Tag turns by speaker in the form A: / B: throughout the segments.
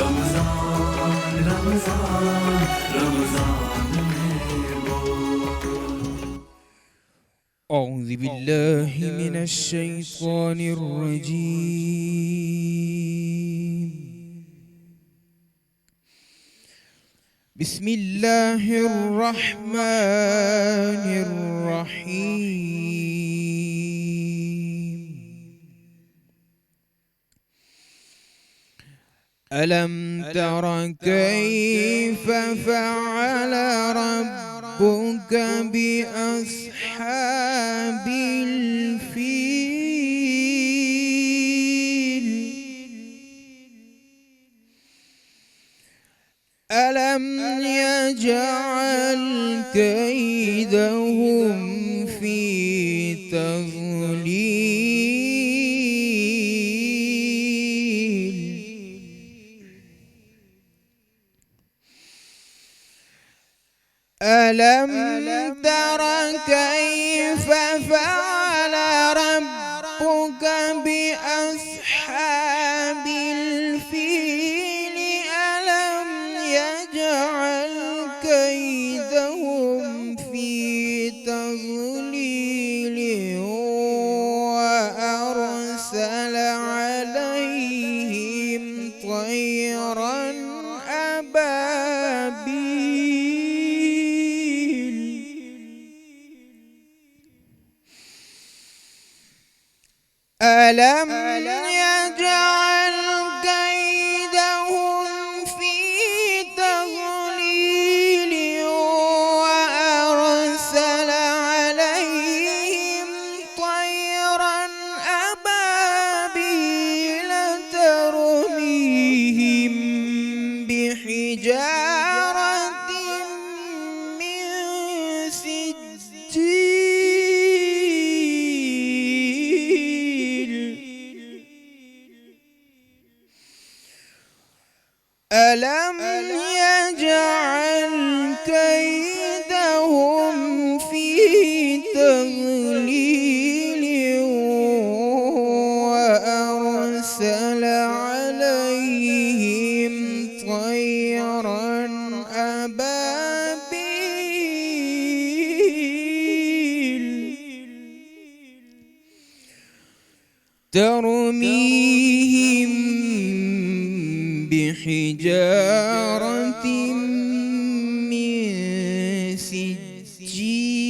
A: رمضان رمضان رمضان میں بول۔
B: اعوذ باللہ من الشیطان الرجیم، بسم اللہ الرحمن الرحیم۔ ألم تر كيف فعل ربك بأصحاب الفيل؟ ألم يجعل كيدهم في تضليل؟ ألم تر كيف فعل ربك بأصحاب الفيل؟ ألم يجعل كيدهم في تضليل وأرسل عليهم طيرا أبابيل؟ ألم يجعل كيدهم في تضليل وأرسل عليهم طيرا أبابيل ترميهم بحجارة من سجيل؟ ألم يجعل كيدهم في تضليل وأرسل عليهم طيرا أبابيل ترميهم بحجارة من سجيل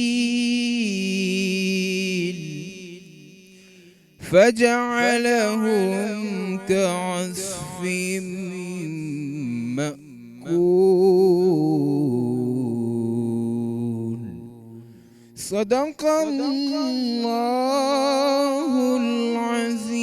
B: فجعلهم كعصف مأكول۔ صدق اللہ العظیم۔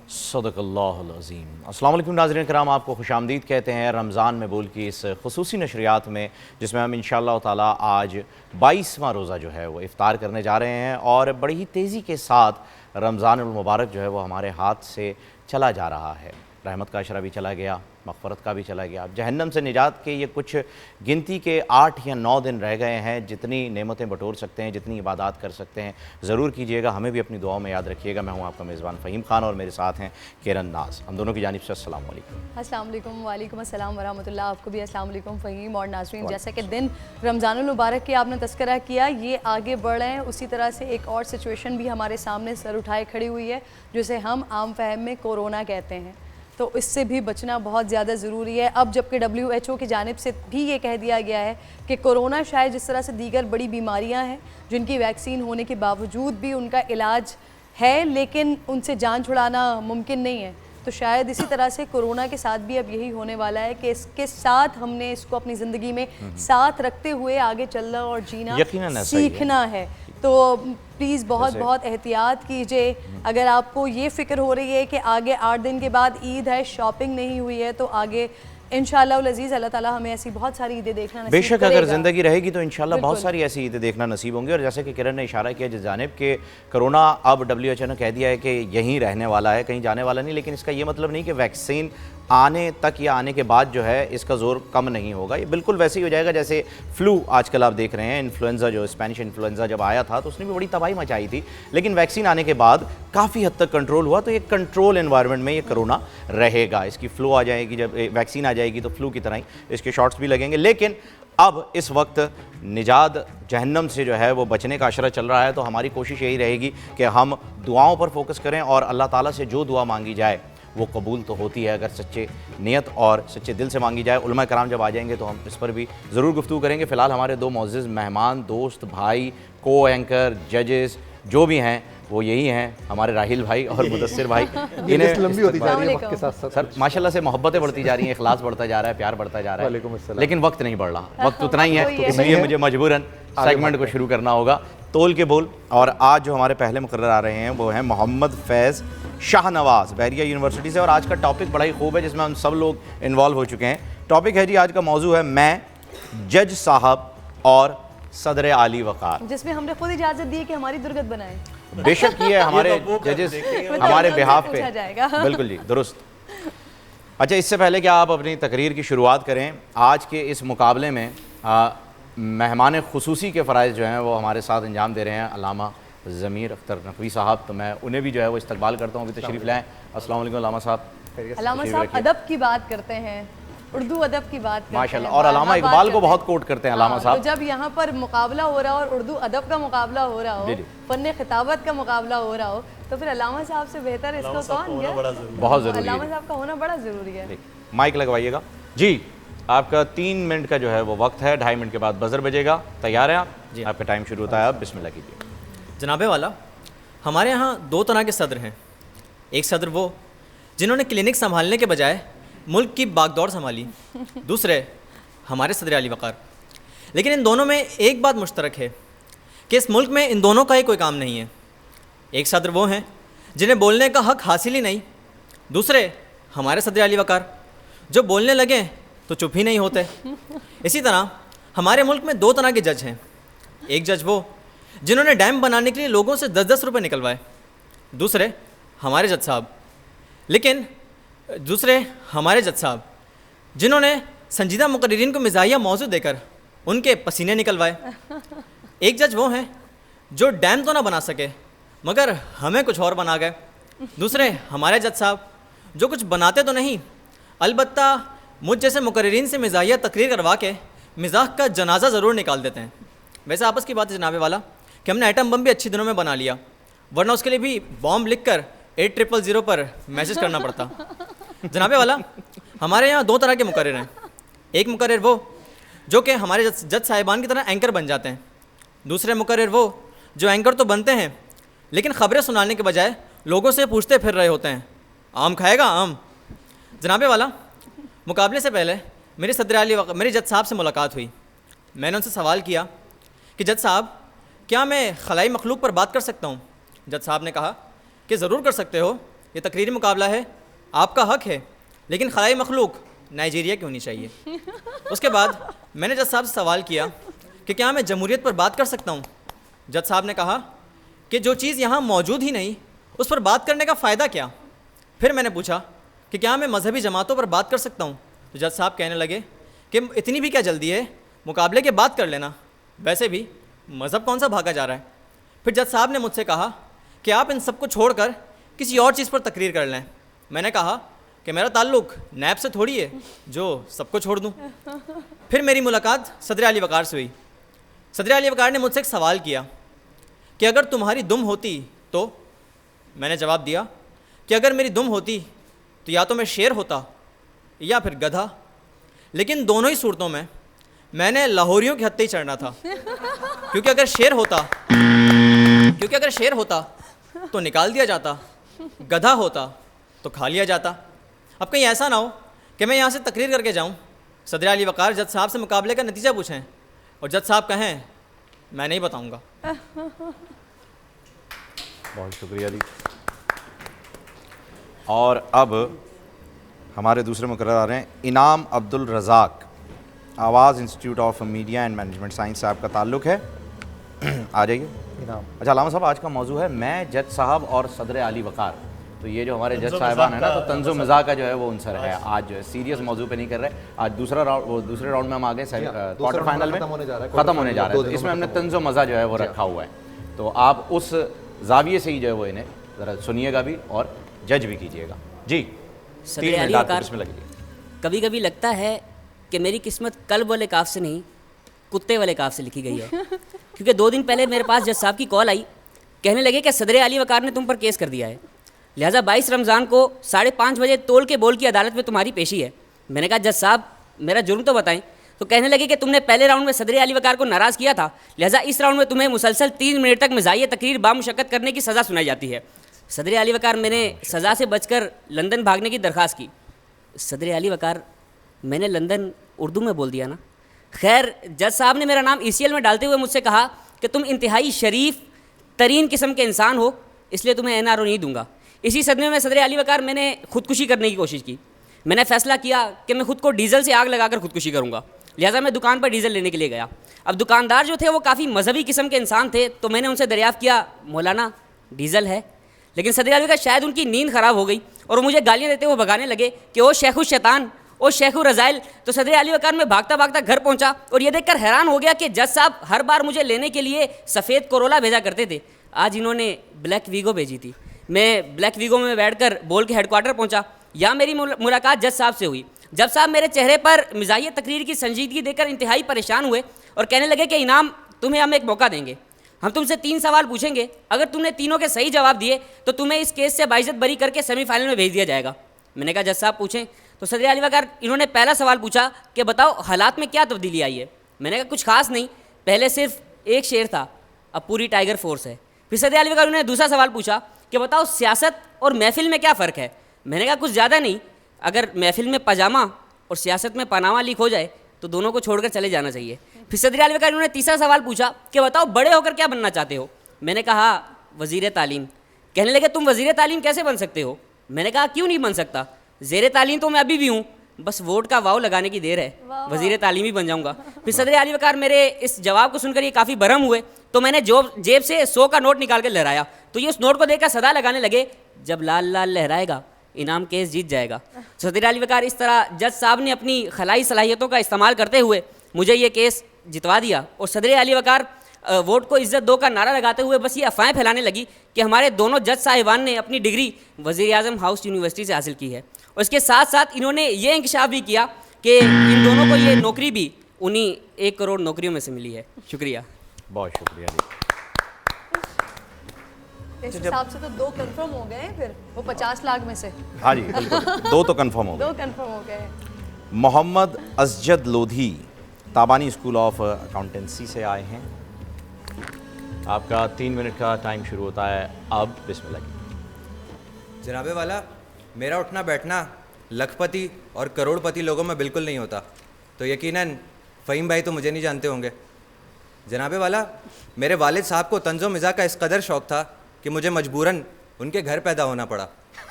C: صدق اللہ العظیم۔ السلام علیکم ناظرین کرام، آپ کو خوش آمدید کہتے ہیں رمضان میں بول کی اس خصوصی نشریات میں، جس میں ہم انشاءاللہ تعالی آج 22واں روزہ جو ہے وہ افطار کرنے جا رہے ہیں، اور بڑی ہی تیزی کے ساتھ رمضان المبارک جو ہے وہ ہمارے ہاتھ سے چلا جا رہا ہے۔ رحمت کا عشرہ بھی چلا گیا، مغفرت کا بھی چلا گیا، جہنم سے نجات کے یہ کچھ گنتی کے 8 یا 9 دن رہ گئے ہیں۔ جتنی نعمتیں بٹور سکتے ہیں، جتنی عبادات کر سکتے ہیں ضرور کیجئے گا، ہمیں بھی اپنی دعاؤں میں یاد رکھیے گا۔ میں ہوں آپ کا میزبان فہیم خان، اور میرے ساتھ ہیں کرن ناز۔ ہم دونوں کی جانب سے السلام علیکم۔
D: السلام علیکم۔ وعلیکم السلام ورحمۃ اللہ۔ آپ کو بھی السلام علیکم فہیم اور ناظرین۔ جیسا کہ دن رمضان المبارک کی آپ نے تذکرہ کیا، یہ آگے بڑھ رہے ہیں، اسی طرح سے ایک اور سچویشن بھی ہمارے سامنے سر اٹھائے کھڑی ہوئی ہے، جسے ہم عام فہم میں کورونا کہتے ہیں۔ تو اس سے بھی بچنا بہت زیادہ ضروری ہے۔ اب جبکہ WHO کی جانب سے بھی یہ کہہ دیا گیا ہے کہ کورونا شاید جس طرح سے دیگر بڑی بیماریاں ہیں جن کی ویکسین ہونے کے باوجود بھی ان کا علاج ہے، لیکن ان سے جان چھڑانا ممکن نہیں ہے، تو شاید اسی طرح سے کورونا کے ساتھ بھی اب یہی ہونے والا ہے کہ اس کے ساتھ ہم نے اس کو اپنی زندگی میں ساتھ رکھتے ہوئے آگے چلنا اور جینا سیکھنا ہے۔ تو پلیز بہت بہت احتیاط کیجئے۔ اگر آپ کو یہ فکر ہو رہی ہے کہ آگے 8 دن کے بعد عید ہے، شاپنگ نہیں ہوئی ہے، تو آگے انشاءاللہ العزیز اللہ تعالیٰ ہمیں ایسی بہت ساری عیدیں دیکھنا نصیب کرے گا۔
C: بے شک اگر زندگی رہے گی تو انشاءاللہ بہت ساری ایسی عیدیں دیکھنا نصیب ہوں گی۔ اور جیسے کہ کرن نے اشارہ کیا جس جانب کہ کرونا اب WHO نے کہہ دیا ہے کہ یہیں رہنے والا ہے، کہیں جانے والا نہیں، لیکن اس کا یہ مطلب نہیں کہ ویکسین آنے تک یا آنے کے بعد جو ہے اس کا زور کم نہیں ہوگا. یہ بالکل ویسے ہی ہو جائے گا جیسے فلو آج کل آپ دیکھ رہے ہیں. انفلوئنزا جو اسپینش انفلوئنزا جب آیا تھا تو اس نے بھی بڑی تباہی مچائی تھی, لیکن ویکسین آنے کے بعد کافی حد تک کنٹرول ہوا. تو یہ کنٹرول انوائرمنٹ میں یہ کرونا رہے گا. اس کی فلو آ جائے گی, جب ویکسین آ جائے گی تو فلو کی طرح ہی اس کے شاٹس بھی لگیں گے. لیکن اب اس وقت نجات جہنم سے جو ہے وہ بچنے کا اشرہ چل رہا ہے, تو ہماری کوشش یہی رہے گی کہ ہم دعاؤں پر فوکس کریں اور اللہ تعالیٰ سے جو دعا مانگی جائے وہ قبول تو ہوتی ہے اگر سچے نیت اور سچے دل سے مانگی جائے. علماء کرام جب آ جائیں گے تو ہم اس پر بھی ضرور گفتگو کریں گے. فی الحال ہمارے دو معزز مہمان, دوست, بھائی, کو اینکر, ججز جو بھی ہیں وہ یہی ہیں, ہمارے راحیل بھائی اور مدثر بھائی.
E: لمبی ہوتی جا رہی ہے وقت کے ساتھ ساتھ.
C: سر ماشاءاللہ سے محبتیں بڑھتی جا رہی ہیں, اخلاص بڑھتا جا رہا ہے, پیار بڑھتا جا رہا ہے,
E: وعلیکم السلام.
C: لیکن وقت نہیں بڑھ رہا. وقت اتنا ہی ہے, اس لیے مجھے مجبوراً سیگمنٹ کو شروع کرنا ہوگا. تول کے بول. اور آج جو ہمارے پہلے مقرر آ رہے ہیں وہ ہیں محمد فیض شاہ نواز, بحریہ یونیورسٹی سے. اور آج کا ٹاپک بڑا ہی خوب ہے جس میں ہم سب لوگ انوالو ہو چکے ہیں. ٹاپک ہے جی, آج کا موضوع ہے میں, جج صاحب اور صدر عالی وقار.
D: جس میں ہم نے خود اجازت دی کہ ہماری درگت بنائیں.
C: بے شک یہ ہمارے ججز ہمارے بہاف پہ.
D: پوچھا جائے گا.
C: بالکل جی, درست. اچھا, اس سے پہلے کہ آپ اپنی تقریر کی شروعات کریں, آج کے اس مقابلے میں مہمان خصوصی کے فرائض جو ہیں وہ ہمارے ساتھ انجام دے رہے ہیں علامہ ضمیر اختر نقوی صاحب. تو میں انہیں بھی جو ہے وہ استقبال کرتا ہوں. ابھی تشریف لائیں. السلام علیکم علامہ صاحب.
D: علامہ صاحب ادب کی بات کرتے ہیں, اردو ادب کی بات کرتے ہیں
C: ماشاءاللہ, اور علامہ اقبال کو بہت کوٹ کرتے ہیں علامہ صاحب.
D: تو جب یہاں پر مقابلہ ہو رہا ہو اور اردو ادب کا مقابلہ ہو رہا ہو, فن خطابت کا مقابلہ ہو رہا ہو, تو پھر علامہ صاحب سے بہتر اس کو کون گیا؟
C: بہت ضروری
D: علامہ
C: ہے.
D: صاحب کا ہونا بڑا ضروری ہے.
C: مائک لگوائیے گا جی. آپ کا 3 منٹ کا جو ہے وہ وقت ہے, 2.5 منٹ کے بعد بزر بجے گا. تیار ہیں آپ؟
F: جی.
C: آپ کا ٹائم شروع ہوتا ہے, اب بسم اللہ کیجیے.
F: جناب والا, ہمارے ہاں 2 طرح کے صدر ہیں. ایک صدر وہ جنہوں نے کلینک سنبھالنے کے بجائے ملک کی باغ دوڑ سنبھالی, دوسرے ہمارے صدر علی وقار. لیکن ان دونوں میں ایک بات مشترک ہے کہ اس ملک میں ان دونوں کا ہی کوئی کام نہیں ہے. ایک صدر وہ ہیں جنہیں بولنے کا حق حاصل ہی نہیں, دوسرے ہمارے صدر علی وقار جو بولنے لگیں تو چپ ہی نہیں ہوتے. اسی طرح ہمارے ملک میں 2 طرح کے جج ہیں. ایک جج وہ جنہوں نے ڈیم بنانے کے لیے لوگوں سے 10-10 روپے نکلوائے, دوسرے ہمارے جج صاحب. لیکن دوسرے ہمارے جج صاحب جنہوں نے سنجیدہ مقررین کو مزاحیہ موضوع دے کر ان کے پسینے نکلوائے. ایک جج وہ ہیں جو ڈیم تو نہ بنا سکے مگر ہمیں کچھ اور بنا گئے. دوسرے ہمارے جج صاحب جو کچھ بناتے تو نہیں, البتہ مجھ جیسے مقررین سے مزاحیہ تقریر کروا کے مزاح کا جنازہ ضرور نکال دیتے ہیں. ویسے آپس کی بات ہے جناب والا کہ ہم نے ایٹم بم بھی اچھی دنوں میں بنا لیا, ورنہ اس کے لیے بھی بام لکھ کر 8000 پر میسج کرنا پڑتا. جناب والا, ہمارے یہاں 2 طرح کے مقرر ہیں. ایک مقرر وہ جو کہ ہمارے جج صاحبان کی طرح اینکر بن جاتے ہیں. دوسرے مقرر وہ جو اینکر تو بنتے ہیں لیکن خبریں سنانے کے بجائے لوگوں سے پوچھتے پھر رہے ہوتے ہیں, آم کھائے گا آم. جناب والا, مقابلے سے پہلے میرے جج صاحب سے ملاقات ہوئی. میں نے ان سے سوال کیا کہ جج صاحب کیا میں خلائی مخلوق پر بات کر سکتا ہوں؟ جج صاحب نے کہا کہ ضرور کر سکتے ہو, یہ تقریری مقابلہ ہے, آپ کا حق ہے, لیکن خلائی مخلوق نائجیریا کی ہونی چاہیے. اس کے بعد میں نے جج صاحب سے سوال کیا کہ کیا میں جمہوریت پر بات کر سکتا ہوں؟ جج صاحب نے کہا کہ جو چیز یہاں موجود ہی نہیں اس پر بات کرنے کا فائدہ کیا. پھر میں نے پوچھا کہ کیا میں مذہبی جماعتوں پر بات کر سکتا ہوں؟ تو جج صاحب کہنے لگے کہ اتنی بھی کیا جلدی ہے, مقابلے کے بعد کر لینا, ویسے بھی مذہب کون سا بھاگا جا رہا ہے. پھر جج صاحب نے مجھ سے کہا کہ آپ ان سب کو چھوڑ کر کسی اور چیز پر تقریر کر لیں. میں نے کہا کہ میرا تعلق نیب سے تھوڑی ہے جو سب کو چھوڑ دوں. پھر میری ملاقات صدر علی وقار سے ہوئی. صدر علی وقار نے مجھ سے ایک سوال کیا کہ اگر تمہاری دم ہوتی تو؟ میں نے جواب دیا کہ اگر میری دم ہوتی تو یا تو میں شیر ہوتا یا پھر گدھا, لیکن دونوں ہی صورتوں میں میں نے لاہوریوں کے ہتھے ہی چڑھنا تھا, کیونکہ اگر شیر ہوتا تو نکال دیا جاتا, گدھا ہوتا تو کھا لیا جاتا. اب کہیں ایسا نہ ہو کہ میں یہاں سے تقریر کر کے جاؤں, صدر علی وقار جج صاحب سے مقابلے کا نتیجہ پوچھیں اور جج صاحب کہیں میں نہیں بتاؤں گا.
C: بہت شکریہ جی. اور اب ہمارے دوسرے مقرر آ رہے ہیں انعام عبد الرزاق, آواز institute of media and management science سے آپ کا تعلق ہے, آ جائیے. اچھا علامہ صاحب, آج کا موضوع ہے میں, جج صاحب اور صدر علی وقار. تو یہ جو ہمارے جج صاحبان ہیں نا تو طنز و مزاح کا جو ہے وہ عنصر ہے. آج جو ہے سیریس موضوع پہ نہیں کر رہے. آج دوسرا راؤنڈ میں ہم آگے کوارٹر فائنل میں ختم ہونے جا رہا ہے. تو اس میں ہم نے طنز و مزاح جو ہے وہ رکھا ہوا ہے. تو آپ اس زاویے سے ہی جو ہے وہ انہیں ذرا سنیے گا بھی اور جج بھی کیجیے گا. جی
G: صدر علی وقار، کبھی کبھی لگتا ہے کہ میری قسمت کلب والے کاف سے نہیں کتے والے کاف سے لکھی گئی ہے. کیونکہ 2 دن پہلے میرے پاس جج صاحب کی کال آئی، کہنے لگے کہ صدر علی وقار نے تم پر کیس کر دیا ہے، لہٰذا 22 رمضان کو 5:30 بجے تول کے بول کی عدالت میں تمہاری پیشی ہے. میں نے کہا جج صاحب میرا جرم تو بتائیں. تو کہنے لگے کہ تم نے پہلے راؤنڈ میں صدر علی وقار کو ناراض کیا تھا، لہٰذا اس راؤنڈ میں تمہیں مسلسل 3 منٹ تک مزاحیہ تقریر بامشقت کرنے کی سزا سنائی جاتی ہے. صدر علی وقار، میں نے سزا سے بچ کر لندن بھاگنے کی درخواست کی. صدر علی وقار، میں نے لندن اردو میں بول دیا نا. خیر، جج صاحب نے میرا نام ECL میں ڈالتے ہوئے مجھ سے کہا کہ تم انتہائی شریف ترین قسم کے انسان ہو، اس لیے تمہیں NRO نہیں دوں گا. اسی صدمے میں صدر علی وقار میں نے خودکشی کرنے کی کوشش کی. میں نے فیصلہ کیا کہ میں خود کو ڈیزل سے آگ لگا کر خودکشی کروں گا، لہٰذا میں دکان پر ڈیزل لینے کے لیے گیا. اب دکاندار جو تھے وہ کافی مذہبی قسم کے انسان تھے، تو میں نے ان سے دریافت کیا مولانا ڈیزل ہے؟ لیکن صدر علی وقار شاید ان کی نیند خراب ہو گئی اور وہ مجھے گالیاں دیتے ہوئے بھگانے لگے کہ او شیخ الشیطان، او شیخ الرذائل. تو صدر علی وقار میں بھاگتا بھاگتا گھر پہنچا اور یہ دیکھ کر حیران ہو گیا کہ جج صاحب ہر بار مجھے لینے کے لیے سفید کورولا بھیجا کرتے تھے، آج انہوں نے بلیک ویگو بھیجی تھی. میں بلیک ویگو میں بیٹھ کر بول کے ہیڈ کوارٹر پہنچا. یہاں میری ملاقات جج صاحب سے ہوئی. جج صاحب میرے چہرے پر مزاحیہ تقریر کی سنجیدگی دیکھ کر انتہائی پریشان ہوئے اور کہنے لگے کہ انعام تمہیں ہم ایک موقع دیں گے. ہم تم سے 3 سوال پوچھیں گے، اگر تم نے تینوں کے صحیح جواب دیے تو تمہیں اس کیس سے باعزت بری کر کے سیمی فائنل میں بھیج دیا جائے گا. میں نے کہا جج صاحب پوچھیں. تو صدر علی وقار انہوں نے پہلا سوال پوچھا کہ بتاؤ حالات میں کیا تبدیلی آئی ہے. میں نے کہا کچھ خاص نہیں، پہلے صرف ایک شیر تھا، اب پوری ٹائیگر فورس ہے. پھر صدر علی وقار انہوں نے دوسرا سوال پوچھا کہ بتاؤ سیاست اور محفل میں کیا فرق ہے. میں نے کہا کچھ زیادہ نہیں، اگر محفل میں پاجامہ اور سیاست میں پاناما لیک ہو جائے تو دونوں کو چھوڑ کر چلے جانا چاہیے. پھر صدر علی وقار انہوں نے تیسرا سوال پوچھا کہ بتاؤ بڑے ہو کر کیا بننا چاہتے ہو. میں نے کہا وزیر تعلیم. کہنے لگے تم وزیر تعلیم کیسے بن سکتے ہو. میں نے کہا کیوں نہیں بن سکتا، زیر تعلیم تو میں ابھی بھی ہوں، بس ووٹ کا واو لگانے کی دیر ہے، وزیر تعلیم ہی بن جاؤں گا. پھر صدر علی وقار میرے اس جواب کو سن کر یہ کافی برہم ہوئے تو میں نے جیب سے 100 کا نوٹ نکال کر لہرایا تو یہ اس نوٹ کو دیکھ کر صدا لگانے لگے جب لال لال لہرائے گا انعام کیس جیت جائے گا. صدر علی وقار اس طرح جج صاحب نے اپنی خلائی صلاحیتوں کا استعمال کرتے ہوئے مجھے یہ کیس جتوا دیا. اور صدر علی وقار ووٹ کو عزت دو کا نعرہ لگاتے ہوئے بس یہ افواہیں پھیلانے لگی کہ ہمارے دونوں جج صاحبان نے اپنی ڈگری وزیر اعظم ہاؤس یونیورسٹی سے حاصل کی ہے. اور اس کے ساتھ ساتھ انہوں نے یہ انکشاف بھی کیا کہ ان دونوں کو یہ نوکری بھی انہی 1 کروڑ نوکریوں میں سے ملی ہے. شکریہ.
C: بہت شکریہ جی.
D: اس حساب سے تو 2 کنفرم ہو گئے ہیں، پھر وہ 50 لاکھ میں سے.
C: ہاں جی بالکل 2 تو کنفرم ہو گئے.
D: 2 کنفرم ہو گئے.
C: Muhammad Asjad Lodhi Tabani school of accountancy سے آئے ہیں. آپ کا 3 منٹ کا ٹائم شروع ہوتا ہے اب. بسم اللہ.
H: جناب والا، میرا اٹھنا بیٹھنا لکھ پتی اور کروڑ پتی لوگوں میں بالکل نہیں ہوتا، تو یقیناً فہیم بھائی تو مجھے نہیں جانتے ہوں گے. جناب والا، میرے والد صاحب کو طنز و مزاح کا اس قدر شوق تھا کہ مجھے مجبوراً ان کے گھر پیدا ہونا پڑا.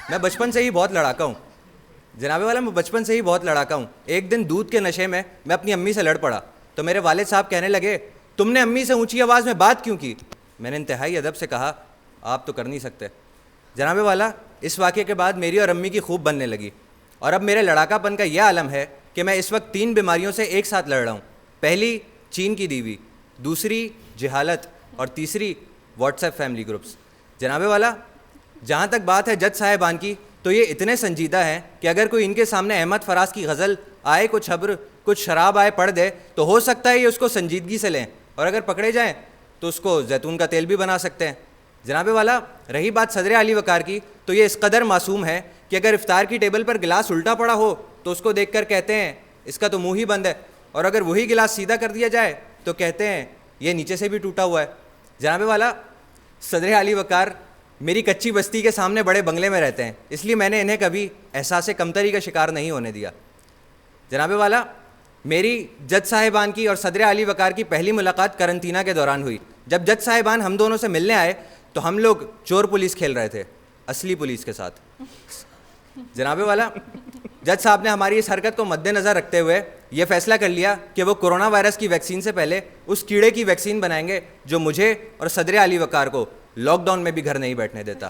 H: میں بچپن سے ہی بہت لڑاکا ہوں. جناب والا، میں بچپن سے ہی بہت لڑاکا ہوں. ایک دن دودھ کے نشے میں اپنی امی سے لڑ پڑا تو میرے والد صاحب کہنے لگے تم نے امی سے اونچی آواز میں بات کیوں کی. میں نے انتہائی ادب سے کہا آپ تو کر نہیں سکتے. جناب والا، اس واقعے کے بعد میری اور امی کی خوب بننے لگی اور اب میرے لڑاکا پن کا یہ عالم ہے کہ میں اس وقت 3 بیماریوں سے ایک ساتھ لڑ رہا ہوں. پہلی چین کی دیوی، دوسری جہالت اور تیسری واٹس ایپ فیملی گروپس. جناب والا، جہاں تک بات ہے جج صاحبان کی تو یہ اتنے سنجیدہ ہیں کہ اگر کوئی ان کے سامنے احمد فراز کی غزل آئے کچھ حبر کچھ شراب آئے پڑھ دے تو ہو سکتا ہے یہ اس کو سنجیدگی سے لیں، اور اگر پکڑے جائیں تو اس کو زیتون کا تیل بھی بنا سکتے ہیں. جناب والا، رہی بات صدر علی وقار کی تو یہ اس قدر معصوم ہے کہ اگر افطار کی ٹیبل پر گلاس الٹا پڑا ہو تو اس کو دیکھ کر کہتے ہیں اس کا تو منہ ہی بند ہے، اور اگر وہی گلاس سیدھا کر دیا جائے تو کہتے ہیں یہ نیچے سے بھی ٹوٹا ہوا ہے. جناب والا، صدر علی وقار میری کچی بستی کے سامنے بڑے بنگلے میں رہتے ہیں، اس لیے میں نے انہیں کبھی احساس کمتری کا شکار نہیں ہونے دیا. جناب والا، میری جج صاحبان کی اور صدر علی وقار کی پہلی ملاقات قرنطینہ کے دوران ہوئی. جب جج صاحبان ہم دونوں سے ملنے آئے تو ہم لوگ چور پولیس کھیل رہے تھے اصلی پولیس کے ساتھ. جناب والا، جج صاحب نے ہماری اس حرکت کو مد نظر رکھتے ہوئے یہ فیصلہ کر لیا کہ وہ کورونا وائرس کی ویکسین سے پہلے اس کیڑے کی ویکسین بنائیں گے جو مجھے اور صدر علی وقار کو لاک ڈاؤن میں بھی گھر نہیں بیٹھنے دیتا.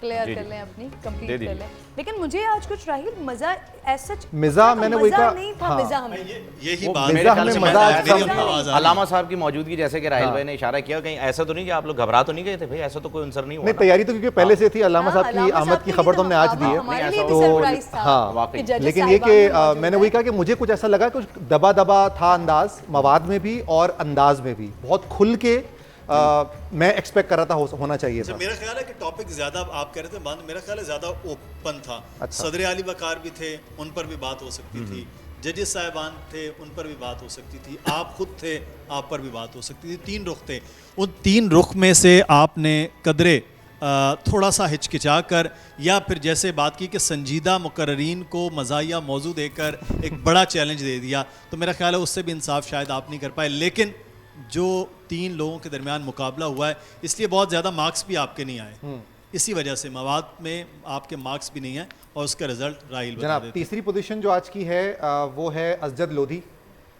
D: کلیئر کر لیں اپنی کمپلیٹ کر لیں. لیکن مجھے آج کچھ راہیل مزہ ایسا
E: مزہ میں نے وہی کہا
D: نہیں تھا. مزہ ہمیں
I: یہی بات
E: میرے خیال سے مزہ
C: علامہ صاحب کی موجودگی جیسے کہ راہیل بھائی نے اشارہ کیا, کہیں ایسا تو نہیں کہ آپ لوگ گھبرا تو نہیں گئے تھے بھائی, ایسا تو کوئی عنصر نہیں ہوا.
E: نہیں, تیاری تو کیونکہ پہلے سے تھی. علامہ صاحب کی آمد کی خبر تو ہم نے آج دی ہے تو ہاں, لیکن یہ کہ میں نے وہی کہا کہ مجھے کچھ ایسا لگا کہ دبا دبا تھا انداز, مواد میں بھی اور انداز میں بھی بہت کھل کے میں ایکسپیکٹ کر رہا تھا ہونا چاہیے تھا.
I: میرا خیال ہے کہ ٹاپک زیادہ آپ کہہ رہے تھے بند, میرا خیال ہے زیادہ اوپن تھا. صدر اعلی وقار بھی تھے, ان پر بھی بات ہو سکتی تھی. ججز صاحبان تھے, ان پر بھی بات ہو سکتی تھی. آپ خود تھے, آپ پر بھی بات ہو سکتی تھی. 3 رخ تھے. ان 3 رخ میں سے آپ نے قدرے تھوڑا سا ہچکچا کر یا پھر جیسے بات کی کہ سنجیدہ مقررین کو مزاحیہ موضوع دے کر ایک بڑا چیلنج دے دیا, تو میرا خیال ہے اس سے بھی انصاف شاید آپ نہیں کر پائے. لیکن جو 3 لوگوں کے درمیان مقابلہ ہوا ہے, اس لیے بہت زیادہ مارکس بھی آپ کے نہیں آئے. اسی وجہ سے مواد میں آپ کے مارکس بھی نہیں ہیں اور اس کا رزلٹ راہیل بتا
E: جناب.
I: دیتے.
E: تیسری پوزیشن جو آج کی ہے وہ ہے اسجد لودھی.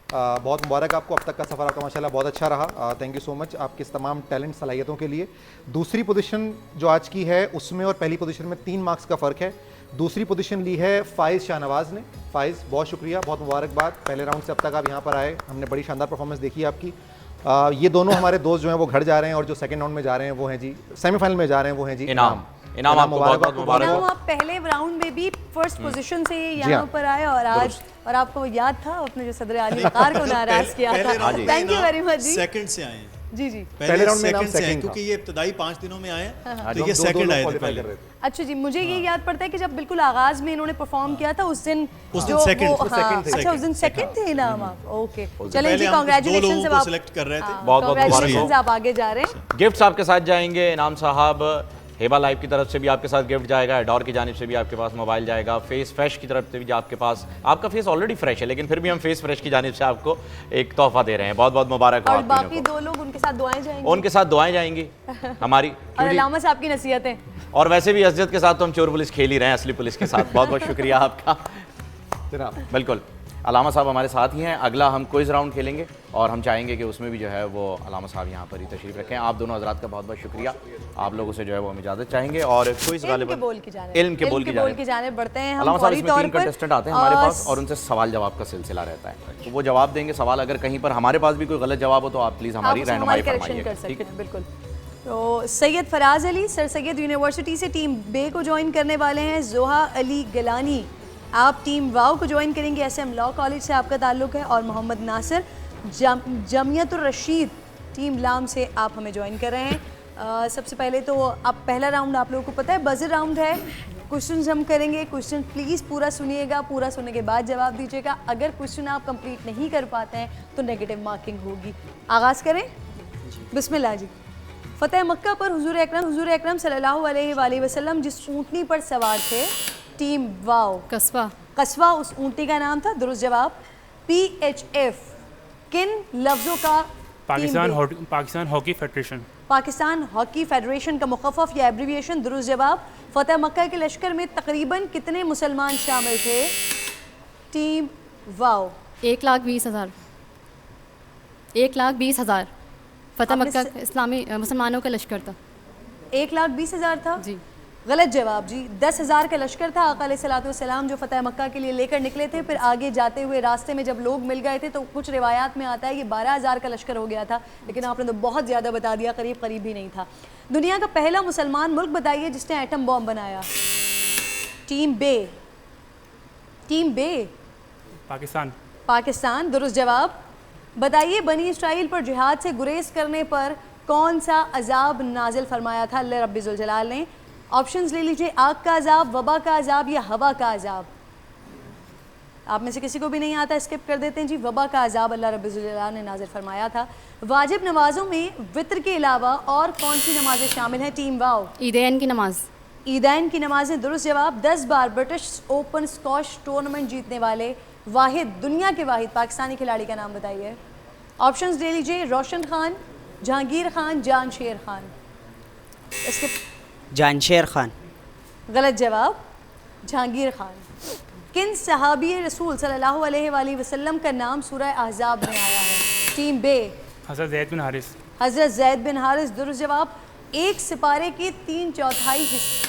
E: بہت مبارک آپ کو, اب تک کا سفر آپ کا ماشاءاللہ بہت اچھا رہا. تھینک یو سو مچ آپ کے اس تمام ٹیلنٹ صلاحیتوں کے لیے. دوسری پوزیشن جو آج کی ہے اس میں اور پہلی پوزیشن میں 3 مارکس کا فرق ہے. دوسری پوزیشن لی ہے فائز شاہ نواز نے. فائز بہت شکریہ, بہت مبارکباد. پہلے راؤنڈ سے اب تک آپ یہاں پر آئے, ہم نے بڑی شاندار پرفارمنس دیکھی ہے آپ کی. یہ دونوں ہمارے دوست جو ہیں وہ گھر جا رہے ہیں, اور جو سیکنڈ راؤنڈ میں جا رہے ہیں وہ ہیں جی سیمی فائنل میں جا رہے ہیں وہ ہیں جی
C: انعام آپ کو بہت بہت مبارک ہو.
D: آپ پہلے راؤنڈ میں بھی فرسٹ پوزیشن سے یہاں پر آئے اور آج, اور آپ کو یاد تھا آپ نے جو صدر اعلی وقار کو ناراض کیا تھا. تھینک یو ویری مچ جی.
I: سیکنڈ سے آئے ہیں
D: جی
I: پہلے راؤنڈ میں سیکنڈ سے آئے کیونکہ یہ ابتدائی 5 دنوں میں آئے ہیں تو یہ سیکنڈ آئے تھے پہلے.
D: اچھا جی, مجھے یہ یاد پڑتا ہے کہ جب بالکل آغاز میں انہوں نے پرفارم کیا تھا اس دن اچھا اس دن سیکنڈ تھے انعام آپ. اوکے چلیں جی, کانگریچولیشنز. آپ
I: سلیکٹ کر رہے تھے,
C: بہت بہت مبارک ہو.
D: آپ آگے جا رہے ہیں.
C: گفٹس آپ کے ساتھ جائیں گے انعام صاحب. ہیبا لائف کی طرف سے بھی آپ کے ساتھ گفٹ جائے گا, ایڈور کی جانب سے بھی آپ کے پاس موبائل جائے گا, فیس فریش کی طرف سے بھی آپ کے پاس, آپ کا فیس آلریڈی فریش ہے لیکن پھر بھی ہم فیس فریش کی جانب سے آپ کو ایک تحفہ دے رہے ہیں. بہت بہت مبارک ہو.
D: اور باقی 2 لوگ ان کے ساتھ دعائیں جائیں گی,
C: ان کے ساتھ دعائیں جائیں گی ہماری,
D: اور علامہ صاحب کی نصیحتیں.
C: اور ویسے بھی اسجد کے ساتھ تو ہم چور پولیس کھیل ہی رہے ہیں اصلی پولیس کے ساتھ. بہت بہت شکریہ آپ کا
E: جناب.
C: بالکل, علامہ صاحب ہمارے ساتھ ہی ہیں. اگلا ہم کوئز راؤنڈ کھیلیں گے اور ہم چاہیں گے کہ اس میں بھی جو ہے وہ علامہ صاحب یہاں پر ہی تشریف رکھیں. آپ دونوں حضرات کا بہت بہت شکریہ. آپ لوگوں سے جو ہے وہ ہم اجازت چاہیں گے اور کوئز غالباً علم کے بول کی جانب
D: بڑھتے ہیں.
C: علامہ صاحب اس میں 3 کنٹسٹنٹ آتے ہیں ہمارے پاس اور ان سے سوال جواب کا سلسلہ رہتا ہے, تو وہ جواب دیں گے. سوال اگر کہیں پر ہمارے پاس بھی کوئی غلط جواب ہو تو آپ پلیز ہماری رہنمائی فرمائیے. ٹھیک ہے,
D: بالکل. تو سید فراز علی سر سید یونیورسٹی سے ٹیم بے کو جوائن کرنے والے ہیں. زوہا علی گلانی آپ ٹیم واو کو جوائن کریں گے, ایس ایم لاء کالج سے آپ کا تعلق ہے. اور محمد ناصر جامعۃ الرشید ٹیم لام سے آپ ہمیں جوائن کر رہے ہیں. سب سے پہلے تو آپ پہلا راؤنڈ آپ لوگوں کو پتہ ہے بزر راؤنڈ ہے. کوشچنز ہم کریں گے, کوشچن پلیز پورا سنیے گا, پورا سننے کے بعد جواب دیجیے گا. اگر کوشچن آپ کمپلیٹ نہیں کر پاتے ہیں تو نیگیٹو مارکنگ ہوگی. آغاز کریں, بسم اللہ جی. فتح مکہ پر حضور اکرم صلی اللہ علیہ وآلہ وسلم جس اونٹنی پر سوار تھے, ٹیم واو قصوہ اس اونٹنی کا نام تھا. درست جواب. PHF کن لفظوں کا
J: Pakistan hockey federation.
D: Pakistan hockey federation کا مخفف یا ایبریویشن. درست جواب. فتح مکہ کے لشکر میں تقریباً کتنے مسلمان شامل تھے, ٹیم واو؟
K: 1,20,000. 1,20,000 فتح مکہ اسلامی مسلمانوں کا لشکر تھا.
D: 1,20,000 تھا
K: جی.
D: غلط جواب جی. 10,000 کا لشکر تھا. آقا علیہ الصلوۃ والسلام جو فتح مکہ کے لیے لے کر نکلے تھے, پھر آگے جاتے ہوئے راستے میں جب لوگ مل گئے تھے تو کچھ روایات میں آتا ہے یہ 12,000 کا لشکر ہو گیا تھا, لیکن آپ نے تو بہت زیادہ بتا دیا, قریب ہی نہیں تھا. دنیا کا پہلا مسلمان ملک بتائیے جس نے ایٹم بم بنایا, ٹیم بے. پاکستان. درست جواب. بتائیے بنی اسرائیل پر جہاد سے گریز کرنے پر کون سا عذاب نازل فرمایا تھا اللہ رب ذوالجلال نے؟ آپشنز لے لیجئے, آگ کا عذاب, وبا کا عذاب یا ہوا کا عذاب. آپ میں سے کسی کو بھی نہیں آتا, اسکپ کر دیتے ہیں جی. وبا کا عذاب اللہ رب ذوالجلال نے نازل فرمایا تھا. واجب نمازوں میں وطر کے علاوہ اور کون سی نمازیں شامل ہیں, ٹیم واو؟
K: عیدین کی نماز.
D: عیدین کی نمازیں. درست جواب. 10 بار برٹش اوپن اسکواش ٹورنامنٹ جیتنے والے دنیا کے واحد پاکستانی کھلاڑی کا نام بتائیے. آپشنز لے لیجئے, روشن خان, جہانگیر خان, جان شیر خان.
G: جانشیر خان.
D: غلط جواب. جہانگیر خان. کن صحابی رسول صلی اللہ علیہ وآلہ وسلم کا نام سورہ احزاب میں آیا ہے, ٹیم بے؟
J: حضرت زید بن حارث.
D: حضرت زید بن حارث. درست جواب. ایک سپارے کے 3/4 حصے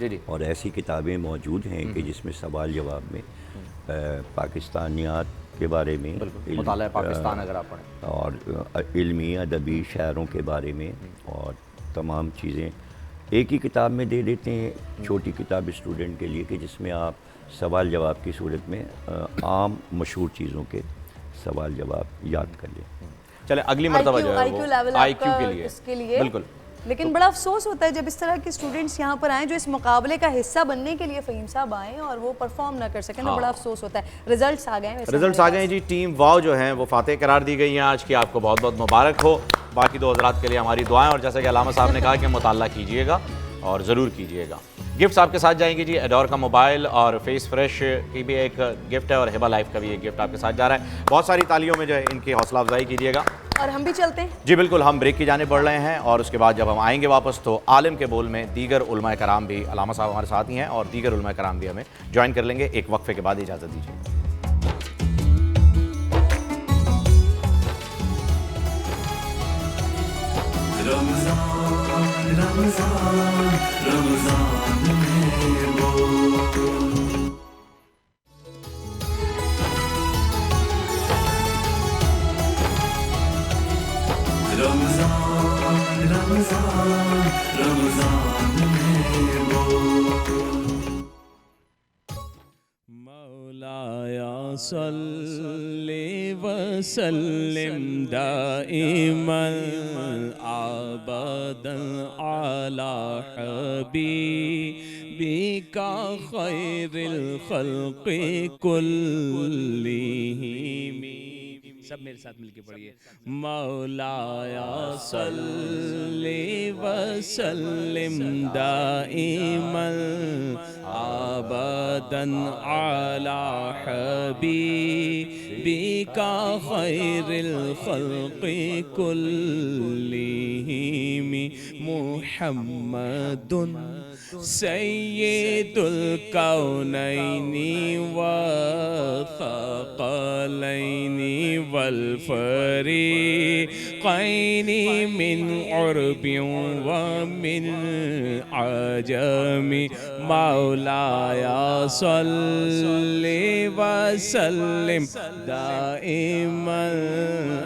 C: جی جی
L: اور ایسی کتابیں موجود ہیں کہ جس میں سوال جواب میں پاکستانیات کے بارے میں
C: مطالعہ پاکستان اگر آپ پڑھیں
L: اور علمی ادبی شاعروں کے بارے میں اور تمام چیزیں ایک ہی کتاب میں دے دیتے ہیں، چھوٹی کتاب اسٹوڈنٹ کے لیے کہ جس میں آپ سوال جواب کی صورت میں عام مشہور چیزوں کے سوال جواب یاد کر لیں۔
C: چلیں اگلی مرتبہ جو ہے
D: IQ
C: وہ
D: لیول
C: IQ کے لیے بالکل،
D: لیکن بڑا افسوس ہوتا ہے جب اس طرح کے اسٹوڈنٹس یہاں پر آئیں جو اس مقابلے کا حصہ بننے کے لیے فہیم صاحب آئیں اور وہ پرفارم نہ کر سکیں، تو بڑا افسوس ہوتا ہے۔ ریزلٹس آ گئے ہیں،
C: ریزلٹس آ گئے ہیں جی، ٹیم واو جو ہیں وہ فاتح قرار دی گئی ہیں آج کی، آپ کو بہت بہت مبارک ہو۔ باقی دو حضرات کے لیے ہماری دعائیں، اور جیسا کہ علامہ صاحب نے کہا کہ مطالعہ کیجئے گا اور ضرور کیجئے گا۔ گفٹس آپ کے ساتھ جائیں گے جی، ایڈور کا موبائل اور فیس فریش کی بھی ایک گفٹ ہے، اور ہبا لائف کا بھی ایک گفٹ آپ کے ساتھ جا رہا ہے۔ بہت ساری تالیوں میں جو ہے ان کی حوصلہ افزائی کیجئے گا،
D: اور ہم بھی چلتے ہیں
C: جی بالکل۔ ہم بریک کی جانب بڑھ رہے ہیں، اور اس کے بعد جب ہم آئیں گے واپس تو عالم کے بول میں دیگر علماء کرام بھی، علامہ صاحب ہمارے ساتھ ہی ہیں، اور دیگر علماء کرام بھی ہمیں جوائن کر لیں گے۔ ایک وقفے کے بعد اجازت دیجیے۔
A: رمضان رمضان رمضان میں بول، رمضان رمضان رمضان میں بول،
B: مولایا صلی وسلم دائما ابدا علی حبیبک خیر الخلق کلہم۔ سب میرے ساتھ مل کے پڑھیے، مولایا صلی وسلم دائما ابدا علی حبیبک خیر الخلق کلہم، محمد سید الکونین والثقلین والفریقین من عرب ومن عجم، مولایا صلی وسلم دائما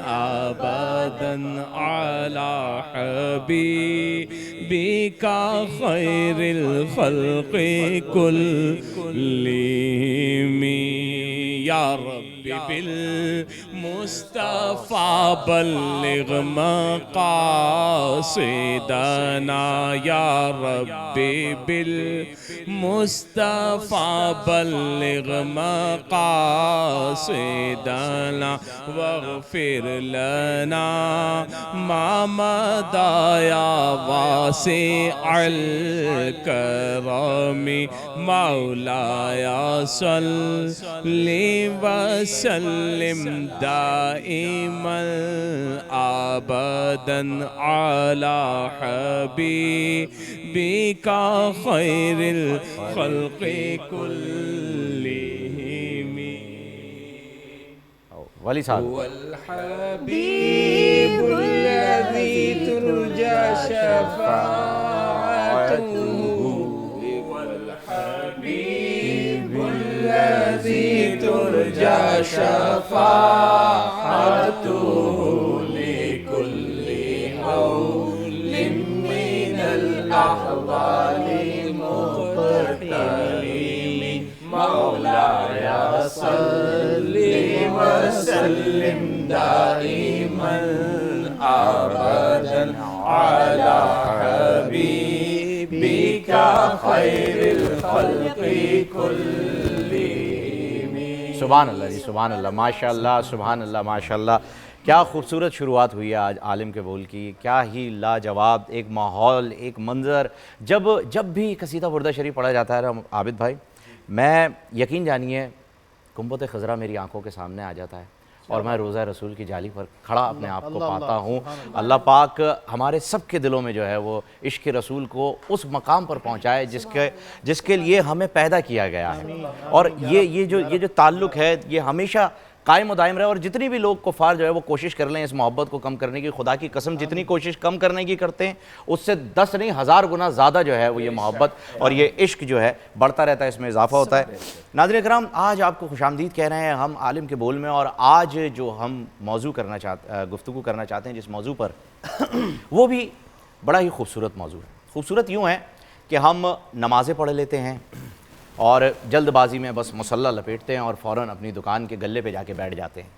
B: ابدا علی حبیبک خیر الخلق کلہم، یا رب بالمصطفى بلغ مقاصدنا، یا رب بالمصطفى بلغ مقاصدنا، واغفر لنا ما مضى يا واسع الكرم، مولاي صل وسلم دائما ابدا على حبيبك خير الخلق كلهم،
C: ولی صاحب
B: هو الحبيب الذي ترجى شفاعته، الذي ترجى شفاعته لكل حول من الأحوال مقتحم، مولاي صل وسلم دائما أبدا على حبيبك خير الخلق كلهم۔
C: سبحان اللہ جی، سبحان اللہ، ماشاء اللہ، سبحان اللہ، ماشاء اللہ۔ کیا خوبصورت شروعات ہوئی ہے آج عالم کے بول کی، کیا ہی لاجواب ایک ماحول، ایک منظر۔ جب بھی قصیدہ بردہ شریف پڑھا جاتا ہے عابد بھائی، میں یقین جانیے گنبد خضرا میری آنکھوں کے سامنے آ جاتا ہے، اور میں روضہ رسول کی جالی پر کھڑا اپنے آپ کو پاتا ہوں۔ اللہ پاک ہمارے سب کے دلوں میں جو ہے وہ عشق رسول کو اس مقام پر پہنچائے جس کے لیے ہمیں پیدا کیا گیا ہے، اور یہ جو تعلق ہے یہ ہمیشہ قائم و دائم رہے، اور جتنی بھی لوگ کفار جو ہے وہ کوشش کر لیں اس محبت کو کم کرنے کی، خدا کی قسم جتنی کوشش کم کرنے کی کرتے ہیں اس سے 10 نہیں 1000 گنا زیادہ جو ہے وہ یہ محبت اور یہ عشق جو ہے بڑھتا رہتا ہے، اس میں اضافہ ہوتا ہے۔ ناظرین کرام، آج آپ کو خوش آمدید کہہ رہے ہیں ہم عالم کے بول میں، اور آج جو ہم موضوع گفتگو کرنا چاہتے ہیں جس موضوع پر وہ بھی بڑا ہی خوبصورت موضوع ہے۔ خوبصورت یوں ہے کہ ہم نمازیں پڑھ لیتے ہیں اور جلد بازی میں بس مصلی لپیٹتے ہیں اور فوراً اپنی دکان کے گلے پہ جا کے بیٹھ جاتے ہیں۔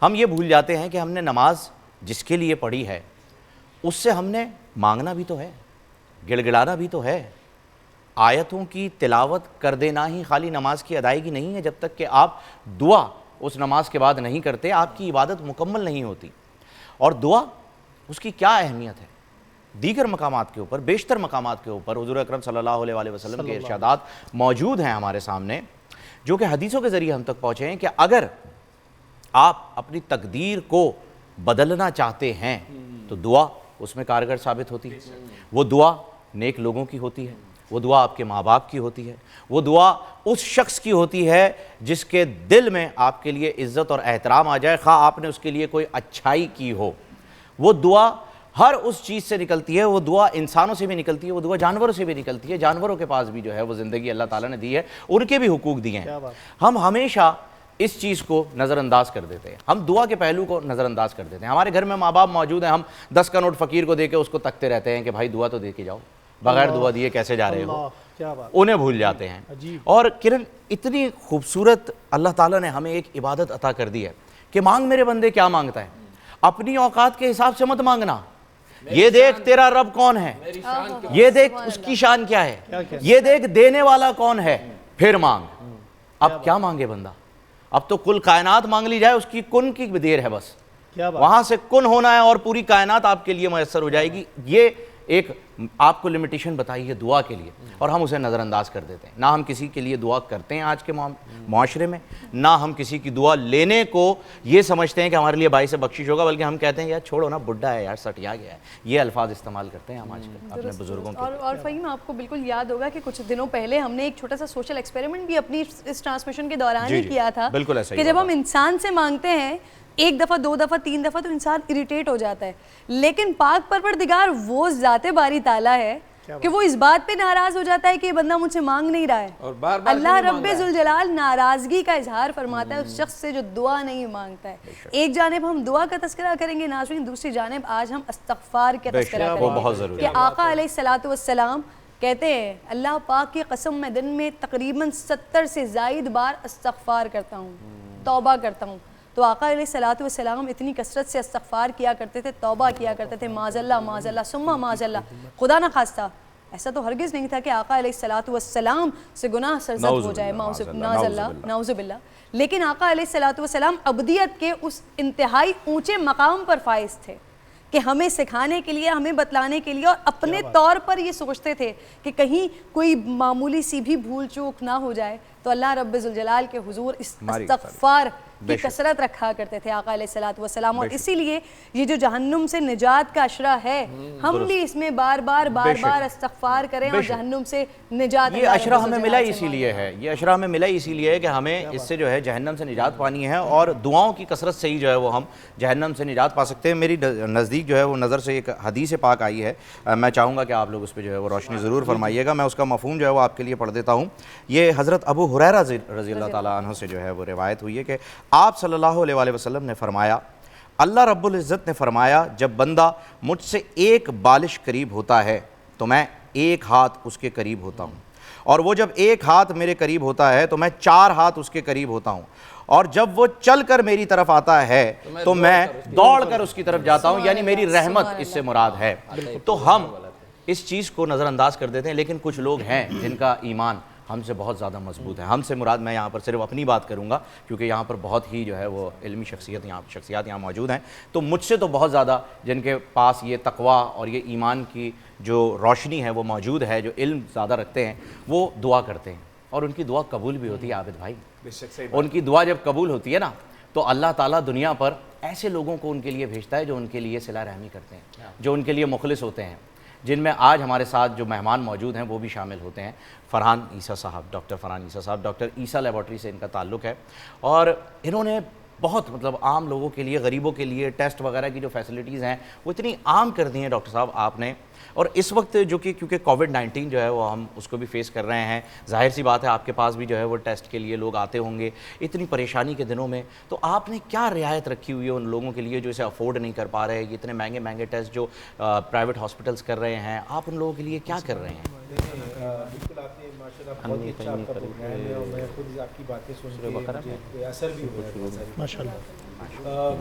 C: ہم یہ بھول جاتے ہیں کہ ہم نے نماز جس کے لیے پڑھی ہے اس سے ہم نے مانگنا بھی تو ہے، گڑ گڑانا بھی تو ہے۔ آیتوں کی تلاوت کر دینا ہی خالی نماز کی ادائیگی نہیں ہے، جب تک کہ آپ دعا اس نماز کے بعد نہیں کرتے آپ کی عبادت مکمل نہیں ہوتی۔ اور دعا اس کی کیا اہمیت ہے، دیگر مقامات کے اوپر، بیشتر مقامات کے اوپر حضور اکرم صلی اللہ علیہ وآلہ وسلم کے ارشادات موجود ہیں ہمارے سامنے، جو کہ حدیثوں کے ذریعے ہم تک پہنچے ہیں کہ اگر آپ اپنی تقدیر کو بدلنا چاہتے ہیں تو دعا اس میں کارگر ثابت ہوتی ہے۔ وہ دعا نیک لوگوں کی ہوتی ہے، وہ دعا آپ کے ماں باپ کی ہوتی ہے، وہ دعا اس شخص کی ہوتی ہے جس کے دل میں آپ کے لیے عزت اور احترام آ جائے، خواہ آپ نے اس کے لیے کوئی اچھائی کی ہو۔ وہ دعا ہر اس چیز سے نکلتی ہے، وہ دعا انسانوں سے بھی نکلتی ہے، وہ دعا جانوروں سے بھی نکلتی ہے۔ جانوروں کے پاس بھی جو ہے وہ زندگی اللہ تعالیٰ نے دی ہے، ان کے بھی حقوق دیے ہیں۔ ہم ہمیشہ اس چیز کو نظر انداز کر دیتے ہیں، ہم دعا کے پہلو کو نظر انداز کر دیتے ہیں۔ ہمارے گھر میں ماں باپ موجود ہیں، ہم 10 کا نوٹ فقیر کو دے کے اس کو تکتے رہتے ہیں کہ بھائی دعا تو دے کے جاؤ، بغیر دعا دیے کیسے جا رہے ہو، انہیں بھول جاتے ہیں۔ اور کرن اتنی خوبصورت اللہ تعالیٰ نے ہمیں ایک عبادت عطا کر دی ہے کہ مانگ میرے بندے کیا مانگتا ہے، اپنی اوقات کے حساب سے مت مانگنا، یہ دیکھ تیرا رب کون ہے، یہ دیکھ اس کی شان کیا ہے، یہ دیکھ دینے والا کون ہے، پھر مانگ۔ اب کیا مانگے بندہ، اب تو کل کائنات مانگ لی جائے، اس کی کن کی دیر ہے بس، وہاں سے کن ہونا ہے اور پوری کائنات آپ کے لیے میسر ہو جائے گی۔ یہ ایک آپ کو لمیٹیشن بتائی ہے دعا کے لیے، اور ہم اسے نظر انداز کر دیتے ہیں۔ نہ ہم کسی کے لیے دعا کرتے ہیں آج کے معاشرے میں، نہ ہم کسی کی دعا لینے کو یہ سمجھتے ہیں کہ ہمارے لیے باعث بخشش ہوگا، بلکہ ہم کہتے ہیں یار چھوڑو نا، بڈھا ہے یار، سٹیا گیا ہے، یہ الفاظ استعمال کرتے ہیں ہم آج کل اپنے بزرگوں کے۔
D: اور فہیم، آپ کو بالکل یاد ہوگا کہ کچھ دنوں پہلے ہم نے ایک چھوٹا سا سوشل ایکسپیریمنٹ بھی اپنی اس ٹرانسمیشن کے دوران ہی کیا تھا کہ جب ہم انسان سے مانگتے ہیں 1 دفعہ 2 دفعہ 3 دفعہ تو انسان اریٹیٹ ہو جاتا ہے، لیکن پاک پروردگار وہ ذات باری تعالیٰ ہے کہ وہ اس بات پہ ناراض ہو جاتا ہے کہ یہ بندہ مجھ سے مانگ نہیں رہا ہے۔ اللہ رب ذوالجلال ناراضگی کا اظہار فرماتا ہے اس شخص سے جو دعا نہیں مانگتا ہے۔ ایک جانب ہم دعا کا تذکرہ کریں گے ناظرین، دوسری جانب آج ہم استغفار کا تذکرہ کریں گے کہ آقا علیہ الصلوۃ والسلام کہتے ہیں اللہ پاک کی قسم میں دن میں تقریباً 70 سے زائد بار استغفار کرتا ہوں، توبہ کرتا ہوں۔ تو آقا علیہ الصلوۃ والسلام اتنی کثرت سے استغفار کیا کرتے تھے، توبہ کیا کرتے تھے، معاذ اللہ ثم معاذ اللہ، خدا نہ خواستہ ایسا تو ہرگز نہیں تھا کہ آقا علیہ الصلوۃ والسلام سے گناہ سرزد ہو جائے، نعوذ باللہ۔ لیکن آقا علیہ الصلوۃ والسلام عبدیت کے اس انتہائی اونچے مقام پر فائز تھے کہ ہمیں سکھانے کے لیے، ہمیں بتلانے کے لیے، اور اپنے طور پر یہ سوچتے تھے کہ کہیں کوئی معمولی سی بھی بھول چوک نہ ہو جائے تو اللہ رب ذوالجلال کے حضور استغفار کی کثرت رکھا کرتے تھے آقا علیہ الصلوۃ والسلام۔ اور اسی لیے یہ جو جہنم سے نجات کا عشرہ ہے، ہم بھی اس میں بار بار استغفار کریں اور جہنم سے نجات۔
C: یہ عشرہ ہمیں ملا اسی لیے ہے، یہ عشرہ ہمیں ملا اسی لیے ہے کہ ہمیں اس سے جو ہے جہنم سے نجات پانی ہے، اور دعاؤں کی کثرت سے ہی جو ہے وہ ہم جہنم سے نجات پا سکتے ہیں۔ میری نزدیک جو ہے وہ نظر سے ایک حدیث پاک آئی ہے، میں چاہوں گا کہ آپ لوگ اس پہ جو ہے وہ روشنی ضرور فرمائیے گا۔ میں اس کا مفہوم جو ہے وہ آپ کے لیے پڑھ دیتا ہوں۔ یہ حضرت ابو ہریرہ رضی اللہ تعالیٰ عنہ سے جو ہے وہ روایت ہوئی ہے کہ آپ صلی اللہ علیہ وآلہ وسلم نے فرمایا، اللہ رب العزت نے فرمایا جب بندہ مجھ سے ایک بالش قریب ہوتا ہے تو میں 1 ہاتھ اس کے قریب ہوتا ہوں، اور وہ جب 1 ہاتھ میرے قریب ہوتا ہے تو میں 4 ہاتھ اس کے قریب ہوتا ہوں، اور جب وہ چل کر میری طرف آتا ہے تو میں دوڑ کر اس کی طرف جاتا ہوں، یعنی میری رحمت اس سے مراد ہے۔ تو ہم اس چیز کو نظر انداز کر دیتے ہیں، لیکن کچھ لوگ ہیں جن کا ایمان ہم سے بہت زیادہ مضبوط ہے۔ ہم سے مراد، میں یہاں پر صرف اپنی بات کروں گا کیونکہ یہاں پر بہت ہی جو ہے وہ علمی شخصیات یہاں موجود ہیں، تو مجھ سے تو بہت زیادہ جن کے پاس یہ تقویٰ اور یہ ایمان کی جو روشنی ہے وہ موجود ہے، جو علم زیادہ رکھتے ہیں، وہ دعا کرتے ہیں اور ان کی دعا قبول بھی ہوتی ہے۔ عابد بھائی، ان کی دعا جب قبول ہوتی ہے نا تو اللہ تعالیٰ دنیا پر ایسے لوگوں کو ان کے لیے بھیجتا ہے جو ان کے لیے صلہ رحمی کرتے ہیں، جو ان کے لیے مخلص ہوتے ہیں، جن میں آج ہمارے ساتھ جو مہمان موجود ہیں وہ بھی شامل ہوتے ہیں۔ فرحان عیسیٰ صاحب، ڈاکٹر فرحان عیسیٰ صاحب، ڈاکٹر عیسیٰ لیبارٹری سے ان کا تعلق ہے، اور انہوں نے بہت مطلب عام لوگوں کے لیے, غریبوں کے لیے ٹیسٹ وغیرہ کی جو فیسلٹیز ہیں وہ اتنی عام کر دی ہیں ڈاکٹر صاحب آپ نے. اور اس وقت جو کہ کیونکہ کووڈ-19 جو ہے وہ ہم اس کو بھی فیس کر رہے ہیں, ظاہر سی بات ہے آپ کے پاس بھی جو ہے وہ ٹیسٹ کے لیے لوگ آتے ہوں گے اتنی پریشانی کے دنوں میں, تو آپ نے کیا رعایت رکھی ہوئی ہے ان لوگوں کے لیے جو اسے افورڈ نہیں کر پا رہے, اتنے مہنگے مہنگے ٹیسٹ جو پرائیویٹ ہاسپٹلس کر رہے ہیں, آپ ان لوگوں کے لیے کیا کر رہے ہیں؟
M: بالکل آپ نے ماشاءاللہ بہت ہی اچھا آپ کا پروگرام ہے اور میں خود آپ کی باتیں سن کے مجھے اثر بھی ہوا ہے ماشاءاللہ.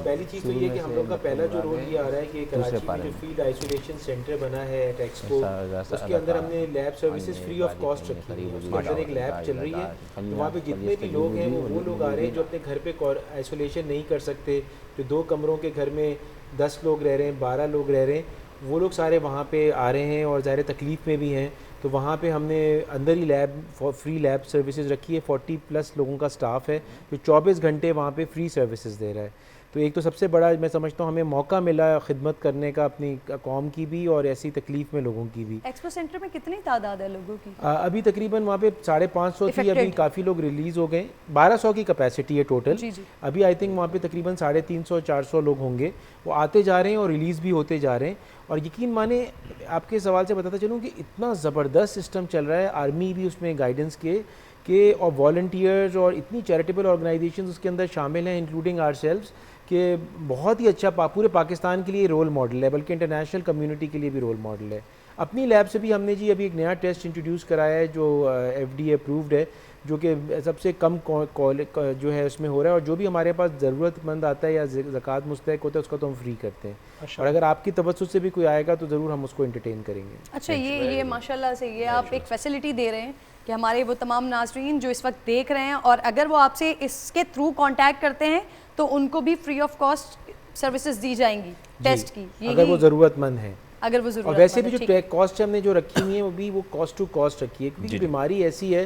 M: پہلی چیز تو یہ کہ ہم لوگ کا پہلا جو رول یہ آ رہا ہے کہ کراچی میں جو فیلڈ آئسولیشن سینٹر بنا ہے ٹیکسکو, اس کے اندر ہم نے lab services free of cost رکھی ہے. اس کے اندر ایک لیب چل رہی ہے, تو وہاں پہ جتنے بھی لوگ ہیں وہ لوگ آ رہے ہیں جو اپنے گھر پہ آئسولیشن نہیں کر سکتے, جو 2 کمروں کے گھر میں 10 لوگ رہ رہے ہیں, 12 لوگ رہ رہے ہیں, وہ لوگ سارے وہاں پہ آ رہے ہیں اور ظاہر تکلیف میں بھی ہیں. تو وہاں پہ ہم نے اندر ہی لیب فری لیب سروسز رکھی ہے. 40+ لوگوں کا سٹاف ہے جو 24 گھنٹے وہاں پہ فری سروسز دے رہا ہے. تو ایک تو سب سے بڑا میں سمجھتا ہوں ہمیں موقع ملا خدمت کرنے کا اپنی قوم کی بھی اور ایسی تکلیف میں لوگوں کی بھی.
D: ایکسپو سینٹر میں کتنی تعداد ہے لوگوں کی؟
M: ابھی تقریباً وہاں پہ 550 تھی, ابھی کافی لوگ ریلیز ہو گئے. 1200 کی کیپیسٹی ہے ٹوٹل. ابھی آئی تھنک وہاں پہ تقریباً 350-400 لوگ ہوں گے. وہ آتے جا رہے ہیں اور ریلیز بھی ہوتے جا رہے ہیں. اور یقین مانیں آپ کے سوال سے بتاتا چلوں کہ اتنا زبردست سسٹم چل رہا ہے, آرمی بھی اس میں گائیڈنس کے اور والنٹیئرز اور اتنی چیریٹیبل آرگنائزیشنز اس کے اندر شامل ہیں انکلوڈنگ آر سیلفس, کہ بہت ہی اچھا پورے پاکستان کے لیے رول ماڈل ہے, بلکہ انٹرنیشنل کمیونٹی کے لیے بھی رول ماڈل ہے. اپنی لیب سے بھی ہم نے جی ابھی ایک نیا ٹیسٹ انٹروڈیوس کرایا ہے جو FDA اپرووڈ ہے, جو کہ سب سے کم جو ہے اس میں ہو رہا ہے, اور جو بھی ہمارے پاس ضرورت مند آتا ہے یا زکوٰۃ مستحق ہوتا ہے اس کا تو ہم فری کرتے ہیں. اور اگر آپ کی توسط سے بھی کوئی آئے گا تو ضرور ہم اس کو انٹرٹین کریں گے.
D: اچھا, یہ ماشاءاللہ سے یہ آپ ایک فیسلٹی دے رہے ہیں کہ ہمارے وہ تمام ناظرین جو اس وقت دیکھ رہے ہیں اور اگر وہ آپ سے اس کے تھرو کانٹیکٹ کرتے ہیں تو ان کو بھی فری آف کاسٹ سروسز دی جائیں گی ٹیسٹ کی,
M: اگر وہ ضرورت مند ہیں.
D: اگر وہ ضرورت
M: اور ویسے بھی جو کاسٹ ہم نے جو رکھی ہوئی ہیں وہ بھی وہ کاسٹ ٹو کاسٹ رکھی ہے, کیونکہ بیماری ایسی ہے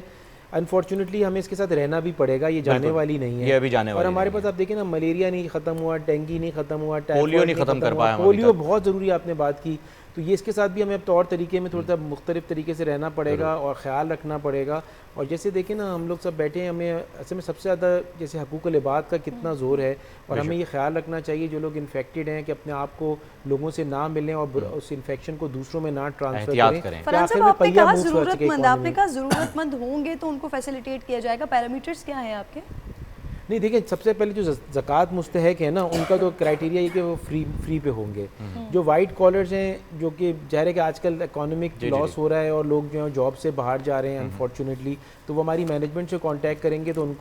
M: انفارچونیٹلی ہمیں اس کے ساتھ رہنا بھی پڑے گا, یہ جانے والی نہیں ہے.
C: یہ ابھی جانے والی.
M: اور ہمارے پاس آپ دیکھیں نا, ملیریا نہیں ختم ہوا, ڈینگی نہیں ختم ہوا,
C: پولیو نہیں ختم کر پایا.
M: پولیو بہت ضروری آپ نے بات کی. تو یہ اس کے ساتھ بھی ہمیں اب طور طریقے میں تھوڑا سا مختلف طریقے سے رہنا پڑے گا اور خیال رکھنا پڑے گا. اور جیسے دیکھیں نا ہم لوگ سب بیٹھے ہیں, ہمیں اصل میں سب سے زیادہ جیسے حقوق العباد کا کتنا زور ہے, اور ہمیں یہ خیال رکھنا چاہیے جو لوگ انفیکٹڈ ہیں کہ اپنے آپ کو لوگوں سے نہ ملیں اور اس انفیکشن کو دوسروں میں نہ ٹرانسفر کریں.
D: فرحان صاحب آپ نے کہا ضرورت مند ہوں گے تو ان کو فیسیلیٹیٹ کیا جائے گا, پیرامیٹرز کیا ہیں آپ کے؟
M: نہیں دیکھیں, سب سے پہلے جو زکوٰۃ مستحق ہیں نا ان کا تو کرائٹیریا یہ کہ وہ فری پہ ہوں گے. جو وائٹ کالرز ہیں جو کہ ظاہر ہے کہ آج کل اکانومک لاس ہو رہا ہے اور لوگ جو ہیں جاب سے باہر جا رہے ہیں انفارچونیٹلی, تو وہ ہماری مینجمنٹ سے کانٹیکٹ کریں گے تو ان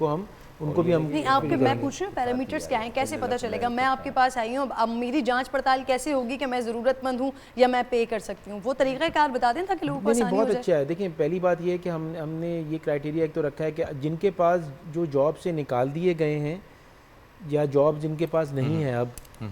M: کو بھی ہم
D: نہیں. آپ کے میں پوچھ رہی ہوں پیرامیٹرز کیا ہیں, کیسے پتہ چلے گا؟ میں آپ کے پاس آئی ہوں, اب میری جانچ پڑتال کیسے ہوگی کہ میں ضرورت مند ہوں یا میں پے کر سکتی ہوں؟ وہ طریقہ کار بتا دیں تاکہ لوگوں کو آسانی ہو جائے.
M: بہت اچھا ہے. دیکھیں پہلی بات یہ ہے کہ ہم نے یہ کرائٹیریا ایک تو رکھا ہے کہ جن کے پاس جو جاب سے نکال دیے گئے ہیں یا جاب جن کے پاس نہیں ہے اب,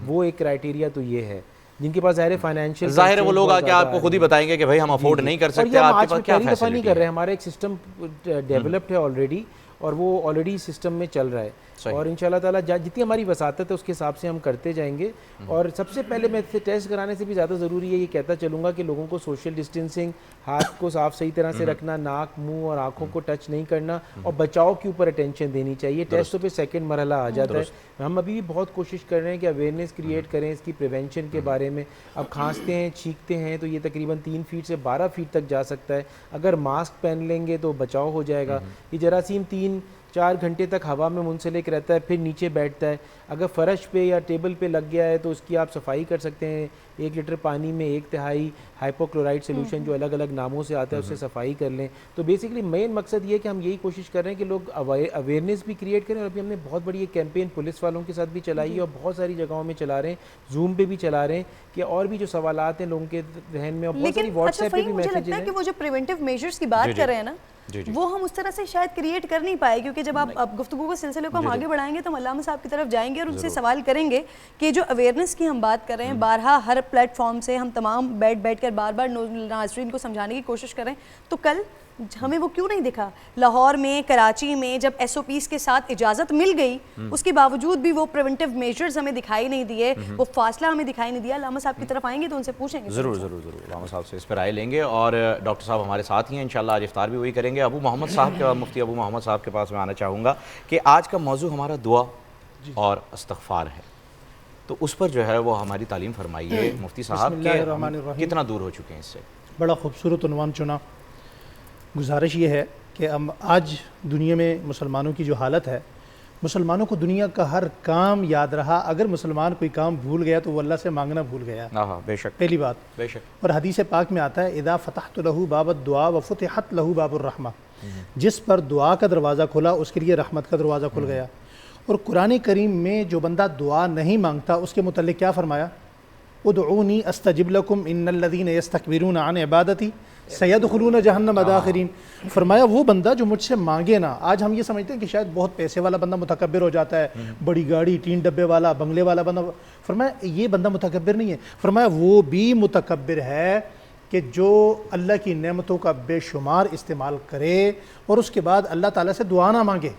M: وہ ایک کرائٹیریا تو یہ ہے. جن کے پاس فائنینشیل
C: ظاہر ہے وہ لوگ آ کے آپ کو خود ہی بتائیں گے کہ بھائی ہم افورڈ نہیں کر سکتے, آپ کے پاس کیا
M: فیسلٹی نہیں کر رہے ہیں. ہمارا ایک سسٹم ڈیولپڈ ہے آلریڈی اور وہ آلریڈی سسٹم میں چل رہا ہے, اور ان شاء اللہ تعالیٰ جتنی ہماری وساطت ہے اس کے حساب سے ہم کرتے جائیں گے. اور سب سے پہلے میں ٹیسٹ کرانے سے بھی زیادہ ضروری ہے یہ کہتا چلوں گا کہ لوگوں کو سوشل ڈسٹینسنگ, ہاتھ کو صاف صحیح طرح سے رکھنا, ناک منہ اور آنکھوں کو ٹچ نہیں کرنا, اور بچاؤ کے اوپر اٹینشن دینی چاہیے. ٹیسٹ تو پھر سیکنڈ مرحلہ آ جاتا ہے. ہم ابھی بھی بہت کوشش کر رہے ہیں کہ اویئرنیس کریٹ کریں اس کی پریونشن کے بارے میں. اب کھانستے ہیں چھینکتے ہیں تو یہ تقریباً 3 فیٹ سے 12 فیٹ تک جا سکتا ہے. اگر ماسک پہن لیں گے تو بچاؤ ہو جائے گا. یہ جراثیم 3-4 گھنٹے تک ہوا میں منسلک رہتا ہے, پھر نیچے بیٹھتا ہے. اگر فرش پہ یا ٹیبل پہ لگ گیا ہے تو اس کی آپ صفائی کر سکتے ہیں. 1 لیٹر پانی میں 1/3 ہائپوکلورائڈ سولوشن جو الگ الگ ناموں سے آتا ہے اس سے صفائی کر لیں. تو بیسیکلی مین مقصد یہ ہے کہ ہم یہی کوشش کر رہے ہیں کہ لوگ اویئرنیس بھی کریٹ کریں. اور ابھی ہم نے بہت بڑی ایک کیمپین پولیس والوں کے ساتھ بھی چلائی ہے اور بہت ساری جگہوں میں چلا رہے ہیں, زوم پہ بھی چلا رہے ہیں, کہ اور بھی جو سوالات ہیں لوگوں کے ذہن میں, اور بہت ساری واٹس ایپ پہ بھی میسیجز ہیں.
D: کہ وہ جو پریونٹیو میجرز کی بات کر رہے ہیں نا, وہ ہم اس طرح سے شاید کریٹ کر نہیں پائے, کیونکہ جب آپ گفتگو کے سلسلے کو ہم آگے بڑھائیں گے تو ہم علامہ صاحب کی طرف جائیں گے اور ان سے سوال کریں گے کہ جو اویئرنیس کی ہم بات کر رہے ہیں, بارہا ہر پلیٹ فارم سے ہم تمام بیٹھ کر بار ناظرین کو سمجھانے کی کوشش کر رہے ہیں, تو کل ہمیں وہ کیوں نہیں دکھا؟ لاہور میں, کراچی میں جب SOPs کے ساتھ اجازت مل گئی, اس کے باوجود بھی وہ پریونٹیو میجرز ہمیں دکھائی نہیں دیے, وہ فاصلہ ہمیں دکھائی نہیں دیا. علامہ صاحب کی طرف آئیں گے تو ان سے پوچھیں گے.
C: ضرور علامہ صاحب سے اس پر رائے لیں گے. اور ڈاکٹر صاحب ہمارے ساتھ ہی ہیں, انشاءاللہ آج افطار بھی وہی کریں گے. ابو محمد صاحب کے مفتی ابو محمد صاحب کے پاس میں آنا چاہوں گا کہ آج کا موضوع ہمارا دعا اور استغفار ہے، تو اس پر جو ہے وہ ہماری تعلیم فرمائیے مفتی صاحب
N: بسم اللہ
C: کہ
N: الرحمن
C: ہم
N: الرحیم۔
C: کتنا دور ہو چکے ہیں اس سے؟
N: بڑا خوبصورت عنوان چنا۔ گزارش یہ ہے کہ آج دنیا میں مسلمانوں کی جو حالت ہے، مسلمانوں کو دنیا کا ہر کام یاد رہا، اگر مسلمان کوئی کام بھول گیا تو وہ اللہ سے مانگنا بھول گیا،
C: بے شک،
N: پہلی بات۔
C: بے شک۔
N: اور حدیث پاک میں آتا ہے اذا فتحت لہ باب الدعا وفتحت لہ باب الرحمہ، جس پر دعا کا دروازہ کھلا اس کے لیے رحمت کا دروازہ کھل گیا۔ اور قرآن کریم میں جو بندہ دعا نہیں مانگتا اس کے متعلق کیا فرمایا؟ ادعونی استجب لکم ان الذین یستکبرون عن عبادتی سیدخلون جہنم داخرین۔ فرمایا وہ بندہ جو مجھ سے مانگے نا، آج ہم یہ سمجھتے ہیں کہ شاید بہت پیسے والا بندہ متکبر ہو جاتا ہے، بڑی گاڑی 3 ڈبے والا بنگلے والا بندہ، فرمایا یہ بندہ متکبر نہیں ہے، فرمایا وہ بھی متکبر ہے کہ جو اللہ کی نعمتوں کا بے شمار استعمال کرے اور اس کے بعد اللہ تعالیٰ سے دعا نہ مانگے۔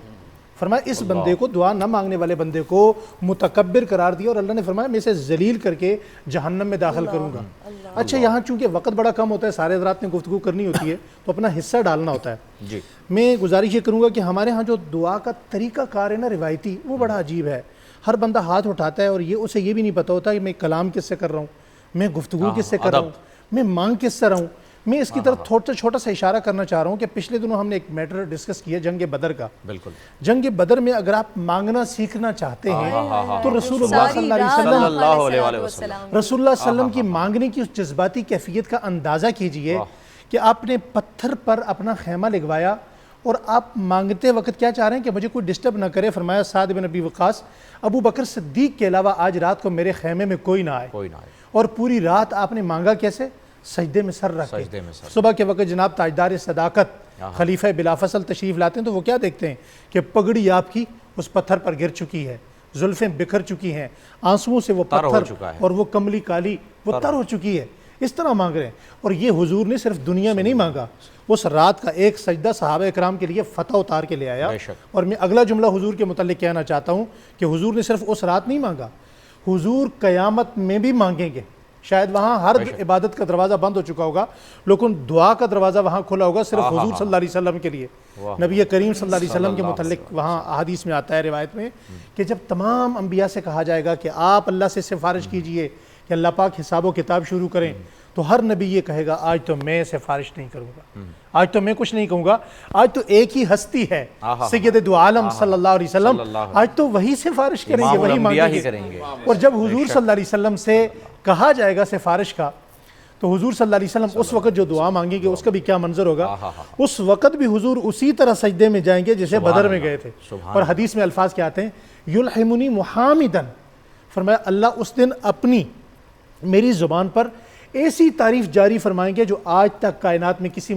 N: فرمایا اس بندے کو، دعا نہ مانگنے والے بندے کو متکبر قرار دیا، اور اللہ نے فرمایا میں اسے ذلیل کر کے جہنم میں داخل کروں گا۔ اچھا، یہاں چونکہ وقت بڑا کم ہوتا ہے، سارے حضرات نے گفتگو کرنی ہوتی ہے تو اپنا حصہ ڈالنا ہوتا ہے۔
C: جی،
N: میں گزارش یہ کروں گا کہ ہمارے ہاں جو دعا کا طریقہ کار ہے نا روایتی، وہ بڑا عجیب ہے۔ ہر بندہ ہاتھ اٹھاتا ہے اور اسے یہ بھی نہیں پتہ ہوتا کہ میں کلام کس سے کر رہا ہوں، میں گفتگو کس سے کر رہا ہوں، میں مانگ کس سے رہا ہوں۔ میں اس کی طرف چھوٹا سا اشارہ کرنا چاہ رہا ہوں کہ پچھلے دنوں ہم نے ایک میٹر ڈسکس کیا جنگ بدر کا۔
C: بالکل،
N: جنگ بدر میں اگر آپ مانگنا سیکھنا چاہتے ہیں تو رسول اللہ صلی اللہ علیہ وسلم رسول اللہ صلی اللہ علیہ وسلم کی مانگنے کی اس جذباتی کیفیت کا اندازہ کیجئے کہ آپ نے پتھر پر اپنا خیمہ لگوایا اور آپ مانگتے وقت کیا چاہ رہے ہیں کہ مجھے کوئی ڈسٹرب نہ کرے۔ فرمایا سعد بن ابی وقاص، ابو بکر صدیق کے علاوہ آج رات کو میرے خیمے میں کوئی نہ آئے، اور پوری رات آپ نے مانگا کیسے؟ سجدے میں سر رکھ کے۔ صبح کے وقت جناب تاجدار صداقت خلیفہ بلافصل تشریف لاتے ہیں تو وہ کیا دیکھتے ہیں کہ پگڑی آپ کی اس پتھر پر گر چکی ہے، زلفیں بکھر چکی ہیں، آنسوؤں سے وہ پتھر اور وہ کملی کالی وہ تر ہو چکی ہے، اس طرح مانگ رہے ہیں۔ اور یہ حضور نے صرف دنیا میں نہیں مانگا، اس رات کا ایک سجدہ صحابہ اکرام کے لیے فتح اتار کے لے آیا۔ اور میں اگلا جملہ حضور کے متعلق کہنا چاہتا ہوں کہ حضور نے صرف اس رات نہیں مانگا، حضور قیامت میں بھی مانگیں گے۔ شاید وہاں ہر عبادت کا دروازہ بند ہو چکا ہوگا، لیکن دعا کا دروازہ وہاں کھلا ہوگا صرف حضور صلی اللہ علیہ وسلم کے لیے۔ نبی کریم صلی اللہ علیہ وسلم کے متعلق وہاں احادیث میں آتا ہے روایت میں کہ جب تمام انبیاء سے کہا جائے گا کہ آپ اللہ سے سفارش کیجئے کہ اللہ پاک حساب و کتاب شروع کریں، تو ہر نبی یہ کہے گا آج تو میں سفارش نہیں کروں گا، آج تو میں کچھ نہیں کہوں گا، آج تو ایک ہی ہستی ہے سید دو عالم صلی اللہ علیہ وسلم، آج تو وہی سفارش کریں گے، وہی مانگیں گے۔ اور جب حضور صلی اللہ علیہ وسلم سے کہا جائے گا سفارش کا تو حضور صلی اللہ علیہ وسلم اس وقت جو دعا مانگیں گے اس کا بھی کیا منظر ہوگا۔ اس وقت بھی حضور اسی طرح سجدے میں جائیں گے جیسے بدر میں گئے تھے۔ اور حدیث میں الفاظ کیا آتے ہیں؟ یلحمنی محامدن، فرمایا اللہ اس دن اپنی میری زبان پر ایسی تعریف جاری فرمائیں گے جو آج تک کائنات میں کسی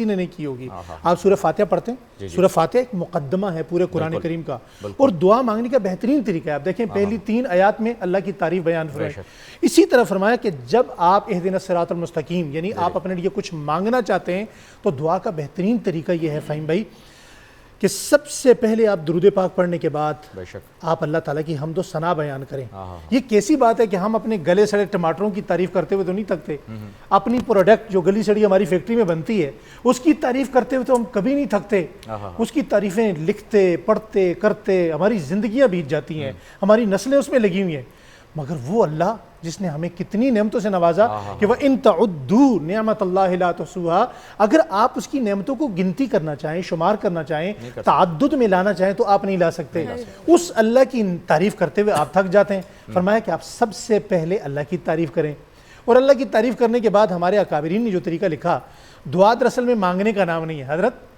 N: نے نہیں کی ہوگی۔ آپ سورہ فاتحہ پڑھتے ہیں، سورہ فاتحہ ایک مقدمہ ہے پورے قرآن کریم کا، اور دعا مانگنے کا بہترین طریقہ ہے۔ آپ دیکھیں پہلی 3 آیات میں اللہ کی تعریف بیان فرمائی، اسی طرح فرمایا کہ جب آپ اہدنا الصراط المستقیم یعنی آپ اپنے لیے کچھ مانگنا چاہتے ہیں تو دعا کا بہترین طریقہ یہ ہے فہیم بھائی کہ سب سے پہلے آپ درود پاک پڑھنے کے بعد آپ اللہ تعالیٰ کی حمد و ثنا بیان کریں۔ یہ کیسی بات ہے کہ ہم اپنے گلے سڑے ٹماٹروں کی تعریف کرتے ہوئے تو نہیں تھکتے، اپنی پروڈکٹ جو گلی سڑی ہماری فیکٹری میں بنتی ہے اس کی تعریف کرتے ہوئے تو ہم کبھی نہیں تھکتے، اس کی تعریفیں لکھتے پڑھتے کرتے ہماری زندگیاں بیت جاتی ہیں، ہماری نسلیں اس میں لگی ہوئی ہیں۔ مگر وہ اللہ جس نے ہمیں کتنی نعمتوں سے نوازا کہ وَإِن تَعُدُّوا نِعْمَةَ اللَّهِ لَا تُحْصُوهَا، اگر آپ اس کی نعمتوں کو گنتی کرنا چاہیں، شمار کرنا چاہیں، تعدد میں لانا چاہیں تو آپ نہیں لا سکتے۔ اس اللہ کی تعریف کرتے ہوئے آپ تھک جاتے ہیں۔ فرمایا کہ آپ سب سے پہلے اللہ کی تعریف کریں، اور اللہ کی تعریف کرنے کے بعد ہمارے اکابرین نے جو طریقہ لکھا، دعا دراصل میں مانگنے کا نام نہیں ہے حضرت،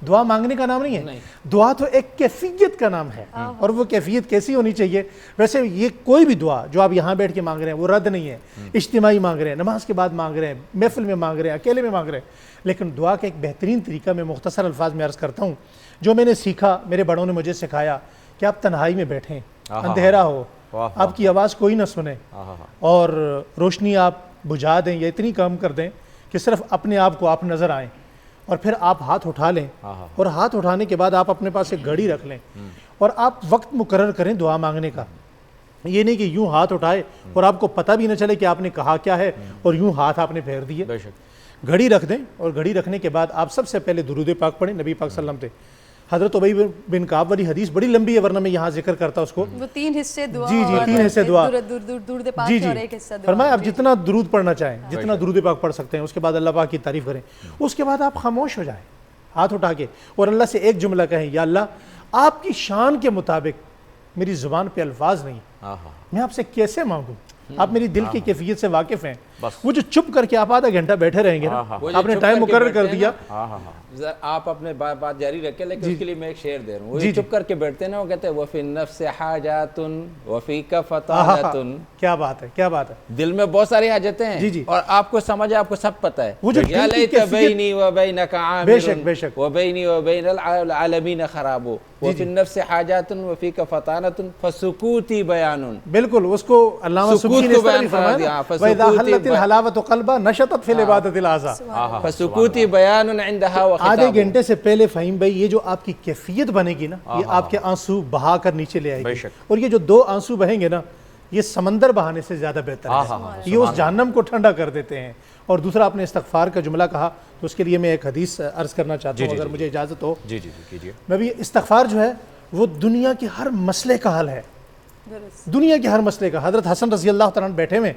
N: دعا مانگنے کا نام نہیں ہے، دعا تو ایک کیفیت کا نام ہے، اور وہ کیفیت کیسی ہونی چاہیے؟ ویسے یہ کوئی بھی دعا جو آپ یہاں بیٹھ کے مانگ رہے ہیں وہ رد نہیں ہے، اجتماعی مانگ رہے ہیں، نماز کے بعد مانگ رہے ہیں، محفل میں مانگ رہے ہیں، اکیلے میں مانگ رہے ہیں، لیکن دعا کا ایک بہترین طریقہ میں مختصر الفاظ میں عرض کرتا ہوں جو میں نے سیکھا، میرے بڑوں نے مجھے سکھایا کہ آپ تنہائی میں بیٹھیں، اندھیرا ہو، آپ کی آواز کوئی نہ سنے، اور روشنی آپ بجھا دیں یا اتنی کم کر دیں کہ صرف اپنے آپ کو آپ نظر آئیں، اور پھر آپ ہاتھ اٹھا لیں، اور ہاتھ اٹھانے کے بعد آپ اپنے پاس ایک گھڑی رکھ لیں، اور آپ وقت مقرر کریں دعا مانگنے کا۔ یہ نہیں کہ یوں ہاتھ اٹھائے اور آپ کو پتہ بھی نہ چلے کہ آپ نے کہا کیا ہے اور یوں ہاتھ آپ نے پھیر دیے۔ گھڑی رکھ دیں، اور گھڑی رکھنے کے بعد آپ سب سے پہلے درود پاک پڑھیں نبی پاک صلی اللہ علیہ وسلم پہ، حضرت ابی بن کعب والی حدیث بڑی لمبی ہے ورنہ میں یہاں ذکر کرتا اس کو.
D: وہ 3 حصے دعا.
N: جی جی 3 حصے دعا.
D: درود پاک اور ایک حصہ دعا.
N: فرمایا آپ جتنا درود پڑھنا چاہیں, جتنا درود پاک پڑھ سکتے ہیں, اس کے بعد اللہ پاک کی تعریف کریں. اس کے بعد آپ خاموش ہو جائیں ہاتھ اٹھا کے, اور اللہ سے ایک جملہ کہیں, یا اللہ آپ کی شان کے مطابق میری زبان پہ الفاظ نہیں, میں آپ سے کیسے مانگوں, آپ میری دل کی کیفیت سے واقف ہیں. وہ جو چپ کر کے آپ آدھا گھنٹہ بیٹھے رہیں گے نا, آپ نے ٹائم مقرر کر دیا.
B: آپ اپنے بات جاری رکھیں, لیکن اس کے لیے میں ایک شعر دے رہا ہوں. وہ چپ کر کے بیٹھتے ہیں نا, وہ کہتے ہیں وَفِي النَّفْسِ حَاجَاتٌ وَفِيكَ فَطَانَةٌ.
N: کیا بات ہے, کیا بات ہے.
B: دل میں بہت ساری حاجتیں ہیں اور آپ کو سمجھ ہے, آپ کو سب پتہ ہے.
N: وہ جو
B: یا لیت بینی وبینک عامر وبینی وبین العالمین خراب, وفی النفس حاجات وفیک فطانۃ فسکوتی بیان.
N: بالکل, اس کو علامہ سبکی نے اس طرح فرمایا, وَإِذَا حَلَّتِ الْحَلَاوَةُ قَلْبًا نَشَطَتْ فِي الْعِبَادَةِ الْأَعْضَاء.
B: فسکوتی بیان عندها وخطاب.
N: آدھے گھنٹے سے پہلے فہیم بھائی, یہ جو آپ کی کیفیت بنے گی نا, یہ آپ کے آنسو بہا کر نیچے لے آئے گی. اور یہ جو 2 آنسو بہیں گے نا, یہ سمندر بہانے سے زیادہ بہتر ہے. یہ اس جہنم کو ٹھنڈا کر دیتے ہیں. اور دوسرا آپ نے استغفار کا جملہ کہا, تو اس کے لیے میں ایک حدیث عرض کرنا چاہتا ہوں اگر مجھے اجازت ہو.
C: جی جی کیجیے.
N: میں بھی استغفار جو ہے وہ دنیا کے ہر مسئلے کا حل ہے, دنیا کے ہر مسئلے کا. حضرت حسن رضی اللہ تعالیٰ عنہ بیٹھے میں,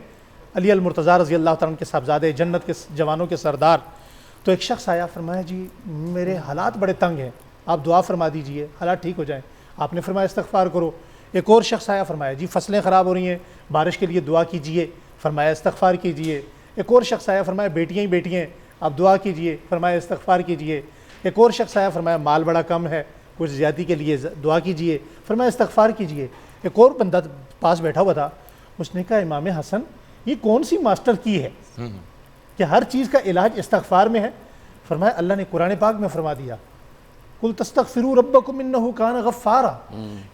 N: علی المرتضیٰ رضی اللہ تعالیٰ عنہ کے صاحبزادے, جنت کے جوانوں کے سردار. تو ایک شخص آیا, فرمایا جی میرے حالات بڑے تنگ ہیں, آپ دعا فرما دیجئے حالات ٹھیک ہو جائیں. آپ نے فرمایا استغفار کرو. ایک اور شخص آیا, فرمایا جی فصلیں خراب ہو رہی ہیں, بارش کے لیے دعا کیجئے. فرمایا استغفار کیجئے. ایک اور شخص آیا, فرمایا بیٹیاں ہی بیٹیاں ہیں, آپ دعا کیجئے. فرمایا استغفار کیجئے. ایک اور شخص آیا, فرمایا مال بڑا کم ہے, کچھ زیادتی کے لیے دعا کیجئے. فرمایا استغفار کیجئے. ایک اور بندہ پاس بیٹھا ہوا تھا, اس نے کہا امام حسن یہ کون سی ماسٹر کی ہے کہ ہر چیز کا علاج استغفار میں ہے. فرمایا اللہ نے قرآن پاک میں فرما دیا, قُلْ تَسْتَغْفِرُوا رَبَّكُمْ إِنَّهُ كَانَ غَفَّارًا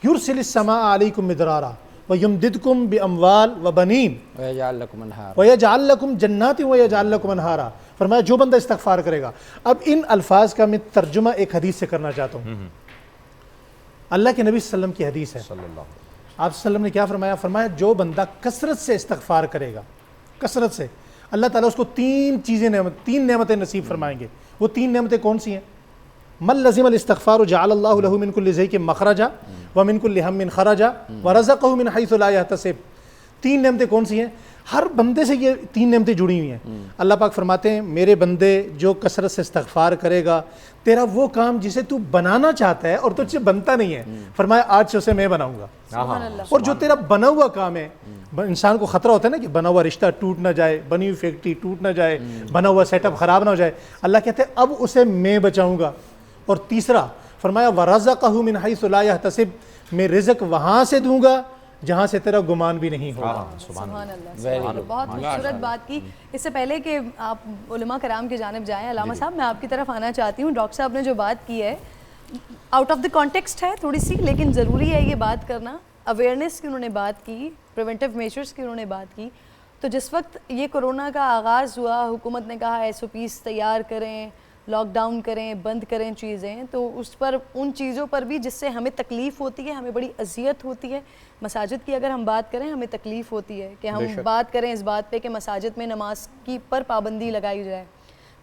N: يُرْسِلِ السَّمَاءَ عَلَيْكُمْ مِدْرَارًا وَيُمْدِدْكُمْ بِأَمْوَالٍ وَبَنِينَ وَيَجْعَلْ لَكُمْ جَنَّاتٍ وَيَجْعَلْ لَكُمْ أَنْهَارًا. فرمایا جو بندہ استغفار کرے گا. اب ان الفاظ کا میں ترجمہ ایک حدیث سے کرنا چاہتا ہوں. اللہ کے نبی صلی اللہ علیہ وسلم کی حدیث ہے. آپ صلی اللہ علیہ وسلم نے کیا فرمایا, فرمایا جو بندہ کثرت سے استغفار کرے گا, کثرت سے, اللہ تعالیٰ اس کو 3 نعمتیں نصیب فرمائیں گے. وہ 3 نعمتیں کون سی ہیں؟ من لزم الاستغفار جعل اللہ له من كل ضيق مخرجا ومن كل هم خرجا ورزقه من حيث لا يحتسب. 3 نعمتیں کون سی ہیں؟ ہر بندے سے یہ 3 نعمتیں جڑی ہوئی ہیں. اللہ پاک فرماتے ہیں میرے بندے جو کثرت سے استغفار کرے گا, تیرا وہ کام جسے تو بنانا چاہتا ہے اور تجھ سے بنتا نہیں ہے, فرمایا آج سے اسے میں بناؤں گا. اور جو تیرا بنا ہوا کام ہے, انسان کو خطرہ ہوتا ہے نا کہ بنا ہوا رشتہ ٹوٹ نہ جائے, بنی ہوئی فیکٹری ٹوٹ نہ جائے, بنا ہوا سیٹ اپ خراب نہ ہو جائے. اللہ کہتے ہیں اب اسے میں بچاؤں گا. اور تیسرا فرمایا وَرَزَقَهُ مِنْ حَيْثُ لَا يَحْتَسِبْ, میں رزق وہاں سے دوں گا جہاں سے تیرا گمان بھی نہیں ہوگا.
D: سبحان اللہ. بہت خوبصورت بات کی. اس سے پہلے کہ آپ علماء کرام کی جانب جائیں, علامہ صاحب میں آپ کی طرف آنا چاہتی ہوں. ڈاکٹر صاحب نے جو بات کی ہے آؤٹ آف دی کانٹیکسٹ ہے تھوڑی سی, لیکن ضروری ہے یہ بات کرنا. اویئرنیس کی انہوں نے بات کی, پریونٹیو میجرز کی انہوں نے بات کی. تو جس وقت یہ کورونا کا آغاز ہوا, حکومت نے کہا SOPs تیار کریں, لاک ڈاؤن کریں, بند کریں چیزیں, تو اس پر ان چیزوں پر بھی جس سے ہمیں تکلیف ہوتی ہے, ہمیں بڑی اذیت ہوتی ہے. مساجد کی اگر ہم بات کریں, ہمیں تکلیف ہوتی ہے کہ ہم بات کریں اس بات پہ کہ مساجد میں نماز کی پر پابندی لگائی جائے.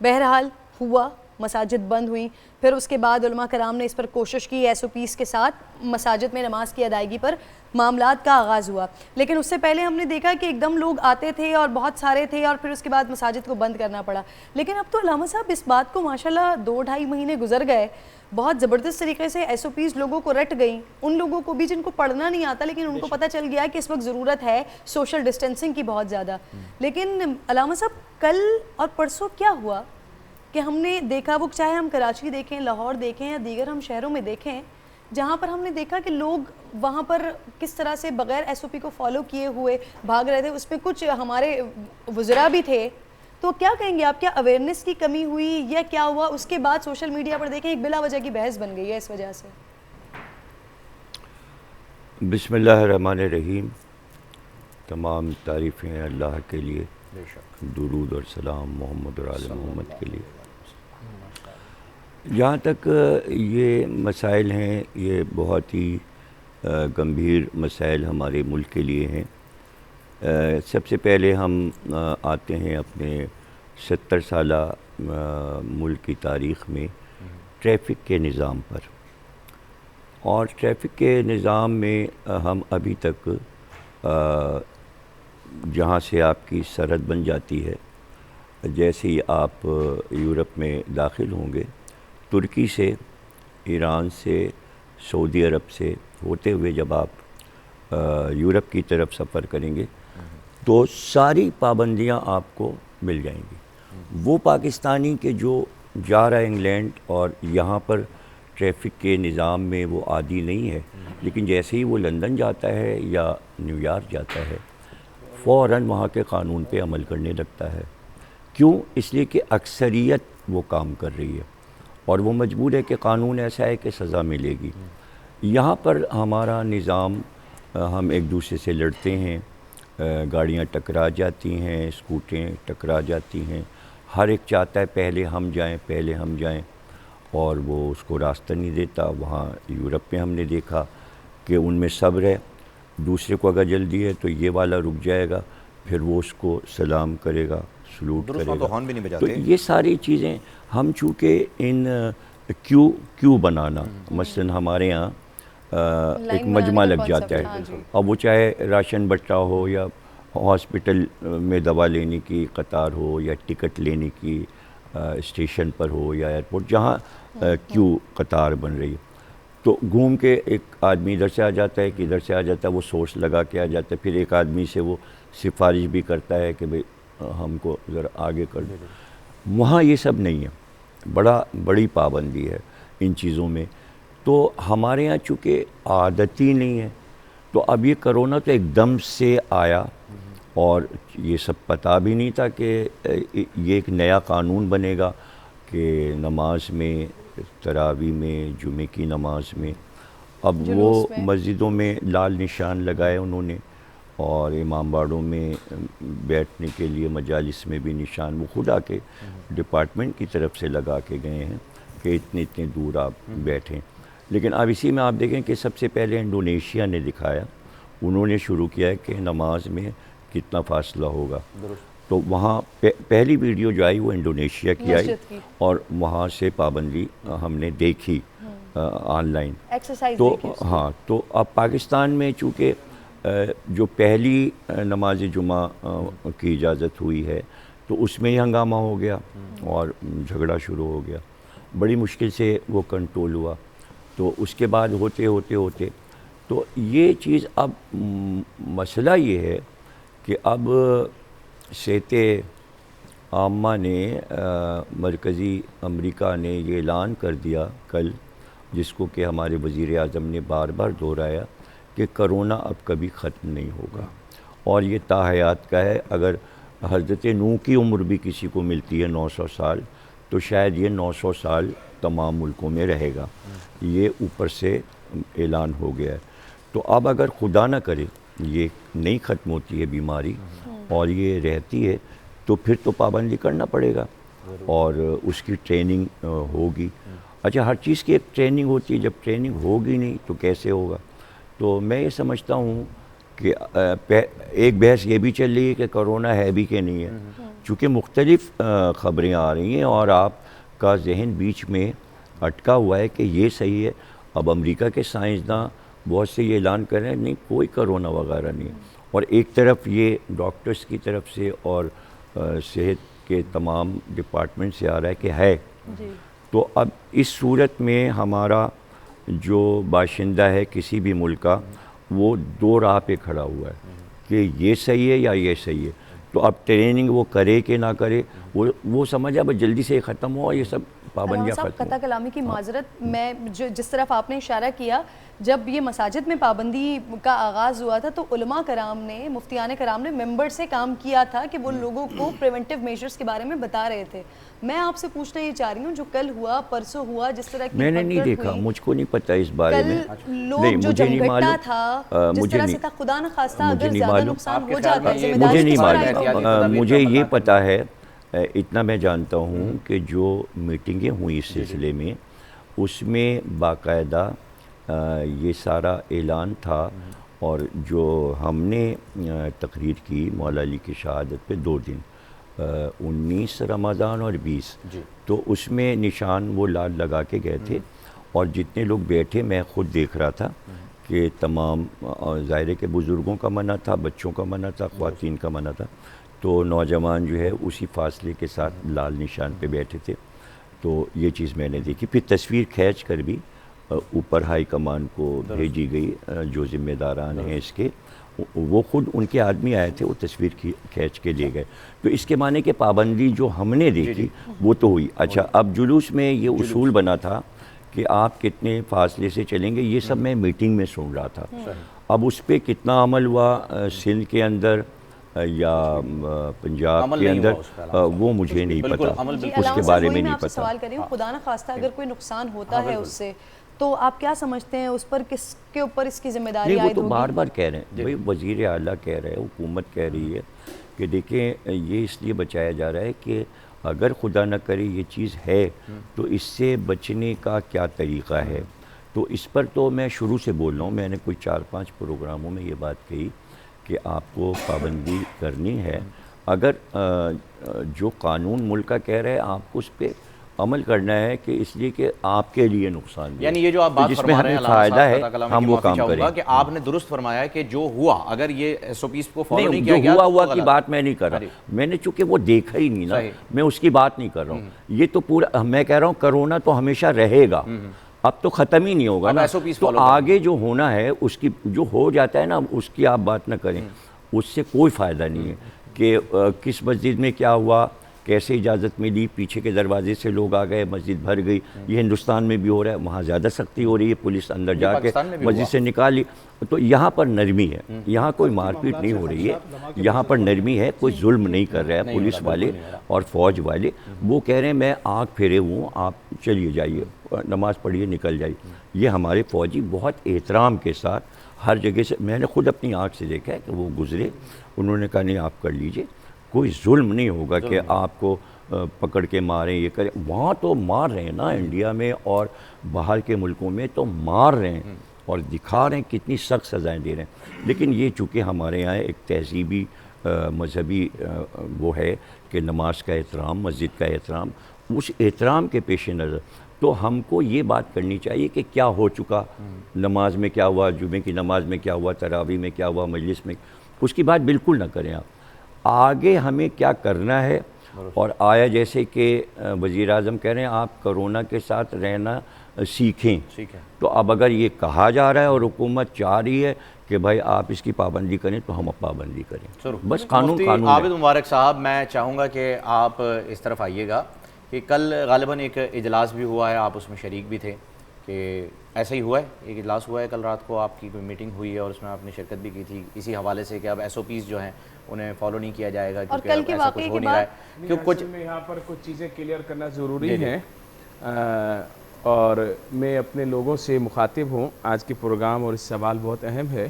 D: بہرحال ہوا, مساجد بند ہوئیں. پھر اس کے بعد علماء کرام نے اس پر کوشش کی, SOPs کے ساتھ مساجد میں نماز کی ادائیگی پر معاملات کا آغاز ہوا. لیکن اس سے پہلے ہم نے دیکھا کہ ایک دم لوگ آتے تھے اور بہت سارے تھے, اور پھر اس کے بعد مساجد کو بند کرنا پڑا. لیکن اب تو علامہ صاحب اس بات کو ماشاءاللہ 2-2.5 مہینے گزر گئے, بہت زبردست طریقے سے SOPs لوگوں کو رٹ گئیں. ان لوگوں کو بھی جن کو پڑھنا نہیں آتا, لیکن ان کو پتہ چل گیا کہ اس وقت ضرورت ہے سوشل ڈسٹینسنگ کی بہت زیادہ. لیکن علامہ صاحب کل اور پرسوں کیا ہوا کہ ہم نے دیکھا, وہ چاہے ہم کراچی دیکھیں, لاہور دیکھیں یا دیگر ہم شہروں میں دیکھیں, جہاں پر ہم نے دیکھا کہ لوگ وہاں پر کس طرح سے بغیر SOP کو فالو کیے ہوئے بھاگ رہے تھے. اس میں کچھ ہمارے وزراء بھی تھے. تو کیا کہیں گے آپ, کیا اویئرنیس کی کمی ہوئی یا کیا ہوا؟ اس کے بعد سوشل میڈیا پر دیکھیں ایک بلا وجہ کی بحث بن گئی ہے اس وجہ سے.
L: بسم اللہ الرحمن الرحیم. تمام تعریفیں اللہ کے لیے, درود اور سلام محمد اور آل محمد کے لیے. جہاں تک یہ مسائل ہیں, یہ بہت ہی گمبھیر مسائل ہمارے ملک کے لیے ہیں. سب سے پہلے ہم آتے ہیں اپنے 70 سالہ ملک کی تاریخ میں ٹریفک کے نظام پر. اور ٹریفک کے نظام میں ہم ابھی تک جہاں سے آپ کی سرحد بن جاتی ہے، جیسے ہی آپ یورپ میں داخل ہوں گے، ترکی سے، ایران سے، سعودی عرب سے ہوتے ہوئے جب آپ یورپ کی طرف سفر کریں گے تو ساری پابندیاں آپ کو مل جائیں گی۔ وہ پاکستانی کہ جو جا رہا ہے انگلینڈ اور یہاں پر ٹریفک کے نظام میں وہ عادی نہیں ہے، لیکن جیسے ہی وہ لندن جاتا ہے یا نیو یارک جاتا ہے، فوراً وہاں کے قانون پہ عمل کرنے لگتا ہے۔ کیوں؟ اس لیے کہ اکثریت وہ کام کر رہی ہے اور وہ مجبور ہے کہ قانون ایسا ہے کہ سزا ملے گی۔ یہاں پر ہمارا نظام، ہم ایک دوسرے سے لڑتے ہیں، گاڑیاں ٹکرا جاتی ہیں، اسکوٹریں ٹکرا جاتی ہیں، ہر ایک چاہتا ہے پہلے ہم جائیں اور وہ اس کو راستہ نہیں دیتا۔ وہاں یورپ میں ہم نے دیکھا کہ ان میں صبر ہے، دوسرے کو اگر جلدی ہے تو یہ والا رک جائے گا، پھر وہ اس کو سلام کرے گا، سلوٹ کرے گا۔ تو یہ ساری چیزیں ہم چونکہ ان کیو بنانا، مثلا ہمارے یہاں ایک مجمع لگ جاتا ہے، اب وہ چاہے راشن بٹا ہو یا ہاسپٹل میں دوا لینے کی قطار ہو یا ٹکٹ لینے کی اسٹیشن پر ہو یا ایئرپورٹ، جہاں کیو قطار بن رہی ہے، تو گھوم کے ایک آدمی ادھر سے آ جاتا ہے کہ ادھر سے آ جاتا ہے، وہ سورس لگا کے آ جاتا ہے، پھر ایک آدمی سے وہ سفارش بھی کرتا ہے کہ بھئی ہم کو ذرا آگے کر دیں۔ وہاں یہ سب نہیں ہے، بڑی پابندی ہے ان چیزوں میں۔ تو ہمارے ہاں چونکہ عادت ہی نہیں ہے، تو اب یہ کرونا تو ایک دم سے آیا اور یہ سب پتہ بھی نہیں تھا کہ یہ ایک نیا قانون بنے گا کہ نماز میں، تراویح میں، جمعے کی نماز میں، اب وہ مسجدوں میں لال نشان لگائے انہوں نے، اور امام باڑوں میں بیٹھنے کے لیے مجالس میں بھی نشان وہ خود آ کے ڈپارٹمنٹ کی طرف سے لگا کے گئے ہیں کہ اتنے دور آپ بیٹھیں۔ لیکن اب اسی میں آپ دیکھیں کہ سب سے پہلے انڈونیشیا نے دکھایا، انہوں نے شروع کیا ہے کہ نماز میں کتنا فاصلہ ہوگا، تو وہاں پہلی ویڈیو جو آئی وہ انڈونیشیا کی آئی اور وہاں سے پابندی ہم نے دیکھی آن لائن۔ تو ہاں، تو اب پاکستان میں چونکہ جو پہلی نماز جمعہ کی اجازت ہوئی ہے تو اس میں ہی ہنگامہ ہو گیا اور جھگڑا شروع ہو گیا، بڑی مشکل سے وہ کنٹرول ہوا۔ تو اس کے بعد ہوتے تو یہ چیز، اب مسئلہ یہ ہے کہ اب صحت عامہ نے، مرکزی امریکہ نے یہ اعلان کر دیا کل، جس کو کہ ہمارے وزیر اعظم نے بار بار دہرایا کہ کرونا اب کبھی ختم نہیں ہوگا اور یہ تا حیات کا ہے۔ اگر حضرت نوح کی عمر بھی کسی کو ملتی ہے 900 سال، تو شاید یہ 900 سال تمام ملکوں میں رہے گا، یہ اوپر سے اعلان ہو گیا ہے۔ تو اب اگر خدا نہ کرے یہ نہیں ختم ہوتی ہے بیماری اور یہ رہتی ہے، تو پھر تو پابندی کرنا پڑے گا اور اس کی ٹریننگ ہوگی۔ اچھا، ہر چیز کی ایک ٹریننگ ہوتی ہے، جب ٹریننگ ہوگی نہیں تو کیسے ہوگا؟ تو میں یہ سمجھتا ہوں کہ ایک بحث یہ بھی چل رہی ہے کہ کرونا ہے بھی کہ نہیں ہے، چونکہ مختلف خبریں آ رہی ہیں اور آپ کا ذہن بیچ میں اٹکا ہوا ہے کہ یہ صحیح ہے۔ اب امریکہ کے سائنسداں بہت سے یہ اعلان کر رہے ہیں نہیں، کوئی کرونا وغیرہ نہیں ہے، اور ایک طرف یہ ڈاکٹرز کی طرف سے اور صحت کے تمام ڈپارٹمنٹ سے آ رہا ہے کہ ہے۔ تو اب اس صورت میں ہمارا جو باشندہ ہے کسی بھی ملک کا، وہ دو راہ پہ کھڑا ہوا ہے کہ یہ صحیح ہے یا یہ صحیح ہے۔ تو اب ٹریننگ وہ کرے کہ نہ کرے، وہ سمجھا بس جلدی سے ختم ہوا، یہ سب پابندیاں ختم۔
D: قطع کلامی کی معذرت، میں جس طرف آپ نے اشارہ کیا، جب یہ مساجد میں پابندی کا آغاز ہوا تھا تو علماء کرام نے، مفتیان کرام نے ممبر سے کام کیا تھا کہ وہ لوگوں کو پریونٹیو میجرز کے بارے میں بتا رہے تھے۔ میں آپ سے پوچھنا یہ چاہ رہی ہوں، جو کل ہوا، پرسوں ہوا، جس طرح کی
L: میں نے نہیں دیکھا، مجھ کو نہیں پتہ اس بارے میں،
D: لوگ جو جمگٹا تھا جس طرح سے تھا، خدا نہ خواستہ اگر زیادہ نقصان ہو جاتا ہے،
L: مجھے نہیں معلوم۔ مجھے یہ پتہ ہے، اتنا میں جانتا ہوں کہ جو میٹنگیں ہوئی اس سلسلے میں، اس میں باقاعدہ یہ سارا اعلان تھا، اور جو ہم نے تقریر کی مولا علی کی شہادت پہ 2 دن، 19 رمضان اور 20، تو اس میں نشان وہ لال لگا کے گئے تھے، اور جتنے لوگ بیٹھے میں خود دیکھ رہا تھا کہ تمام ظاہر ہے کہ بزرگوں کا منع تھا، بچوں کا منع تھا، خواتین کا منع تھا، تو نوجوان جو ہے اسی فاصلے کے ساتھ لال نشان پہ بیٹھے تھے. تو یہ چیز میں نے دیکھی. پھر تصویر کھینچ کر بھی اوپر ہائی کمان کو بھیجی گئی. جو ذمہ داران ہیں اس کے وہ خود ان کے آدمی آئے تھے، وہ تصویر کھینچ کے لے گئے. تو اس کے معنی کہ پابندی جو ہم نے دیکھی وہ تو ہوئی. اچھا، اب جلوس میں یہ اصول بنا تھا کہ آپ کتنے فاصلے سے چلیں گے، یہ سب میں میٹنگ میں سن رہا تھا. اب اس پہ کتنا عمل ہوا سندھ کے اندر یا پنجاب کے اندر وہ مجھے نہیں پتا، اس کے بارے میں نہیں پتا.
D: سوال کر رہی ہوں، خدا نہ خواستہ اگر کوئی نقصان ہوتا ہے اس سے تو آپ کیا سمجھتے ہیں اس پر کس کے اوپر اس کی ذمہ داری
L: نہیں،
D: عائد
L: وہ
D: ہوگی؟
L: تو بار بار کہہ رہے ہیں بھائی، وزیر اعلیٰ کہہ رہے ہیں، حکومت کہہ رہی ہے کہ دیکھیں یہ اس لیے بچایا جا رہا ہے کہ اگر خدا نہ کرے یہ چیز ہے تو اس سے بچنے کا کیا طریقہ ہے. تو اس پر تو میں شروع سے بول رہا ہوں، میں نے کوئی 4-5 پروگراموں میں یہ بات کہی کہ آپ کو پابندی کرنی ہے. اگر جو قانون ملک کا کہہ رہے ہیں آپ کو اس پہ عمل کرنا ہے کہ اس لیے کہ آپ کے لیے نقصان ہے،
C: یعنی یہ جو آپ بات فرما رہے ہیں
L: فائدہ ہے ہم وہ کام کریں.
C: کہ آپ نے درست فرمایا کہ جو ہوا اگر یہ ایس او پیز کو فالو نہیں
L: جو
C: کیا گیا
L: ہوا کی بات میں نہیں کر رہا. میں نے چونکہ وہ دیکھا ہی نہیں نا، میں اس کی بات نہیں کر رہا ہوں. یہ تو پورا میں کہہ رہا ہوں کرونا تو ہمیشہ رہے گا، اب تو ختم ہی نہیں ہوگا نا. تو آگے جو ہونا ہے اس کی جو ہو جاتا ہے نا اس کی آپ بات نہ کریں. اس سے کوئی فائدہ نہیں ہے کہ کس مسجد میں کیا ہوا، کیسے اجازت ملی، پیچھے کے دروازے سے لوگ آ گئے، مسجد بھر گئی. یہ ہندوستان میں بھی ہو رہا ہے، وہاں زیادہ سختی ہو رہی ہے، پولیس اندر جا کے مسجد سے نکالی. تو یہاں پر نرمی ہے، یہاں کوئی مار پیٹ نہیں ہو رہی ہے، یہاں پر نرمی ہے، کوئی ظلم نہیں کر رہا ہے. پولیس والے اور فوج والے وہ کہہ رہے ہیں میں آنکھ پھیرے ہوں، آپ چلیے جائیے، نماز پڑھیے، نکل جائیے. یہ ہمارے فوجی بہت احترام کے ساتھ ہر جگہ سے، میں نے خود اپنی آنکھ سے دیکھا ہے کہ وہ گزرے، انہوں نے کہا نہیں آپ کر لیجئے، کوئی ظلم نہیں ہوگا کہ آپ کو پکڑ کے ماریں یہ کریں. وہاں تو مار رہے ہیں نا، انڈیا میں اور باہر کے ملکوں میں تو مار رہے ہیں اور دکھا رہے ہیں کتنی سخت سزائیں دے رہے ہیں. لیکن یہ چونکہ ہمارے یہاں ایک تہذیبی مذہبی وہ ہے کہ نماز کا احترام، مسجد کا احترام، اس احترام کے پیش نظر تو ہم کو یہ بات کرنی چاہیے کہ کیا ہو چکا، نماز میں کیا ہوا، جمعے کی نماز میں کیا ہوا، تراویح میں کیا ہوا، مجلس میں، اس کی بات بالکل نہ کریں آپ. آگے ہمیں کیا کرنا ہے. اور آیا جیسے کہ وزیر اعظم کہہ رہے ہیں آپ کرونا کے ساتھ رہنا سیکھیں. تو اب اگر یہ کہا جا رہا ہے اور حکومت چاہ رہی ہے کہ بھائی آپ اس کی پابندی کریں تو ہم پابندی کریں. بس قانون
C: عابد مبارک صاحب، میں چاہوں گا کہ آپ اس طرف آئیے گا کہ کل غالباً ایک اجلاس بھی ہوا ہے، آپ اس میں شریک بھی تھے، کہ ایسا ہی ہوا ہے، ایک اجلاس ہوا ہے کل رات کو، آپ کی کوئی میٹنگ ہوئی ہے اور اس میں آپ نے شرکت بھی کی تھی اسی حوالے سے کہ اب ایس او پیز جو ہیں انہیں فالو نہیں کیا جائے گا کیونکہ ایسا کچھ ہو نہیں رہا ہے.
M: کیوں کچھ میں یہاں پر کچھ چیزیں کلیئر کرنا ضروری ہیں اور میں اپنے لوگوں سے مخاطب ہوں. آج کے پروگرام اور اس سوال بہت اہم ہے.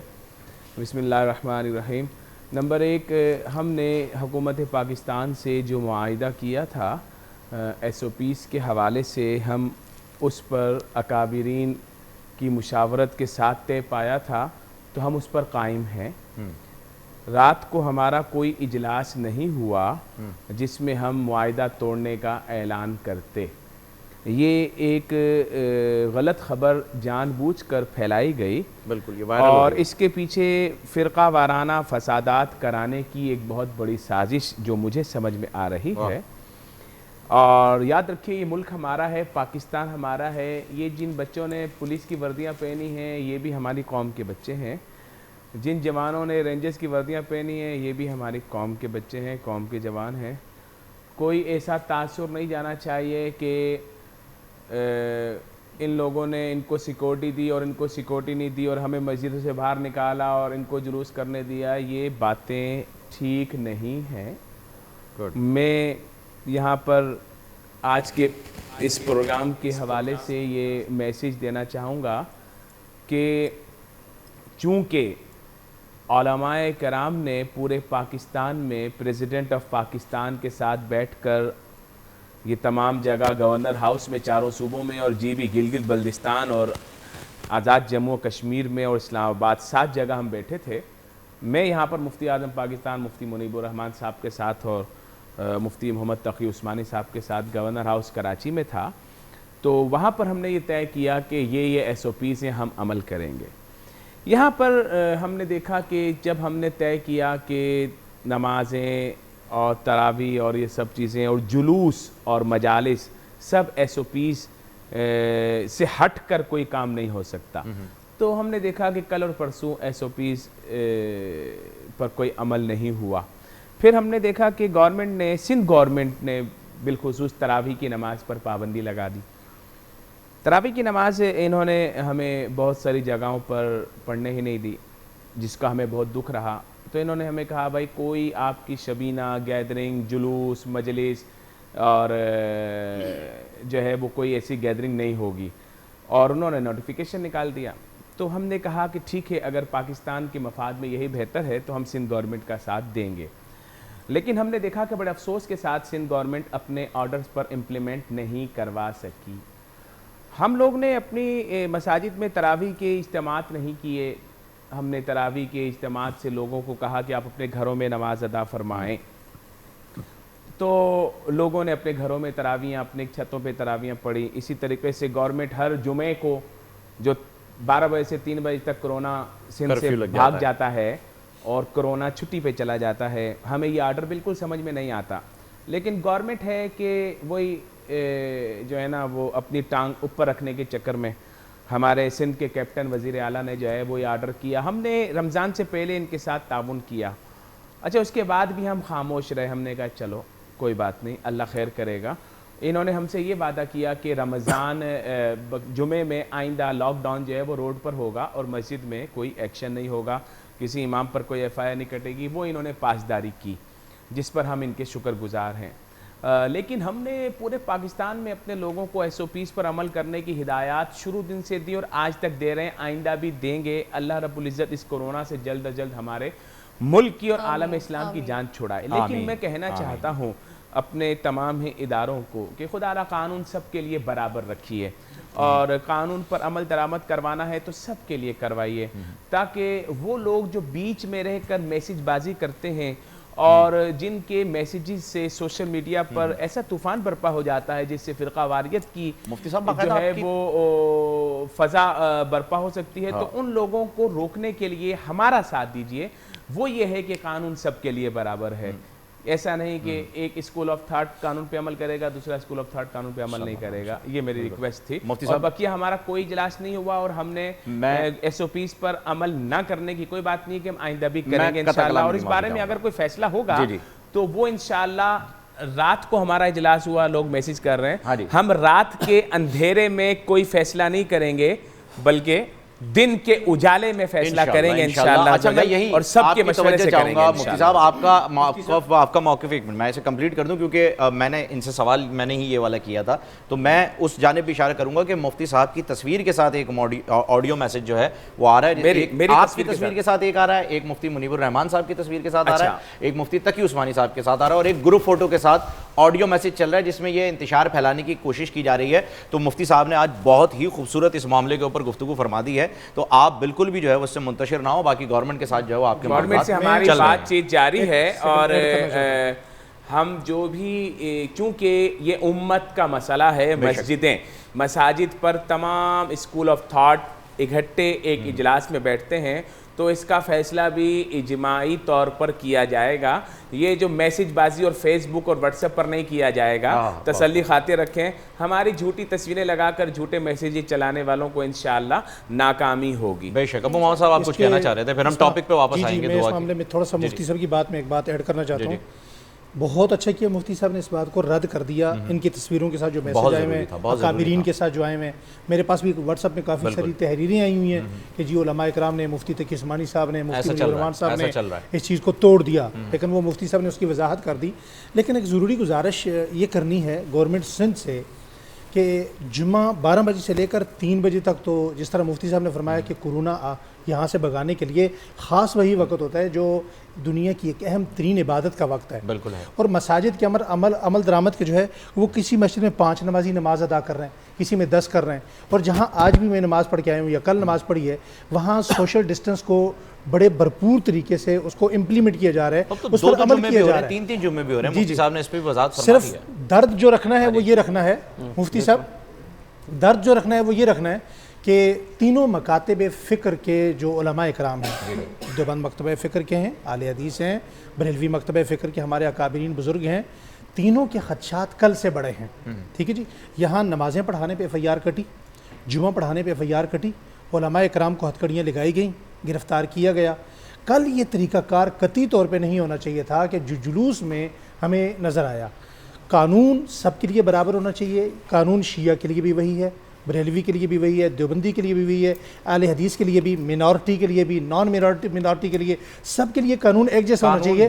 M: بسم اللہ الرحمن الرحیم. نمبر 1، ہم نے حکومت پاکستان سے جو معاہدہ کیا تھا ایس او پیز کے حوالے سے، ہم اس پر اکابرین کی مشاورت کے ساتھ طے پایا تھا تو ہم اس پر قائم ہیں. رات کو ہمارا کوئی اجلاس نہیں ہوا جس میں ہم معاہدہ توڑنے کا اعلان کرتے. یہ ایک غلط خبر جان بوجھ کر پھیلائی گئی،
C: بالکل،
M: اور اس کے پیچھے فرقہ وارانہ فسادات کرانے کی ایک بہت بڑی سازش جو مجھے سمجھ میں آ رہی ہے. اور یاد رکھیے یہ ملک ہمارا ہے، پاکستان ہمارا ہے. یہ جن بچوں نے پولیس کی وردیاں پہنی ہیں یہ بھی ہماری قوم کے بچے ہیں. جن جوانوں نے رینجرز کی وردیاں پہنی ہیں یہ بھی ہماری قوم کے بچے ہیں، قوم کے جوان ہیں. کوئی ایسا تاثر نہیں جانا چاہیے کہ ان لوگوں نے ان کو سیکورٹی دی اور ان کو سیکورٹی نہیں دی اور ہمیں مسجدوں سے باہر نکالا اور ان کو جلوس کرنے دیا. یہ باتیں ٹھیک نہیں ہیں. میں یہاں پر آج کے اس پروگرام کے حوالے سے یہ میسیج دینا چاہوں گا کہ چونکہ علماء کرام نے پورے پاکستان میں پریزیڈنٹ آف پاکستان کے ساتھ بیٹھ کر یہ تمام جگہ گورنر ہاؤس میں چاروں صوبوں میں اور جی بی گلگت بلتستان اور آزاد جموں و کشمیر میں اور اسلام آباد 7 جگہ ہم بیٹھے تھے. میں یہاں پر مفتی اعظم پاکستان مفتی منیب الرحمان صاحب کے ساتھ اور مفتی محمد تقی عثمانی صاحب کے ساتھ گورنر ہاؤس کراچی میں تھا. تو وہاں پر ہم نے یہ طے کیا کہ یہ SOPs ہیں، ہم عمل کریں گے۔ یہاں پر ہم نے دیکھا کہ جب ہم نے طے کیا کہ نمازیں اور تراویح اور یہ سب چیزیں اور جلوس اور مجالس سب SOPs سے ہٹ کر کوئی کام نہیں ہو سکتا، تو ہم نے دیکھا کہ کل اور پرسوں SOPs پر کوئی عمل نہیں ہوا۔ پھر ہم نے دیکھا کہ سندھ گورنمنٹ نے بالخصوص تراویح کی نماز پر پابندی لگا دی۔ تراویح کی نماز انہوں نے ہمیں بہت ساری جگہوں پر پڑھنے ہی نہیں دی، جس کا ہمیں بہت دکھ رہا۔ تو انہوں نے ہمیں کہا بھائی کوئی آپ کی شبینہ، گیدرنگ، جلوس، مجلس اور جو ہے وہ کوئی ایسی گیدرنگ نہیں ہوگی، اور انہوں نے نوٹیفیکیشن نکال دیا۔ تو ہم نے کہا کہ ٹھیک ہے، اگر پاکستان کے مفاد میں یہی بہتر ہے تو ہم سندھ گورنمنٹ کا ساتھ دیں گے۔ لیکن ہم نے دیکھا کہ بڑے افسوس کے ساتھ سندھ گورنمنٹ اپنے آرڈرز پر امپلیمنٹ نہیں کروا سکی۔ ہم لوگ نے اپنی مساجد میں تراویح کے اجتماعات نہیں کیے۔ ہم نے تراویح کے اجتماعات سے لوگوں کو کہا کہ آپ اپنے گھروں میں نماز ادا فرمائیں، تو لوگوں نے اپنے گھروں میں تراویحاں، اپنے چھتوں پہ تراویحاں پڑھی۔ اسی طریقے سے گورنمنٹ ہر جمعے کو جو 12 بجے سے 3 بجے تک کرونا سندھ سے بھاگ جاتا ہے اور کرونا چھٹی پہ چلا جاتا ہے، ہمیں یہ آرڈر بالکل سمجھ میں نہیں آتا، لیکن گورنمنٹ ہے کہ وہی جو ہے نا وہ اپنی ٹانگ اوپر رکھنے کے چکر میں ہمارے سندھ کے کیپٹن وزیر اعلیٰ نے جو ہے وہ یہ آرڈر کیا۔ ہم نے رمضان سے پہلے ان کے ساتھ تعاون کیا، اچھا اس کے بعد بھی ہم خاموش رہے۔ ہم نے کہا چلو کوئی بات نہیں، اللہ خیر کرے گا۔ انہوں نے ہم سے یہ وعدہ کیا کہ رمضان جمعے میں آئندہ لاک ڈاؤن جو ہے وہ روڈ پر ہوگا اور مسجد میں کوئی ایکشن نہیں ہوگا، کسی امام پر کوئی FIR نہیں کٹے گی۔ وہ انہوں نے پاسداری کی، جس پر ہم ان کے شکر گزار ہیں۔ لیکن ہم نے پورے پاکستان میں اپنے لوگوں کو SOPs پر عمل کرنے کی ہدایات شروع دن سے دی اور آج تک دے رہے ہیں، آئندہ بھی دیں گے۔ اللہ رب العزت اس کورونا سے جلد از جلد ہمارے ملک کی اور عالم اسلام کی جان چھڑائے۔ لیکن میں کہنا چاہتا ہوں اپنے تمام ہی اداروں کو کہ خدا را قانون سب کے لیے برابر رکھیے، اور قانون پر عمل درآمد کروانا ہے تو سب کے لیے کروائیے، تاکہ وہ لوگ جو بیچ میں رہ کر میسیج بازی کرتے ہیں اور جن کے میسیجز سے سوشل میڈیا پر ایسا طوفان برپا ہو جاتا ہے جس سے فرقہ واریت کی جو ہے وہ فضا برپا ہو سکتی ہے، تو ان لوگوں کو روکنے کے لیے ہمارا ساتھ دیجئے۔ وہ یہ ہے کہ قانون سب کے لیے برابر ہے، ایسا نہیں کہ ایک اسکول آف تھاٹ قانون پہ عمل کرے گا، دوسرا اسکول آف تھاٹ قانون پہ عمل نہیں کرے گا۔ یہ میری ریکویسٹ تھی۔ اور بقیہ ہمارا کوئی اجلاس نہیں ہوا اور ہم نے SOPs پر عمل نہ کرنے کی کوئی بات نہیں کہ ہم آئندہ بھی کریں گے انشاءاللہ۔ اور اس بارے میں اگر کوئی فیصلہ ہوگا تو وہ انشاءاللہ، رات کو ہمارا اجلاس ہوا، لوگ میسیج کر رہے ہیں، ہم رات کے اندھیرے میں کوئی فیصلہ نہیں کریں گے بلکہ دن کے اجالے میں فیصلہ کریں گے انشاءاللہ۔
C: اچھا میں یہی
M: اور سب کے مشورے سے کریں گے
C: مفتی صاحب۔ آپ کا موقف ایک منٹ میں اسے کمپلیٹ کر دوں، کیونکہ میں نے ان سے سوال میں نے ہی یہ والا کیا تھا، تو میں اس جانب بھی اشارہ کروں گا کہ مفتی صاحب کی تصویر کے ساتھ ایک آڈیو میسج جو ہے وہ آ رہا ہے، آپ کی تصویر کے ساتھ ایک آ رہا ہے، ایک مفتی منیب الرحمان صاحب کی تصویر کے ساتھ آ رہا ہے، ایک مفتی تقی عثمانی صاحب کے ساتھ آ رہا ہے، اور ایک گروپ فوٹو کے ساتھ آڈیو میسج چل رہا ہے جس میں یہ انتشار پھیلانے کی کوشش کی جا رہی ہے۔ تو مفتی صاحب نے آج بہت ہی خوبصورت اس معاملے کے اوپر گفتگو فرما دی ہے، تو آپ بالکل بھی جو ہے اس سے منتشر نہ ہو، باقی گورنمنٹ کے ساتھ جو ہے آپ کے
M: گورنمنٹ سے ہماری بات چیت جاری ہے، اور ہم جو بھی چونکہ یہ امت کا مسئلہ ہے، مساجد پر تمام اسکول آف تھاٹ اکٹھے ایک اجلاس میں بیٹھتے ہیں، تو اس کا فیصلہ بھی اجماعی طور پر کیا جائے گا۔ یہ جو میسیج بازی اور فیس بک اور واٹس ایپ پر نہیں کیا جائے گا، تسلی خاطر رکھیں۔ ہماری جھوٹی تصویریں لگا کر جھوٹے میسیجز چلانے والوں کو انشاءاللہ ناکامی ہوگی۔
C: بے شک۔ ابو محمد صاحب آپ کچھ کہنا چاہ رہے تھے، پھر ہم ٹاپک پہ واپس آئیں گے۔
N: میں اس معاملے میں تھوڑا سا مفتی صاحب کی بات میں ایک بات ایڈ کرنا چاہتا ہوں۔ بہت اچھا کیا مفتی صاحب نے اس بات کو رد کر دیا، ان کی تصویروں کے ساتھ جو میسیج آئے ہیں، اکابرین کے ساتھ جو آئے ہیں۔ میرے پاس بھی واٹس ایپ میں کافی ساری تحریریں آئی ہوئی ہیں کہ جی علماء اکرام نے، مفتی تقی عثمانی صاحب نے، مفتی منیب الرحمان صاحب نے اس چیز کو توڑ دیا، لیکن وہ مفتی صاحب نے اس کی وضاحت کر دی۔ لیکن ایک ضروری گزارش یہ کرنی ہے گورنمنٹ سندھ سے کہ جمعہ 12 بجے سے لے کر 3 بجے تک، تو جس طرح مفتی صاحب نے فرمایا کہ کورونا یہاں سے بھگانے کے لیے خاص وہی وقت ہوتا ہے جو دنیا کی ایک اہم ترین عبادت کا وقت ہے، بالکل ہے۔ اور مساجد کے عمل درآمد کے جو ہے وہ کسی مسجد میں 5 نمازی نماز ادا کر رہے ہیں، کسی میں 10 کر رہے ہیں، اور جہاں آج بھی میں نماز پڑھ کے آیا ہوں یا کل نماز پڑھی ہے، وہاں سوشل ڈسٹنس کو بڑے بھرپور طریقے سے اس کو امپلیمنٹ کیا جا رہا ہے، اس پر عمل کیا جا رہا ہے۔
C: 3 جمعے بھی ہو رہے ہیں، مفتی صاحب نے اس پہ وضاحت فرما
N: صرف درد جو رکھنا ہے وہ یہ رکھنا ہے مفتی صاحب درد جو رکھنا ہے وہ یہ رکھنا ہے کہ تینوں مکاتب فکر کے جو علماء اکرام ہیں، دیوبند مکتبہ فکر کے ہیں، اہل حدیث ہیں، بریلوی مکتبہ فکر کے ہمارے اکابرین بزرگ ہیں، تینوں کے خدشات کل سے بڑے ہیں، ٹھیک ہے جی. یہاں نمازیں پڑھانے پہ FIR کٹی، جمعہ پڑھانے پہ FIR کٹی، علماء اکرام کو ہتھکڑیاں لگائی گئیں، گرفتار کیا گیا. کل یہ طریقہ کار قطعی طور پہ نہیں ہونا چاہیے تھا کہ جو جلوس میں ہمیں نظر آیا. قانون سب کے لیے برابر ہونا چاہیے. قانون شیعہ کے لیے بھی وہی ہے، بریلوی کے لیے بھی وہی ہے، دیوبندی کے لیے بھی وہی ہے، اہل حدیث کے لیے بھی، مینورٹی کے لیے بھی، نان مینورٹی کے لیے، سب کے لیے قانون ایک جیسا ہونا چاہیے.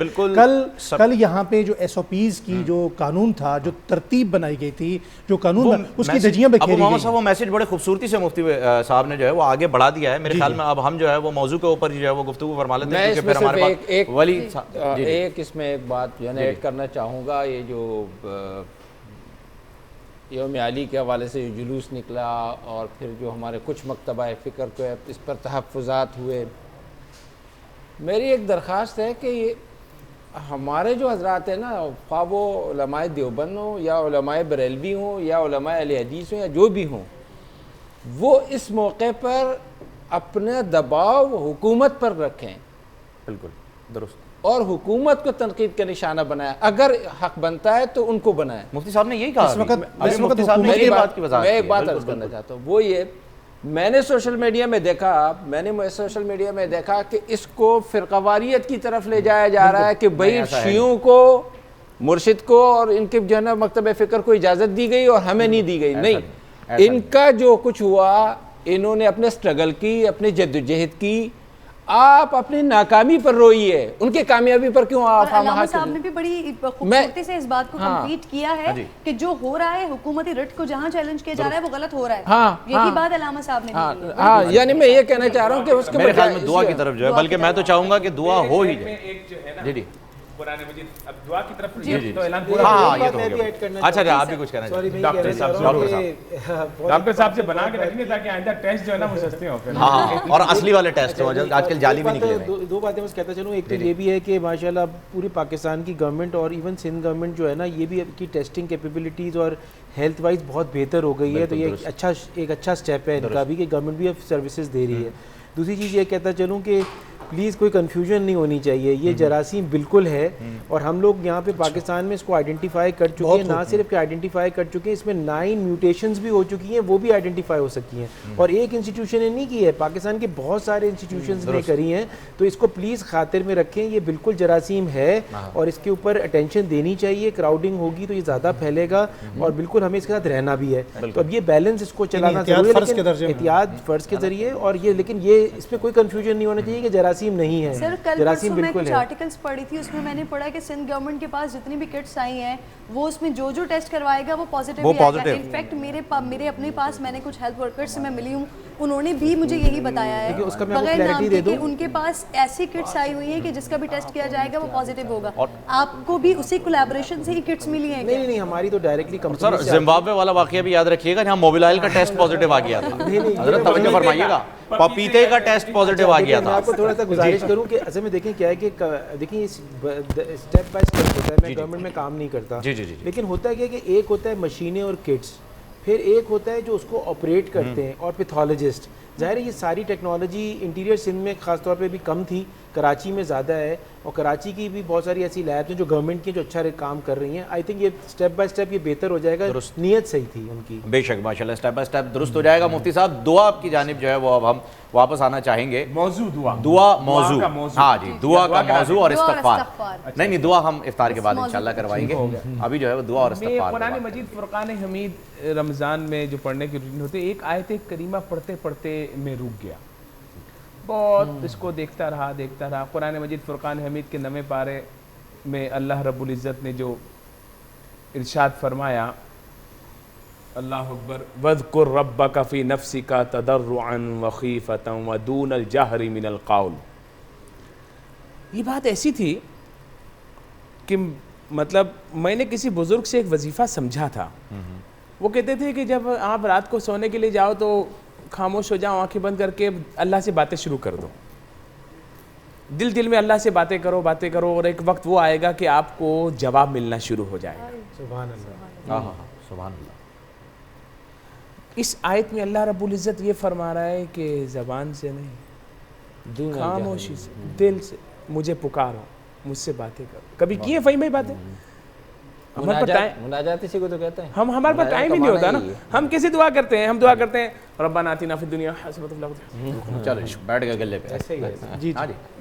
N: کل یہاں پہ جو SOPs کی جو قانون تھا، جو ترتیب بنائی گئی تھی، جو قانون اس کی دھجیاں بکھیری گئی.
C: ابو محمد صاحب وہ میسج بڑے خوبصورتی سے مفتی صاحب نے جو ہے وہ آگے بڑھا دیا ہے. میرے خیال میں اب ہم جو ہے وہ موضوع کے اوپر جو ہے وہ گفتگو فرما لیتے ہیں، کیونکہ پھر ہمارے پاس ولی
B: ایک اس میں ایک بات جو ہے نا ایڈ کرنا چاہوں گا. یہ جو یوم علی کے حوالے سے جو جلوس نکلا اور پھر جو ہمارے کچھ مکتبہ فکر کو اس پر تحفظات ہوئے، میری ایک درخواست ہے کہ یہ ہمارے جو حضرات ہیں نا، خواہ وہ علماء دیوبند ہوں یا علماء بریلوی ہوں یا علماء اہل حدیث ہوں یا جو بھی ہوں، وہ اس موقع پر اپنے دباؤ حکومت پر رکھیں.
C: بالکل درست.
B: اور حکومت کو تنقید کا نشانہ بنایا. اگر حق بنتا ہے تو ان کو بنائیں.
C: مفتی صاحب نے یہی کہا.
B: میں ایک بات عرض کرنا چاہتا ہوں، وہ یہ میں نے سوشل میڈیا میں دیکھا کہ اس کو فرقواریت کی طرف لے جایا جا رہا ہے کہ بھئی شیعوں کو، مرشد کو اور ان کے جو ہے نا مکتبہ فکر کو اجازت دی گئی اور ہمیں نہیں دی گئی. نہیں، ان کا جو کچھ ہوا، انہوں نے اپنے سٹرگل کی، اپنے جدوجہد کی. آپ اپنی ناکامی پر روئیے، ان کے کامیابی پر کیوں آپ؟
D: علامہ صاحب نے بھی بڑی خوبصورتی سے اس بات کو کمپلیٹ کیا ہے کہ جو ہو رہا ہے حکومتی رٹ کو جہاں چیلنج کیا جا رہا ہے وہ غلط ہو رہا ہے. یہی بات علامہ صاحب نے کی ہے.
B: ہاں، یعنی میں یہ کہنا چاہ رہا ہوں کہ اس کے
C: میرے خیال میں دعا کی طرف جو ہے، بلکہ میں تو چاہوں گا کہ دعا ہو ہی جائے. جی جی
J: قرآن مجید اب دعا کی طرف
C: جی
J: تو اعلان پورا.
C: ہاں یہ تو ہو گیا. اچھا آپ بھی کچھ کہنا چاہتے ہیں
J: ڈاکٹر صاحب سے بنا کے رکھیں تاکہ آئندہ ٹیسٹ جو ہے نا وہ سستے ہوں.
C: ہاں اور اصلی والے ٹیسٹ ہوں، آج کل جعلی بھی نکلے ہیں.
M: دو باتیں بس کہتا چلوں. ایک تو یہ بھی ہے کہ ماشاءاللہ پوری پاکستان کی گورنمنٹ اور ایون سندھ گورنمنٹ جو ہے نا، یہ بھی اب کی ٹیسٹنگ کیپیبلٹیز اور ہیلتھ وائز بہت بہتر ہو گئی ہے. تو یہ ایک اچھا سٹیپ ہے ان کا بھی کہ گورنمنٹ بھی اب سروسز دے رہی ہے. دوسری چیز یہ کہتا چلوں کہ پلیز کوئی کنفیوژن نہیں ہونی چاہیے. یہ جراثیم بالکل ہے اور ہم لوگ یہاں پہ پاکستان میں اس کو آئیڈینٹیفائی کر چکے ہیں. نہ صرف کہ آئیڈینٹیفائی کر چکے ہیں، اس میں 9 میوٹیشنز بھی ہو چکی ہیں، وہ بھی آئیڈینٹیفائی ہو سکی ہیں. اور ایک انسٹیٹیوشن نے نہیں کی ہے، پاکستان کے بہت سارے انسٹیٹیوشنز نے کری ہیں. تو اس کو پلیز خاطر میں رکھیں. یہ بالکل جراثیم ہے اور اس کے اوپر اٹینشن دینی چاہیے. کراؤڈنگ ہوگی تو یہ زیادہ پھیلے گا اور بالکل ہمیں اس کے ساتھ رہنا بھی ہے. تو اب یہ بیلنس اس کو چلانا ضروری ہے، لیکن احتیاط فرض کے ذریعے. اور یہ لیکن یہ اس میں کوئی کنفیوژن نہیں ہونا چاہیے کہ جراثیم نہیں ہے.
D: کل پرسوں میں کچھ آرٹیکلز پڑھی تھی، اس میں میں نے پڑھا کہ سندھ گورنمنٹ کے پاس جتنی بھی کٹس آئی ہیں وہ اس میں جو ٹیسٹ کروائے گا وہ پازیٹیو ہی آئے گا. انفیکٹ میرے اپنے پاس میں نے کچھ ہیلتھ ورکرز سے میں ملی ہوں، انہوں نے بھی مجھے یہی بتایا ہے بغیر نام کے کہ ان کے پاس ایسی کٹس آئی ہوئی ہیں کہ جس کا بھی ٹیسٹ کیا جائے گا وہ پازیٹیو ہوگا. آپ کو بھی اسی کولیبریشن سے ہی کٹس ملی ہیں؟
M: نہیں، ہماری تو ڈائریکٹلی
C: سر زمبابوے والا واقعہ بھی یاد رکھیے گا جہاں موبائل کا ٹیسٹ پوزیٹو آ گیا تھا. حضرت توجہ فرمائیے گا، پپیتے کا ٹیسٹ پوزیٹو آ گیا تھا.
M: میں آپ کو تھوڑا سا گزارش کروں کہ اصل میں دیکھیں کیا ہے کہ دیکھیں اسٹیپ بائی اسٹیپ ہوتا ہے. میں گورنمنٹ میں کام نہیں کرتا، لیکن ہوتا کیا کہ ایک ہوتا ہے مشینیں اور کٹس، پھر ایک ہوتا ہے جو اس کو آپریٹ کرتے ہیں اور پیتھولوجسٹ. ظاہر ہے یہ ساری ٹیکنالوجی انٹیریئر سندھ میں خاص طور پہ بھی کم تھی، کراچی میں زیادہ ہے. اور کراچی کی بھی بہت ساری ایسی لیبس ہیں جو گورنمنٹ کی جو اچھا کام کر رہی ہیں. آئی تھنک یہ اسٹیپ بائی اسٹیپ یہ بہتر ہو جائے گا. نیت صحیح تھی ان کی.
C: بے شک ماشاءاللہ اسٹیپ بائی اسٹیپ درست ہو جائے گا. مفتی صاحب دعا آپ کی جانب جو ہے وہ اب ہم واپس آنا چاہیں گے.
J: موضوع
C: موضوع ہاں جی، دعا کا موضوع اور استغفار. نہیں دعا ہم افطار کے بعد انشاءاللہ کروائیں گے. ابھی جو ہے وہ دعا اور استغفار.
J: قرآن مجید فرقان حمید رمضان میں جو پڑھنے کی روٹین ہوتی ہے، ایک آیت کریمہ پڑھتے پڑھتے میں رک گیا، بہت اس کو دیکھتا رہا. قرآن مجید فرقان حمید کے 9 پارے میں اللہ رب العزت نے جو ارشاد فرمایا، اللہ اکبر، وَاذْكُرْ رَبَّكَ فِي نَفْسِكَ تَضَرُّعًا وَخِيفَةً وَدُونَ الْجَهْرِ مِنَ الْقَوْلِ. یہ بات ایسی تھی کہ مطلب میں نے کسی بزرگ سے ایک وظیفہ سمجھا تھا. وہ کہتے تھے کہ جب آپ رات کو سونے کے لیے جاؤ تو خاموش ہو جاؤ، آنکھیں بند کر کے اللہ سے باتیں شروع کر دو. دل میں اللہ سے باتیں کرو اور ایک وقت وہ آئے گا کہ آپ کو جواب ملنا شروع ہو جائے گا.
M: سبحان اللہ.
C: سبحان اللہ.
J: اس آیت میں اللہ رب العزت یہ فرما رہا ہے کہ زبان سے نہیں، خاموشی سے، دل سے مجھے پکارو، مجھ سے باتیں کرو. کبھی کیے فہیم بھائی باتیں؟
B: مناجات اسی کو تو کہتے ہیں.
J: ہمارے پاس ٹائم ہی نہیں ہوتا نا. ہم کیسے دعا کرتے ہیں؟ ہم دعا کرتے ہیں ربنا آتنا فی الدنیا حسنۃ و فی الآخرۃ.
C: چلو بیٹھ گئے گلے پہ.
J: جی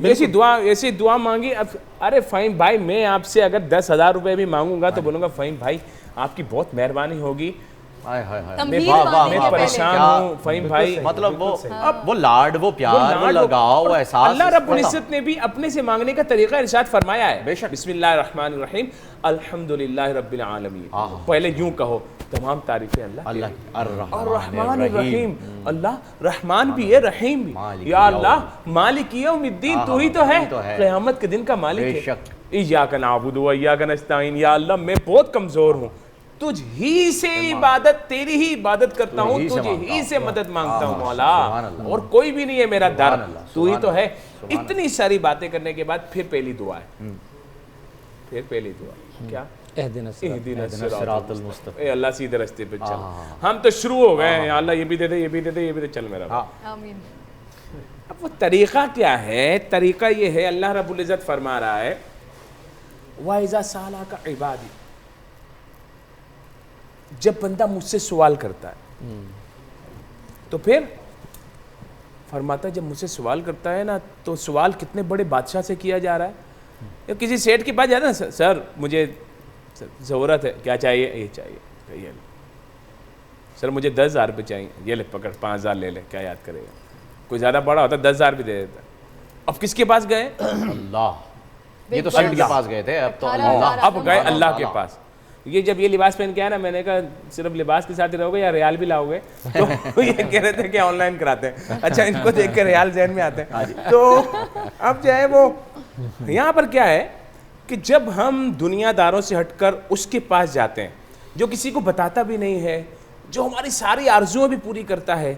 J: ایسی دعا مانگی. اب ارے فہیم بھائی میں آپ سے اگر 10,000 روپے بھی مانگوں گا تو بولوں گا فہیم بھائی آپ کی بہت مہربانی ہوگی، میں پریشان ہوں فہیم بھائی.
C: مطلب وہ لاڈ، وہ پیار، وہ لگاؤ، وہ احساس.
J: اللہ رب العزت نے بھی اپنے سے مانگنے کا طریقہ ارشاد فرمایا ہے. بے شک. بسم اللہ الرحمن الرحیم الحمدللہ رب العالمین. پہلے یوں کہو تمام تعریفیں اللہ الرحمن الرحیم. اللہ رحمان بھی ہے، رحیم بھی. یا اللہ مالک یوم الدین، تو ہی تو ہے قیامت کے دن کا مالک ہے. ایاک نعبد و ایاک نستعین. یا اللہ میں بہت کمزور ہوں، تجھ ہی سے عبادت، تیری ہی عبادت کرتا ہوں، تجھ ہی سے مدد مانگتا ہوں مولا، اور کوئی بھی نہیں ہے میرا در، تو ہی تو ہے. اتنی ساری باتیں کرنے کے بعد پھر پہلی دعا ہے. پھر پہلی دعا کیا؟ اہدنا الصراط المستقیم. اے اللہ سیدھے راستے پہ چل. ہم تو شروع ہو گئے ہیں، یا اللہ یہ بھی دے دے، یہ بھی دے دے، یہ بھی دے، چل میرا.
D: آمین.
J: اب وہ طریقہ کیا ہے؟ طریقہ یہ ہے، اللہ رب العزت فرما رہا ہے وَإِذَا سَأَلَكَ عِبَادِي، جب بندہ مجھ سے سوال کرتا ہے تو پھر فرماتا ہے جب مجھ سے سوال کرتا ہے نا تو سوال کتنے بڑے بادشاہ سے کیا جا رہا ہے. یا کسی سیٹ کے پاس جاتا ہے نا، سر مجھے ضرورت ہے، کیا چاہیے؟ یہ چاہیے. یہ سر مجھے 10,000 روپے چاہیے، یہ لے پکڑ 5,000 لے لے. کیا یاد کرے گا؟ کوئی زیادہ بڑا ہوتا 10,000 بھی دے دیتا. اب کس کے پاس گئے؟ اللہ.
C: یہ تو سیٹ کے پاس گئے تھے، اب تو
J: اب گئے اللہ کے پاس. یہ جب یہ لباس پہن کے آیا نا، میں نے کہا صرف لباس کے ساتھ ہی رہو گے یا ریال بھی لاؤ گے؟ تو یہ کہہ رہے تھے کہ آن لائن کراتے ہیں. اچھا ان کو دیکھ کے ریال ذہن میں آتے ہیں. تو اب جو ہے وہ یہاں پر کیا ہے کہ جب ہم دنیا داروں سے ہٹ کر اس کے پاس جاتے ہیں جو کسی کو بتاتا بھی نہیں ہے، جو ہماری ساری آرزویں بھی پوری کرتا ہے،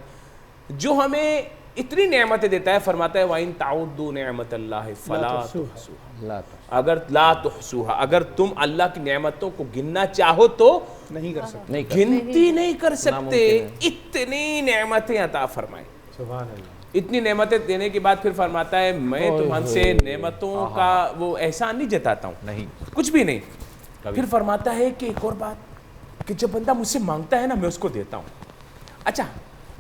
J: جو ہمیں اتنی نعمتیں دیتا ہے، فرماتا ہے وَإِن تَعُدُّوا نِعْمَةَ اللَّهِ فَلَا تُحْصُوهَا. اگر لا تحصوها، اگر تم اللہ کی نعمتوں کو گننا چاہو تو نہیں کر سکتے، گنتی نہیں کر سکتے. اتنی نعمتیں عطا فرمائے. سبحان اللہ. اتنی نعمتیں دینے کے بعد پھر فرماتا ہے میں تم سے نعمتوں کا وہ احسان نہیں جتاتا ہوں، نہیں کچھ بھی نہیں. پھر فرماتا ہے کہ ایک اور بات کہ جب بندہ مجھ سے مانگتا ہے نا میں اس کو دیتا ہوں. اچھا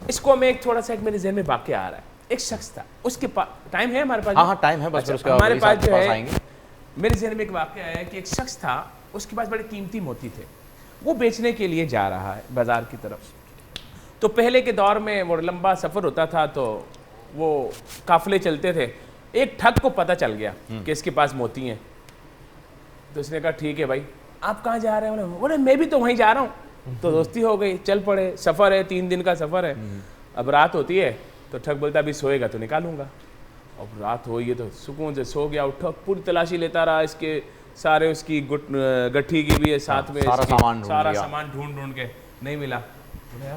J: اس کو میں ایک تھوڑا سا ایک میرے ذہن میں واقعہ آ رہا ہے. ایک شخص تھا، اس کے پاس ٹائم ہے ہمارے پاس؟ ہاں ٹائم ہے. بس ہمارے پاس جو ہے میرے ذہن میں ایک واقعہ ہے کہ ایک شخص تھا، اس کے پاس بڑے قیمتی موتی تھے، وہ بیچنے کے لیے جا رہا ہے بازار کی طرف. تو پہلے کے دور میں وہ لمبا سفر ہوتا تھا تو وہ قافلے چلتے تھے. ایک ٹھگ کو پتہ چل گیا کہ اس کے پاس موتی ہیں. تو اس نے کہا ٹھیک ہے بھائی آپ کہاں جا رہے ہیں؟ بولے میں بھی تو وہیں جا رہا ہوں. تو دوستی ہو گئی، چل پڑے. سفر ہے 3 دن کا سفر ہے. اب رات ہوتی ہے تو ٹھگ بولتا ابھی سوئے گا تو نکالوں گا. اب رات ہوئی ہے تو سکون سے سو گیا. اٹھا پوری تلاشی لیتا رہا، اس کے سارے اس کی گٹھی کی بھی ہے ساتھ میں، سارا سامان ڈھونڈ کے نہیں ملا.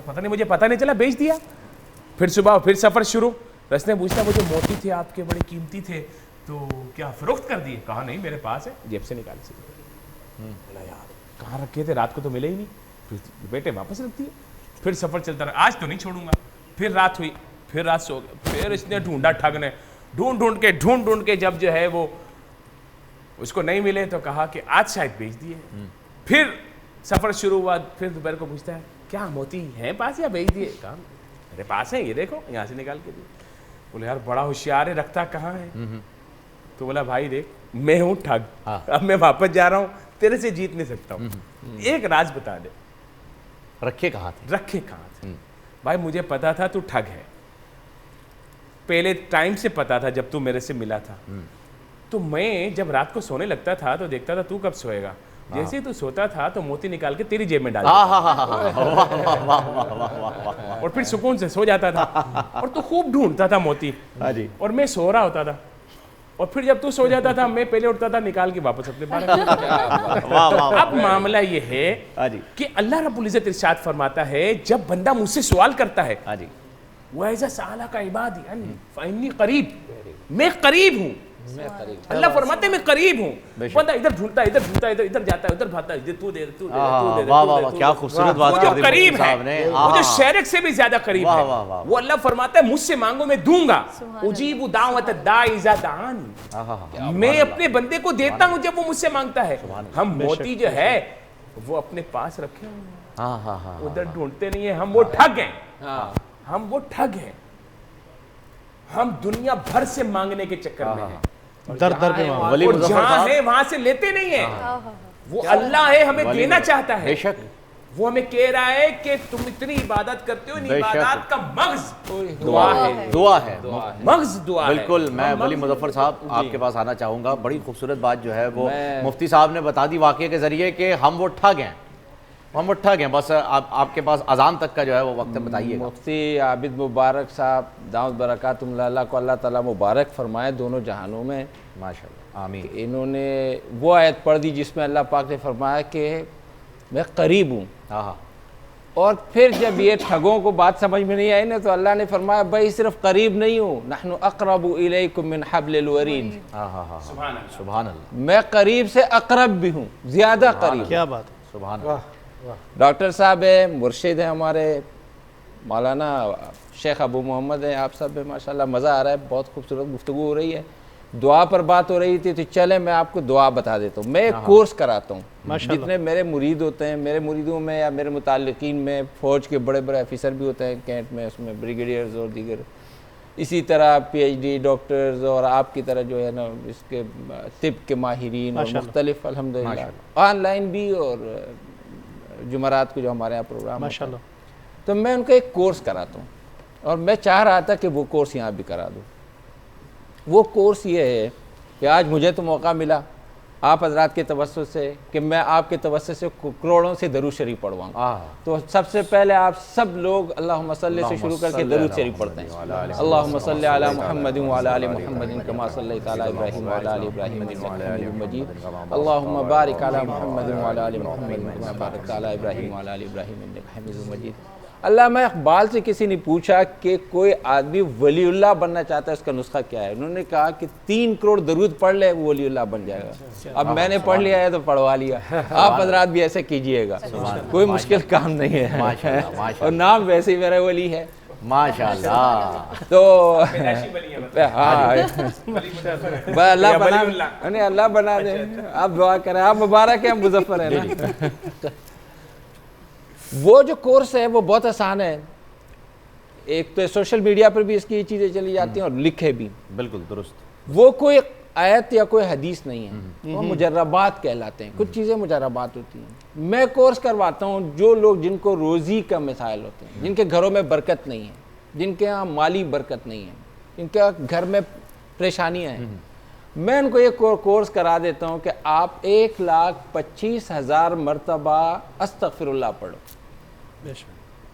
J: پتہ نہیں، مجھے پتہ نہیں چلا، بیچ دیا. پھر صبح پھر سفر شروع. رستے میں پوچھتا وہ جو موتی تھے آپ کے بڑے قیمتی تھے تو کیا فروخت کر دیے؟ کہا نہیں میرے پاس ہے. جیب سے نکال سے. بولا یار کہاں رکھے تھے؟ رات کو تو ملے ہی نہیں. پھر بیٹے واپس رکھ دیے. پھر سفر چلتا رہا، آج تو نہیں چھوڑوں گا. پھر رات ہوئی، پھر رات سو گیا. پھر اس نے ڈھونڈا، ٹھگ نے ڈھونڈ کے جب جو ہے وہ اس کو نہیں ملے تو کہا کہ آج شاید بیچ دیے. پھر سفر شروع ہوا. پھر دوپہر کو پوچھتا ہے کیا موتی ہیں پاس یا بیچ دیے؟ کہا میرے پاس ہے، یہ دیکھو یہاں سے نکال کے دیے. بولے یار بڑا ہوشیار ہے، رکھتا کہاں ہے؟ تو بولا بھائی دیکھ میں ہوں ٹھگ، اب میں واپس جا رہا ہوں، تیرے سے جیت نہیں سکتا ہوں. ایک راز بتا دے.
C: رکھے کہاں تھے؟
J: رکھے کہاں تھے؟ بھائی مجھے پتا تھا تو ٹھگ ہے، پہلے ٹائم سے پتا تھا جب تو میرے سے ملا تھا. تو میں جب رات کو سونے لگتا تھا تو دیکھتا تھا تو کب سوئے گا. جیسے تو سوتا تھا تو موتی نکال کے تیری جیب میں ڈال اور پھر سکون سے سو جاتا تھا. اور تو خوب ڈھونڈتا تھا موتی اور میں سو رہا ہوتا تھا. اور پھر جب تو سو جاتا تھا میں پہلے اٹھتا تھا نکال کے واپس اپنے پاس. اب معاملہ یہ ہے کہ اللہ رب العزت ارشاد فرماتا ہے جب بندہ مجھ سے سوال کرتا ہے وَإِذَا سَأَلَكَ عِبَادِي عَنِّي فَإِنِّي قَرِيب، میں قریب ہوں. اللہ فرماتے ہیں میں قریب ہوں. بندہ ادھر ڈھونڈتا ہے, ادھر جاتا ہے, ادھر بھاگتا ہے, تو دے
C: کیا خوبصورت بات
J: جو قریب ہے, وہ جو شیرک سے بھی زیادہ قریب ہے, وہ اللہ فرماتا ہے مجھ سے مانگو میں دوں گا. اجیب دعوت الداعی اذا دعان, میں اپنے بندے کو دیتا ہوں جب وہ مجھ سے مانگتا ہے. ہم موتی جو ہے وہ اپنے پاس رکھے ہوئے, ادھر ڈھونڈتے نہیں ہیں. ہم وہ ٹھگ ہیں, ہم وہ ٹھگ ہیں. ہم دنیا بھر سے مانگنے کے چکر میں ہیں,
N: در در پہ
J: اور جہاں ہے وہاں سے لیتے نہیں ہیں. وہ اللہ ہے, ہمیں دینا چاہتا ہے. وہ ہمیں کہہ رہا ہے کہ تم اتنی عبادت کرتے ہو, ان عبادات کا مغز دعا ہے,
C: دعا ہے,
J: مغز دعا ہے.
C: بالکل. میں ولی مظفر صاحب آپ کے پاس آنا چاہوں گا. بڑی خوبصورت بات جو ہے وہ مفتی صاحب نے بتا دی واقعے کے ذریعے کہ ہم وہ ٹھگ ہیں, ہم وہ ٹھگ ہیں. بس آپ کے پاس اذان تک کا جو ہے وہ وقت بتائیے.
B: مفتی عابد مبارک صاحب دامت برکات اللہ کو اللہ تعالیٰ مبارک فرمائے دونوں جہانوں میں,
C: ماشاءاللہ, آمین.
B: انہوں نے وہ آیت پڑھ دی جس میں اللہ پاک نے فرمایا کہ میں قریب ہوں. اور پھر جب یہ ٹھگوں کو بات سمجھ میں نہیں آئی نا, تو اللہ نے فرمایا بھائی صرف قریب نہیں ہوں, نحن اقرب الیکم من حبل الورید.
C: سبحان اللہ,
B: میں قریب سے اقرب بھی ہوں, زیادہ قریب.
N: کیا بات ہے,
C: سبحان اللہ.
B: ڈاکٹر صاحب ہیں, مرشد ہیں ہمارے, مولانا شیخ ابو محمد ہیں, آپ سب ہیں, ماشاءاللہ مزہ آ رہا ہے, بہت خوبصورت گفتگو ہو رہی ہے. دعا پر بات ہو رہی تھی تو چلیں میں آپ کو دعا بتا دیتا ہوں. میں ایک کورس کراتا ہوں, جتنے میرے مرید ہوتے ہیں, میرے مریدوں میں یا میرے متعلقین میں فوج کے بڑے بڑے آفیسر بھی ہوتے ہیں کینٹ میں, اس میں بریگیڈیئرز اور دیگر, اسی طرح پی ایچ ڈی ڈاکٹرز, اور آپ کی طرح جو ہے نا اس کے طب کے ماہرین اور مختلف الحمدللہ آن لائن بھی, اور جمعرات کو جو ہمارے یہاں پروگرام
N: ماشاءاللہ.
B: تو میں ان کا ایک کورس کراتا ہوں, اور میں چاہ رہا تھا کہ وہ کورس یہاں بھی کرا دوں. وہ کورس یہ ہے کہ آج مجھے تو موقع ملا آپ حضرات کے توسط سے کہ میں آپ کے توسط سے کروڑوں سے درود شریف پڑھواؤں. تو سب سے پہلے آپ سب لوگ اللہم صلی سے شروع کر کے درود شریف پڑھتے ہیں. اللہم صلی علی محمد وعلی آل محمد کما صلیت علی ابراہیم وعلی آل ابراہیم انک حمید مجید. اللہم بارک علی محمد وعلی آل محمد کما بارکت علی ابراہیم وعلی آل ابراہیم انک حمید مجید. علامہ اقبال سے کسی نے پوچھا کہ کوئی آدمی ولی اللہ بننا چاہتا ہے, اس کا نسخہ کیا ہے؟ انہوں نے کہا کہ 3 کروڑ درود پڑھ لے وہ ولی اللہ بن جائے گا. اب میں نے پڑھ لیا ہے تو پڑھوا لیا, آپ حضرات بھی ایسے کیجئے گا, کوئی مشکل کام نہیں ہے, اور نام ویسے ہی میرا ولی ہے
C: ماشاءاللہ.
B: تو اللہ بنا دے, آپ دعا کریں, آپ مبارک ہیں, مظفر ہیں نا. وہ جو کورس ہے وہ بہت آسان ہے. ایک تو سوشل میڈیا پر بھی اس کی یہ چیزیں چلی جاتی ہیں اور لکھے بھی.
C: بالکل درست.
B: وہ کوئی آیت یا کوئی حدیث نہیں ہے, وہ مجربات کہلاتے ہیں. کچھ چیزیں مجربات ہوتی ہیں. میں کورس کرواتا ہوں جو لوگ جن کو روزی کا مسائل ہوتے ہیں, جن کے گھروں میں برکت نہیں ہے, جن کے ہاں مالی برکت نہیں ہے, جن کے گھر میں پریشانیاں ہیں, میں ان کو یہ کورس کرا دیتا ہوں کہ آپ 1,25,000 مرتبہ استغفر اللہ پڑھو.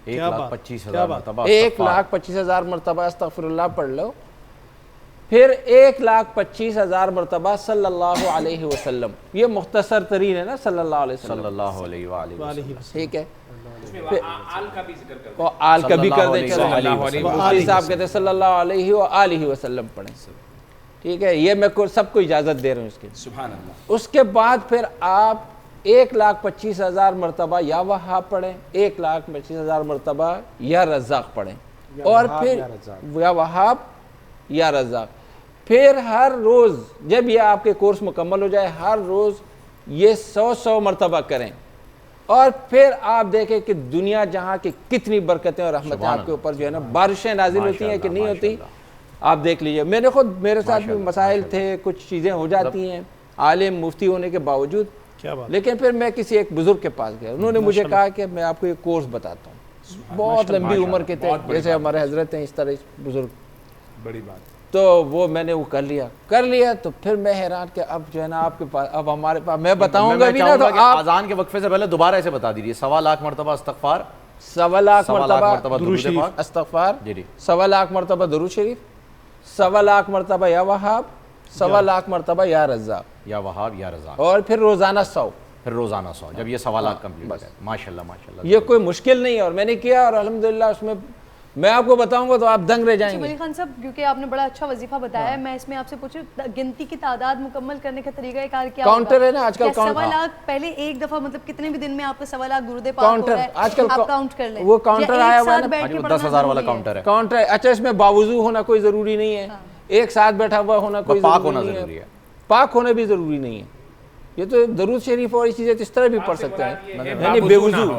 C: 1,25,000 مرتبہ
B: 1,25,000 مرتبہ استغفر اللہ پڑھ لو. پھر 1,25,000 مرتبہ صلی اللہ علیہ وسلم. یہ مختصر ترین ہے نا, صلی اللہ علیہ وسلم,
C: صلی اللہ علیہ وسلم,
B: ٹھیک ہے.
J: آل کا بھی ذکر کرو,
B: اور آل کا بھی کر دیں. مفتی صاحب کہتے ہیں صلی اللہ علیہ وآلہ وسلم پڑھیں, ٹھیک ہے. یہ میں سب کو اجازت دے رہا ہوں اس کے.
J: سبحان اللہ.
B: اس کے بعد پھر آپ 1,25,000 مرتبہ یا وہاب پڑھیں, 1,25,000 مرتبہ یا رزاق پڑھیں, اور پھر یا وہاب یا رزاق. پھر ہر روز جب یہ آپ کے کورس مکمل ہو جائے, ہر روز یہ 100 مرتبہ کریں, اور پھر آپ دیکھیں کہ دنیا جہاں کی کتنی برکتیں اور رحمتیں آپ کے اوپر جو ہے نا بارشیں نازل ہوتی ہیں کہ نہیں ہوتی. آپ دیکھ لیجئے, میں نے خود, میرے ساتھ بھی مسائل تھے, کچھ چیزیں ہو جاتی ہیں عالم مفتی ہونے کے باوجود, لیکن پھر میں کسی ایک بزرگ کے پاس گیا, انہوں نے مجھے کہا کہ میں آپ کو یہ کورس بتاتا ہوں. بہت لمبی عمر کے تھے, جیسے ہمارے حضرت ہیں اس طرح بزرگ,
J: بڑی بات.
B: تو وہ میں نے وہ کر لیا. تو پھر میں حیران کہ اب جو ہے نا آپ کے پاس, اب ہمارے پاس, میں بتاؤں گا بھی نا, تو آپ
C: اذان کے وقفے سے پہلے دوبارہ اسے بتا دیجیے. 1,25,000 مرتبہ استغفار,
B: 1,25,000 مرتبہ درود شریف, استغفار, 1,25,000 مرتبہ درود شریف, 1,25,000 مرتبہ یا وہاب, 1,25,000 مرتبہ یا رزاق,
C: یا وہاب یا رزاق,
B: اور پھر روزانہ 100.
C: پھر روزانہ 100, جب یہ 1,25,000 کمپلیٹ ہو جائے. ماشاءاللہ ماشاءاللہ.
B: یہ کوئی مشکل نہیں ہے, اور میں نے کیا, اور الحمدللہ اس میں میں آپ کو بتاؤں گا تو آپ دنگ رہ جائیں گے۔
D: ولی خان صاحب کیونکہ آپ نے بڑا اچھا وظیفہ بتایا ہے، میں اس میں آپ سے پوچھوں گنتی کی تعداد مکمل کرنے کا طریقہ کار کیا ہوگا؟
B: کاؤنٹر ہے نا آج کل،
D: 1.25 لاکھ پہلے ایک دفعہ مطلب کتنے بھی دن میں آپ کا 1.25 لاکھ درود پاک ہو رہا ہے
B: آج کل
D: آپ کاؤنٹ کر لیں،
B: وہ کاؤنٹر آیا ہوا ہے نا،
C: 10,000 والا کاؤنٹر ہے،
B: کاؤنٹر ہے۔ اچھا اس میں باوضو ہونا کوئی ضروری نہیں ہے، ایک ساتھ بیٹھا ہوا ہونا کوئی
C: پاک
B: ضروری
C: ہونا
B: نہیں
C: ضروری ہے،
B: پاک ہونا بھی ضروری نہیں ہے۔ یہ تو درود شریف اور یہ چیزیں اس طرح بھی پڑھ سکتے ہیں، یعنی بے وضو،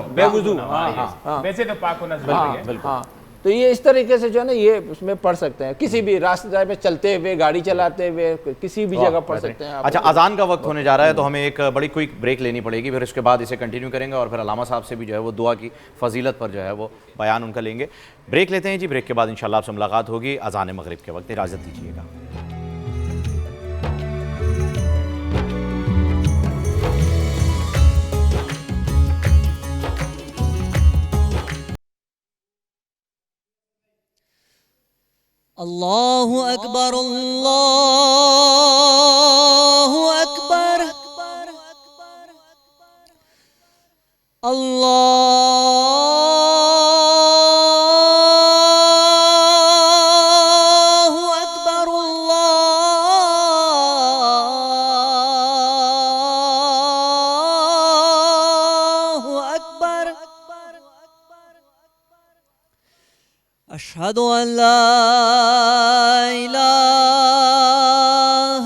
J: ویسے تو پاک ہونا ضروری ہے۔
B: ہاں تو یہ اس طریقے سے جو ہے نا یہ اس میں پڑھ سکتے ہیں، کسی بھی راستے میں چلتے ہوئے، گاڑی چلاتے ہوئے، کسی بھی جگہ پڑھ سکتے ہیں۔
C: اچھا اذان کا وقت ہونے جا رہا ہے تو ہمیں ایک بڑی کوئک بریک لینی پڑے گی، پھر اس کے بعد اسے کنٹینیو کریں گے اور پھر علامہ صاحب سے بھی جو ہے وہ دعا کی فضیلت پر جو ہے وہ بیان ان کا لیں گے۔ بریک لیتے ہیں جی، بریک کے بعد انشاءاللہ آپ سے ملاقات ہوگی اذان مغرب کے وقت، اجازت دیجیے گا۔
O: اللہ اکبر اللہ اکبر اللہ اکبر اللہ اکبر اشہد ان لا الہ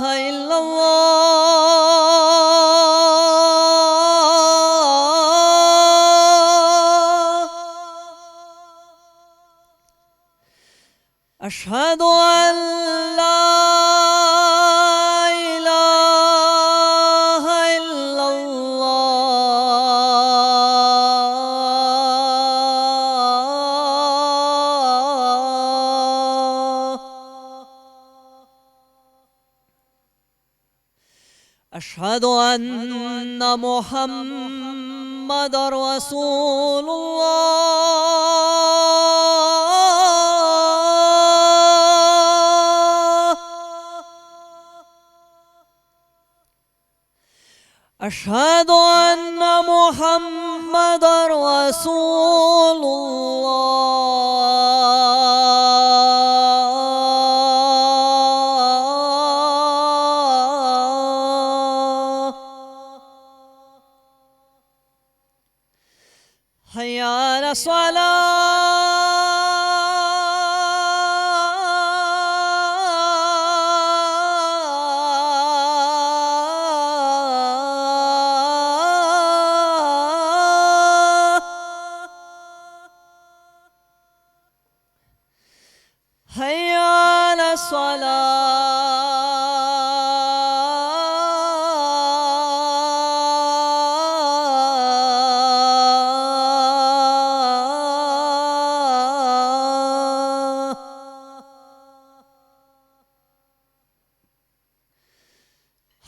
O: الا اللہ اشہد ان لا الہ الا اللہ اشہد ان محمد رسول اللہ اشہد ان محمد رسول اللہ حی علی الصلاۃ حی علی الصلاۃ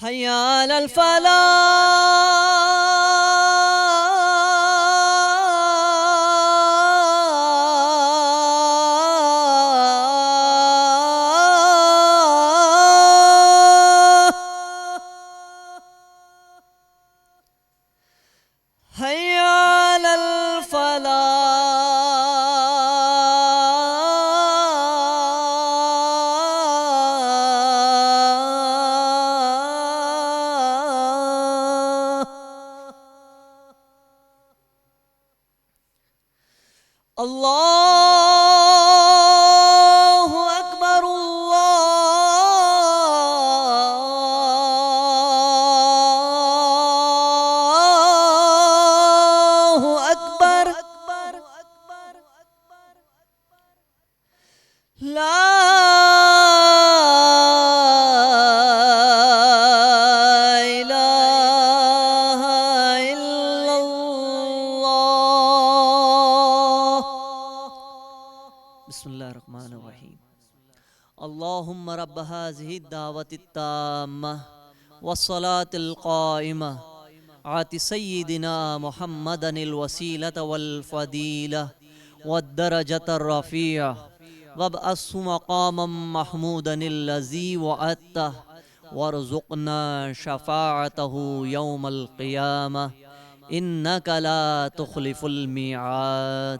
O: حی علی الفلاح حی علی الفلاح اللہ اکبر اللہ اکبر لا الہ الا اللہ بسم اللہ الرحمن الرحیم اللہم رب هذه الدعوة التامة والصلاة القائمة آت سیدنا محمدا الوسیلة والفضیلة والدرجة الرفیعة وابعثه مقاما محمودا الذي وعدته وارزقنا شفاعته يوم القيامة إنك لا تخلف الميعاد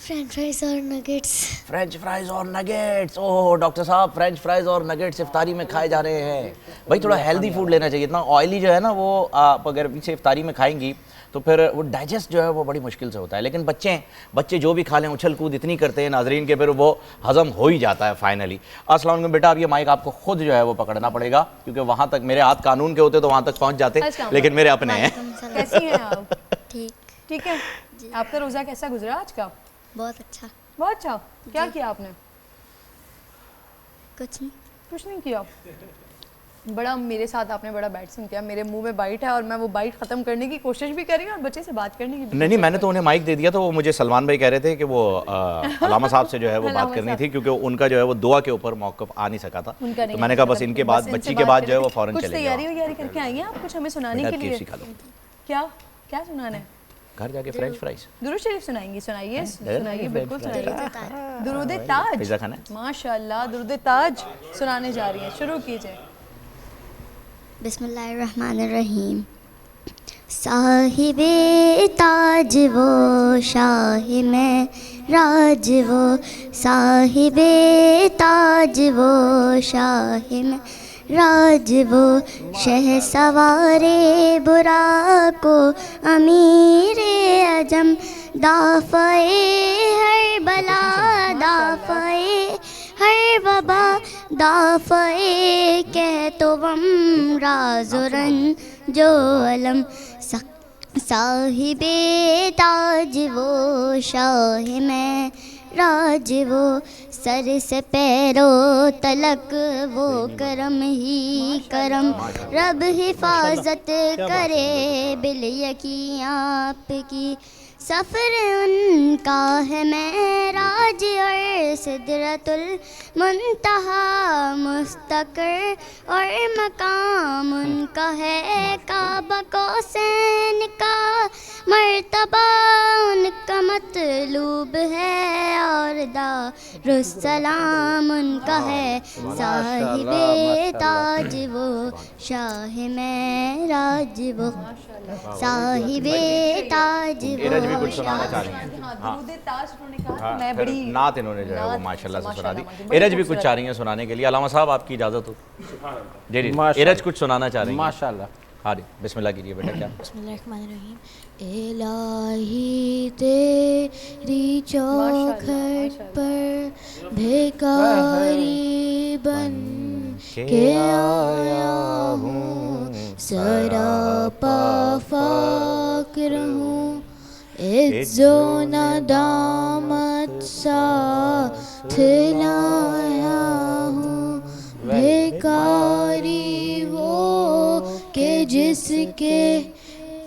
P: فرینچ فرائز اور نگیٹس.
Q: فرینچ فرائز اور نگیٹس. اوہ ڈاکٹر صاحب فرینچ فرائز اور نگیٹس افطاری میں کھائے جا رہے ہیں. بھائی تھوڑا ہیلدی فوڈ لینا چاہیے. اتنا آئلی جو ہے نا وہ آپ اگر پیچھے افطاری میں کھائیں گی تو پھر وہ ڈائجسٹ جو ہے وہ بڑی مشکل سے ہوتا ہے. لیکن بچے جو بھی کھا لیں اچھل کود اتنی کرتے ہیں ناظرین کے پھر وہ ہضم ہو ہی جاتا ہے فائنلی. السلام علیکم بیٹا. اب یہ مائک آپ کو خود جو ہے وہ پکڑنا پڑے گا کیونکہ وہاں تک میرے ہاتھ قانون کے ہوتے تو وہاں تک پہنچ جاتے لیکن میرے اپنے ہیں.
D: کیسی ہیں آپ؟
P: ٹھیک
D: ہے. آپ کا روزہ کیسا گزرا آج کا؟
P: بہت اچھا.
D: بہت اچھا. کیا کیا آپ نے؟
P: کچھ
D: نہیں کیا. بڑا میرے ساتھ آپ نے بڑا بیٹ سن کیا. میرے منہ میں بائٹ ہے اور میں وہ بائٹ ختم کرنے کی کوشش بھی کر رہی ہوں اور بچے سے بات کرنے کی.
C: نہیں میں نے تو انہیں مائک دے دیا تو وہ مجھے سلمان بھائی کہہ رہے تھے کہ وہ علامہ صاحب سے جو ہے وہ بات کرنی تھی کیونکہ ان کا جو ہے وہ دعا کے اوپر موقف آ نہیں سکا تھا. تو میں نے کہا بس ان کے بعد بچی کے بعد جو ہے وہ فوراً چلے گا.
D: کچھ تیاری کر کے آئی ہیں آپ کچھ ہمیں سنانے کے لیے؟ کیا سنانا ہے؟
C: گھر جا کے فرینچ فرائز
D: درود شریف سنائیں گی. سنائیے بالکل سنائیے. درود تاج. ماشاءاللہ درود تاج سنانے جا رہی ہیں. شروع کیجئے.
P: بسم اللہ الرحمن الرحیم. صاحب تاج وہ شاہ میں راج وہ صاحب تاج وہ شاہ میں راج وہ شہ سوارے برا کو امیر عجم دافعے ہر بلا دافعے ہر وبا دافعے کہہ تو وم راز و رنج جو علم صاحب تاج وہ شاہ میں راج وہ سر سے پیروں تلک وہ کرم ہی کرم رب حفاظت کرے بل یقین آپ کی سفر ان کا ہے معراج اور سدرۃ المنتہا مستقر اور مقام ان کا ہے کعبہ قوسین کا مرتبہ ان کا مطلوب ہے اور دارالسلام ان کا ہے صاحب تاج وہ شاہ معراج وہ صاحب تاج وہ
C: کچھ سنانا چاہ رہی ہیں. نعت انہوں نے جو ہے وہ ماشاءاللہ سے سنا دی. ارج بھی کچھ چاہ رہی ہیں سنانے کے لیے. علامہ صاحب آپ کی اجازت ہو؟ جی ارج کچھ سنانا چاہ رہی ہیں.
B: ماشاءاللہ.
C: ہاں جی بسم اللہ کیجیے بیٹا. کیا
Q: بسم اللہ الرحمن الرحیم. الہی تیری چوکھٹ پر بھیکاری بن کے آیا ہوں سراپا فقر ہوں عز و ندامت ساتھ لایا ہوں بھیکاری وہ کہ جس کے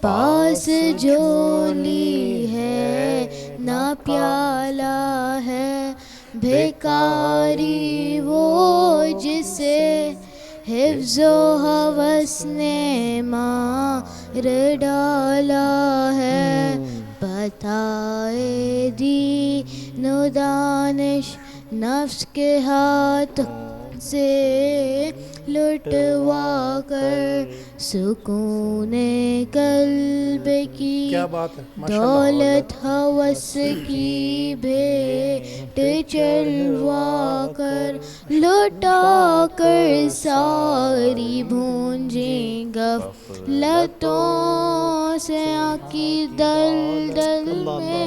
Q: پاس جھولی ہے نہ پیالہ ہے بھیکاری وہ جسے حفظ و ہوس نے مار ڈالا ہے بتائے دین و دانش نفس کے ہاتھ سے لٹوا کر سکون قلب کی دولت ہوس کی بھیٹ چلوا کر لٹا کر ساری بھونجیں غفلتوں سے آنکی دل میں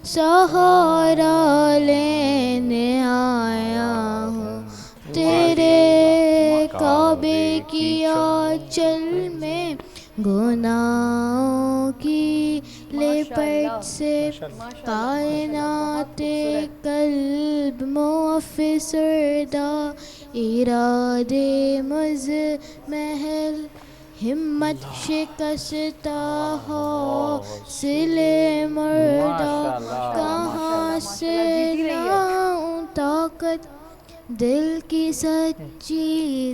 Q: سہارا لینے آیا ہوں تیرے کعبے کی آنچل میں گناہوں کی لپٹ سے کائنات قلب معافی سردہ ارادے مزمحل ہمت شکستہ حوصل مردہ کہاں سے لاؤں طاقت دل کی سچی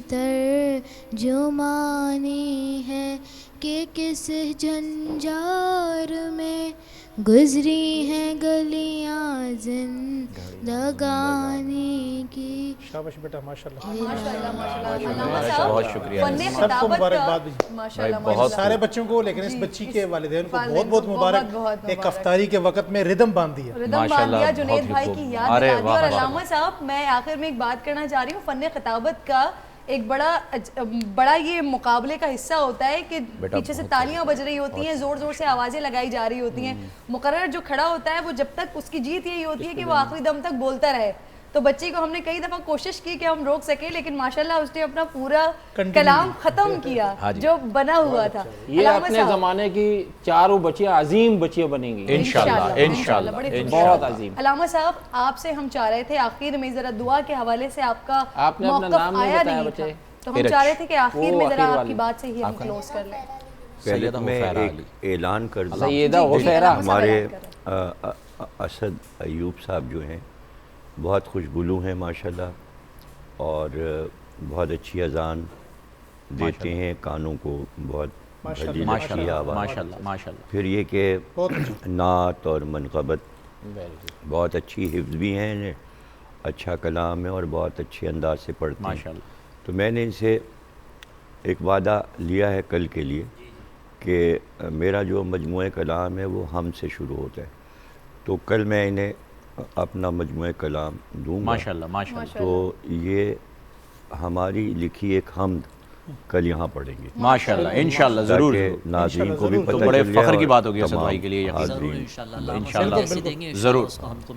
Q: ترجمانی ہے کہ کس جھنجار میں
P: گزری ہیں گلیاں زندگانی کی.
N: شاباش بیٹا ماشاءاللہ.
C: بہت شکریہ.
N: سب کو مبارکباد. بہت سارے بچوں کو, لیکن اس بچی کے والدین کو بہت بہت مبارک. ایک افطاری کے وقت میں ردم باندھ دیا.
D: ردم باندھ دیا, جنید بھائی کی یاد دلا دی. اور علامہ صاحب میں آخر میں ایک بات کرنا چاہ رہی ہوں, فن خطابت کا ایک بڑا یہ مقابلے کا حصہ ہوتا ہے کہ پیچھے سے تالیاں بج رہی ہوتی ہیں, زور زور سے آوازیں لگائی جا رہی ہوتی ہیں. مقرر جو کھڑا ہوتا ہے وہ جب تک اس کی جیت یہی ہوتی ہے کہ وہ آخری دم تک بولتا رہے. تو بچے کو ہم نے کئی دفعہ کوشش کی کہ ہم روک سکیں, لیکن ماشاءاللہ اس نے اپنا پورا کلام ختم کیا جو بنا ہوا تھا.
B: یہ اپنے زمانے کی چاروں بچیاں عظیم بچیاں بنیں گی
C: انشاءاللہ, انشاءاللہ,
B: بہت عظیم.
D: علامہ صاحب آپ سے ہم چاہ رہے تھے آخر میں ذرا دعا کے حوالے سے آپ کا موقف آیا نہیں تھا, تو ہم چاہ رہے تھے کہ آخر میں ذرا آپ کی بات سے ہی ہم کلوز کر لیں.
L: پہلے تو میں ایک اعلان کر دوں. ہمارے اسد ایوب صاحب جو ہیں بہت خوشگلو ہیں ماشاءاللہ, اور بہت اچھی اذان دیتے ہیں, کانوں کو بہت بھلی لگتی آواز. پھر یہ کہ نعت اور منقبت بہت اچھی حفظ بھی ہیں, اچھا کلام ہے اور بہت اچھے انداز سے پڑھتے ہیں. تو میں نے ان سے ایک وعدہ لیا ہے کل کے لیے کہ میرا جو مجموعہ کلام ہے وہ ہم سے شروع ہوتا ہے, تو کل میں انہیں اپنا مجموعہ کلام دوں گا
C: ماشاءاللہ.
L: تو یہ ہماری لکھی ایک حمد کل یہاں پڑھیں گے
C: ماشاءاللہ, انشاءاللہ, ضرور.
L: ناظرین کو بھی پتہ
C: بڑے
L: چل
C: فخر
L: جائے
C: کی بات ہوگی اسد بھائی کے لیے, انشاءاللہ, ضرور,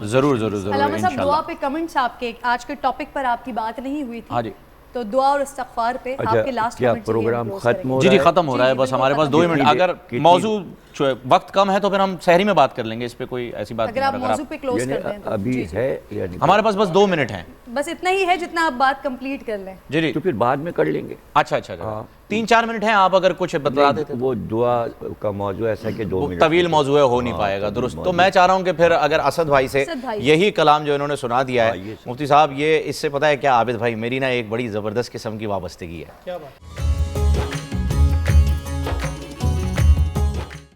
C: ضرور, ضرور.
D: علامہ صاحب دعا پہ کمنٹس آپ کے, آج کے ٹاپک پر آپ کی بات نہیں ہوئی تھی,
C: ہاں جی,
D: تو دعا اور استغفار پہ آپ کے لاسٹ کمنٹ
L: پروگرام ختم ہو رہا ہے؟
C: جی ختم ہو رہا ہے, بس ہمارے پاس 2 منٹ. اگر موضوع وقت کم ہے تو پھر ہم سحری میں بات کر لیں گے, اس پہ کوئی ایسی بات
D: اگر آپ موضوع پہ کلوز کر دیں
L: ابھی ہے,
C: ہمارے پاس بس 2 منٹ ہیں,
D: بس اتنا ہی ہے جتنا آپ بات کمپلیٹ کر لیں.
C: جی
L: تو پھر بعد میں کر لیں گے.
C: اچھا, 3-4 منٹ ہیں, آپ اگر کچھ بتا دیتے.
L: وہ دعا کا موضوع ایسا کہ 2 منٹ
C: طویل موضوع ہے, ہو نہیں پائے گا, درست. تو میں چاہ رہا ہوں کہ پھر اگر اسد بھائی سے یہی کلام جو انہوں نے سنا دیا ہے مفتی صاحب, یہ اس سے پتہ ہے کیا عابد بھائی, میری نا ایک بڑی زبردست قسم کی وابستگی ہے.
N: کیا بات؟